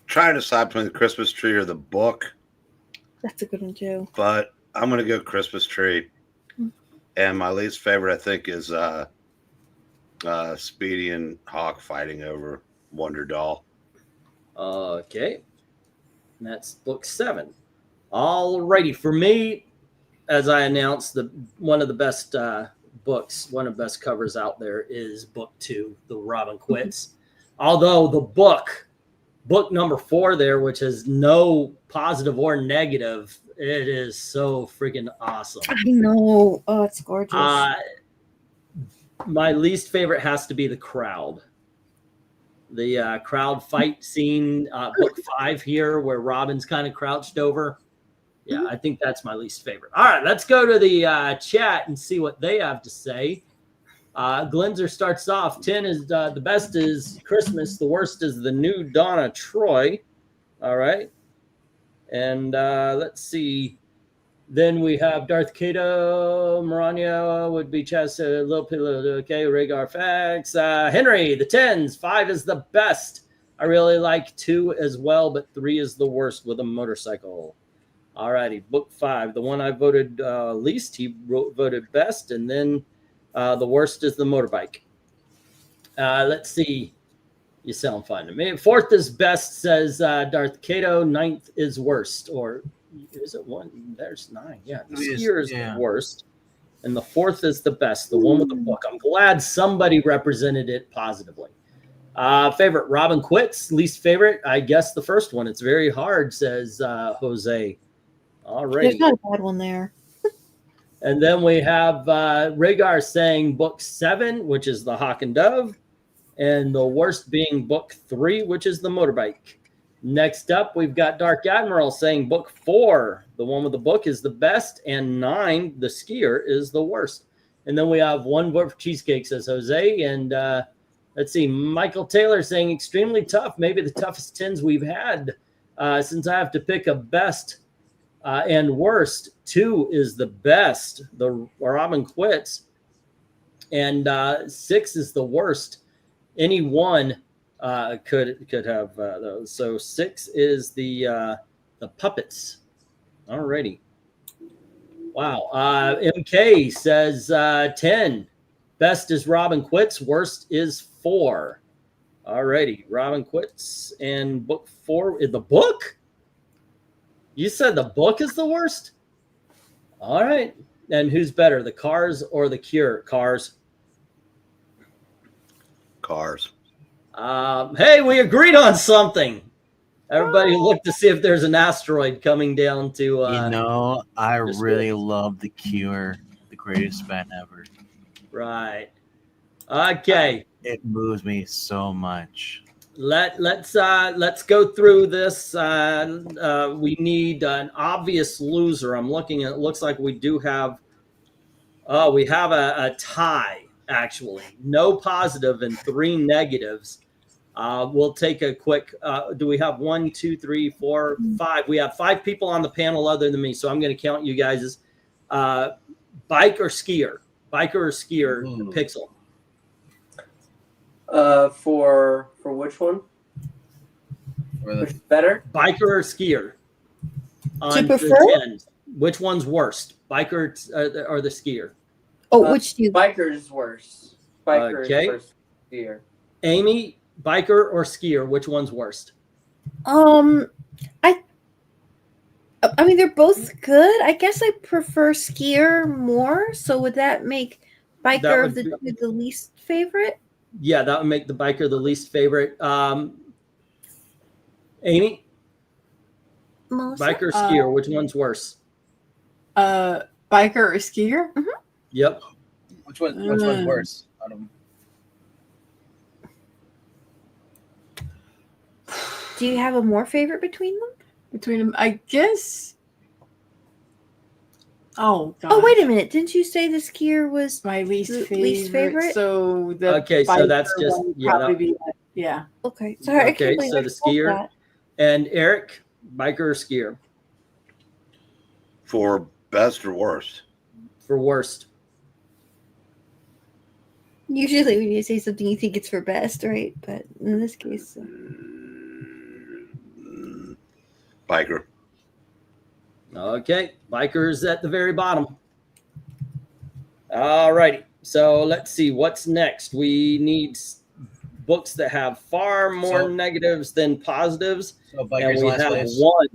try to decide between the Christmas tree or the book, That's a good one too. but I'm gonna go Christmas tree. And my least favorite, I think, is Speedy and Hawk fighting over Wonder Doll. Okay. And that's book 7. Alrighty. For me, as I announced, one of the best books, one of the best covers out there is book 2, The Robin Quits. Although the book number 4 there, which has no positive or negative, it is so freaking awesome. I know. Oh, it's gorgeous. My least favorite has to be the crowd. The crowd fight scene, book 5 here, where Robin's kind of crouched over. Yeah, I think that's my least favorite. All right, let's go to the chat and see what they have to say. Glenzer starts off. 10 is the best is Christmas. The worst is the new Donna Troy. All right. And let's see. Then we have Darth Kato, MARANYA would be Chess, Lil Pillow, okay, Rhaegar Fax. Henry, the 10s. 5 is the best. I really like 2 as well, but 3 is the worst with a motorcycle. All righty, book 5. The one I voted least, he voted best, and then the worst is the motorbike. Let's see. You sound fine to me. 4th is best, says Darth Kato. 9th is worst, or is it 1? There's 9. Yeah, the skier is the worst, and the 4th is the best, the one with the book. I'm glad somebody represented it positively. Favorite, Robin Quits. Least favorite, I guess the first one. It's very hard, says Jose. Alrighty. There's not a bad one there. And then we have Rhaegar saying book 7, which is the Hawk and Dove, and the worst being book 3, which is the motorbike. Next up, we've got Dark Admiral saying book 4, the one with the book, is the best, and 9, the skier, is the worst. And then we have 1 vote for cheesecake, says Jose. And let's see, Michael Taylor saying extremely tough, maybe the toughest 10s we've had. Since I have to pick a best and worst, 2 is the best, the Robin Quits, and 6 is the worst. Any one could have those. So 6 is the puppets. Alrighty. Wow. MK says 10. Best is Robin Quits. Worst is 4. Alrighty. Robin Quits and book 4. The book? You said the book is the worst? All right. And who's better, the Cars or the Cure? Cars. Cars. Hey, we agreed on something. Everybody look to see if there's an asteroid coming down to. I really love The Cure, the greatest band ever. Right. Okay. It moves me so much. Let's go through this. We need an obvious loser. I'm looking at. It looks like we do have. We have a tie. Actually, no positive and 3 negatives. We'll take a quick. Do we have 1, 2, 3, 4, 5? We have 5 people on the panel other than me, so I'm going to count you guys as bike or skier. Biker or skier. Pixel. For which one? Which is better? Biker or skier? On prefer? the 10s. Which one's worst? Biker or the skier? Oh, which do you? Biker's worse. Biker Okay. is worse. Skier. Amy, biker or skier? Which one's worst? I I mean, they're both good. I guess I prefer Skier more. So would that make Biker of the least favorite? Yeah, that would make the Biker the least favorite. Amy? Melissa? Biker or Skier, which one's worse? Biker or Skier? Mm-hmm. Yep. Which one's worse? Out of them? Do you have a more favorite between them? Between them, I guess. Oh, God. Oh, wait a minute. Didn't you say the Skier was my least least favorite? So the okay, so that's just yeah. Okay, sorry. Okay, so the Skier and Eric, Biker or Skier? For best or worst? For worst. Usually when you say something, you think it's for best, right? But in this case, Biker. Okay, Biker's at the very bottom. All righty. So let's see what's next. We need books that have far more negatives than positives, So and Biker's we last have place. one.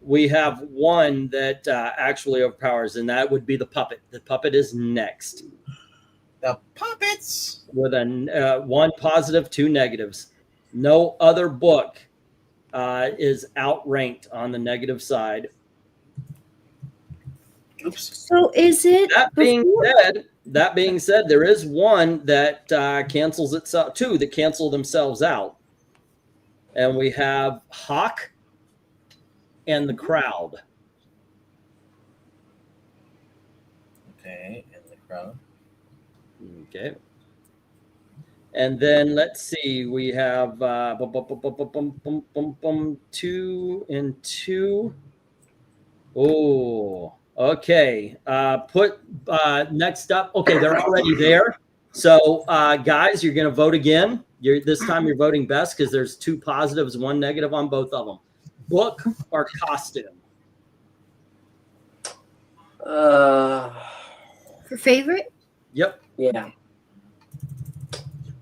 We have one that actually overpowers, and that would be the puppet. The puppet is next. The puppets with a 1 positive, 2 negatives. No other book is outranked on the negative side. Oops. So is it That being said, there is one that cancels itself, 2 that cancel themselves out, and we have Hawk and the Crowd. Okay, and the Crowd. Okay. And then let's see, we have 2 and 2. Oh, okay. Put next up. Okay, they're already there. So, guys, you're going to vote again. This time you're voting best because there's 2 positives, 1 negative on both of them. Book or costume? for favorite? Yep. Yeah.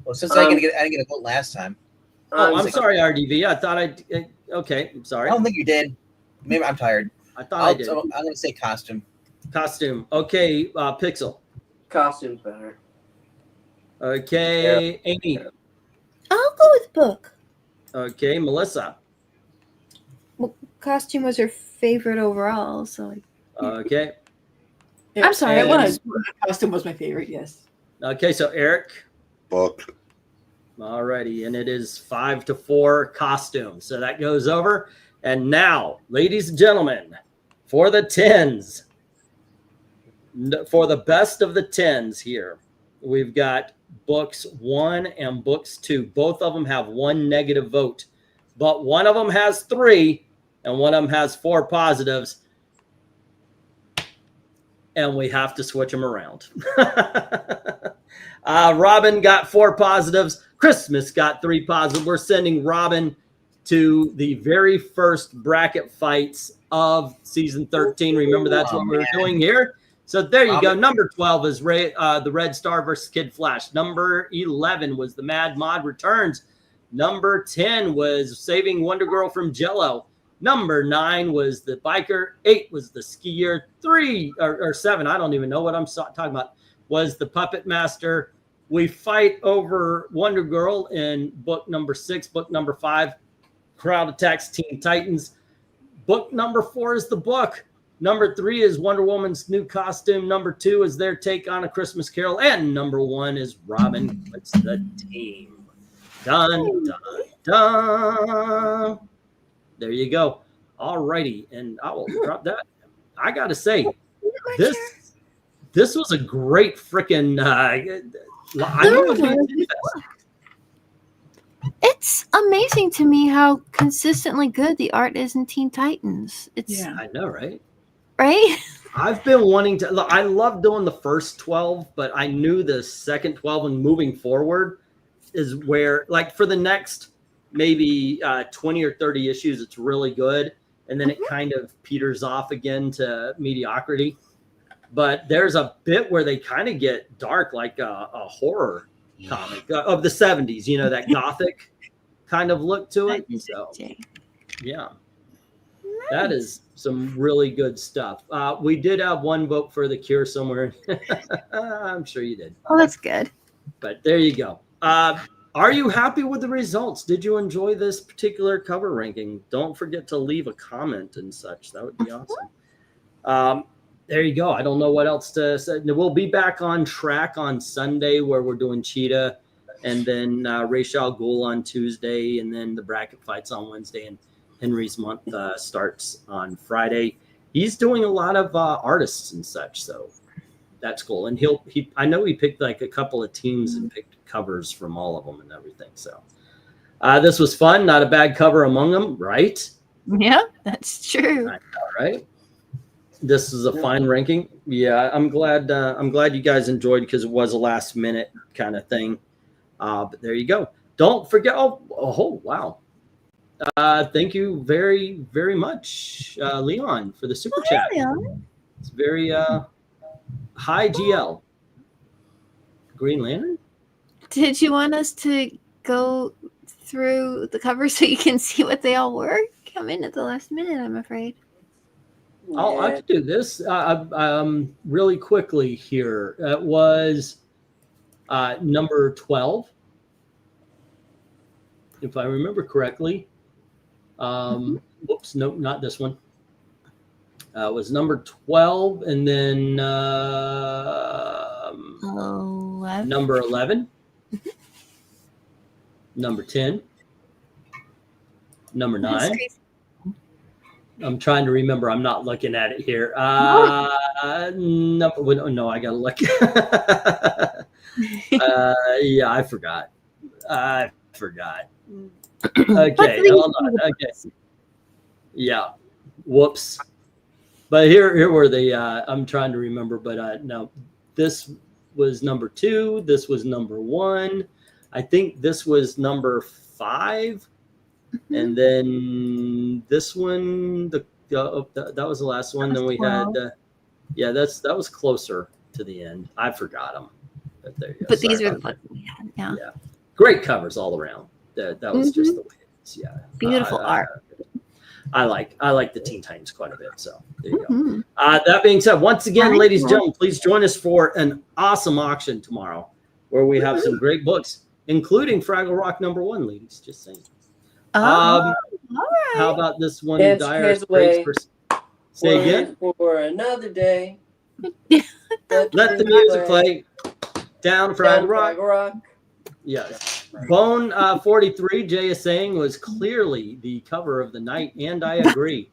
Well, since I didn't get a vote last time. Oh, I'm sorry, RDV. I thought okay, I'm sorry. I don't think you did. Maybe I'm tired. I thought I did. I'm going to say costume. Costume. Okay, Pixel. Costume's better. Okay, Amy. I'll go with book. Okay, Melissa. Well, costume was her favorite overall, so. Okay. I'm sorry, And- it was. Costume was my favorite, yes. Okay, so Eric. Book. Alrighty, and it is 5-4 costume. So that goes over. And now, ladies and gentlemen, for the 10s, for the best of the 10s here, we've got books 1 and books 2. Both of them have 1 negative vote, but one of them has 3 and one of them has 4 positives. And we have to switch them around. Robin got 4 positives. Christmas got 3 positives. We're sending Robin to the very first bracket fights of season 13. Remember, that's what we were doing here. So there you go. Number 12 is the Red Star versus Kid Flash. Number 11 was the Mad Mod Returns. Number 10 was Saving Wonder Girl from Jello. Number 9 was the Biker. 8 was the Skier. 3 or 7, I don't even know what I'm talking about, was the Puppet Master. We fight over Wonder Girl in book number 6. Book number 5, Crowd Attacks Teen Titans. Book number 4 is the book. Number 3 is Wonder Woman's new costume. Number 2 is their take on A Christmas Carol. And number 1 is Robin Quits the Team. Dun, dun, dun. There you go. All righty. And I will drop that. I got to say, this was a great freaking It's amazing to me how consistently good the art is in Teen Titans. It's I know, right? Right? I've been wanting to. Look, I love doing the first 12, but I knew the second 12 and moving forward is where, like, for the next maybe 20 or 30 issues, it's really good. And then it kind of peters off again to mediocrity. But there's a bit where they kind of get dark, like a horror comic of the 70s, that gothic kind of look to it. So, yeah. That is some really good stuff. We did have one vote for The Cure somewhere. I'm sure you did. Oh, that's good. But there you go. Are you happy with the results? Did you enjoy this particular cover ranking? Don't forget to leave a comment and such. That would be awesome. There you go. I don't know what else to say. We'll be back on track on Sunday where we're doing Cheetah, and then Ra's al Ghul on Tuesday, and then the bracket fights on Wednesday, and Henry's month starts on Friday. He's doing a lot of artists and such, so that's cool. And I know he picked like a couple of teams and picked covers from all of them and everything. So this was fun. Not a bad cover among them, right? Yeah, that's true. All right. This is a fine ranking. Yeah, I'm glad you guys enjoyed, because it was a last minute kind of thing. But there you go. Don't forget. Oh wow. Thank you very, very much, Leon, for the super chat. Leon. It's very high GL. Green Lantern? Did you want us to go through the covers so you can see what they all were? Come in at the last minute, I'm afraid. I could do this really quickly here. It was number 12, if I remember correctly. Whoops, nope, not this one. It was number 12, and then number 11, number 10, number 9. I'm trying to remember. I'm not looking at it here. No, I gotta look. Yeah, I forgot. Okay, hold on. Okay. Yeah. Whoops. But here were the. I'm trying to remember, but no. This was number 2. This was number 1. I think this was number 5. And then this one, that was the last one. Then we had, that was closer to the end. I forgot them. But there you go. But these are the ones we had. Yeah. Great covers all around. That was just the way it is. Yeah. Beautiful art. I like the Teen Titans quite a bit. So there you go. That being said, once again, ladies and gentlemen, please join us for an awesome auction tomorrow, where we have some great books, including Fraggle Rock #1, ladies. Just saying. All right. How about this one? Dance Dire Cares Straits Away. Say again. For another day. Let the music play. Down Fraggle Rock. Yes. Bone 43, Jay is saying, was clearly the cover of the night, and I agree.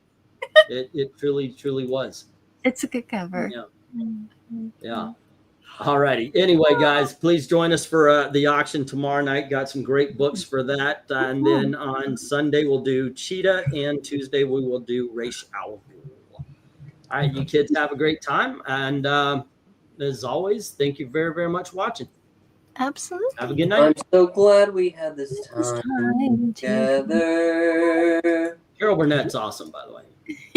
It truly was. It's a good cover. Yeah. All righty. Anyway, guys, please join us for the auction tomorrow night. Got some great books for that. And then on Sunday, we'll do Cheetah, and Tuesday, we will do Ra's al Ghul. All right, you kids have a great time. And as always, thank you very, very much for watching. Absolutely. Have a good night. I'm so glad we had this time together. Carol Burnett's awesome, by the way.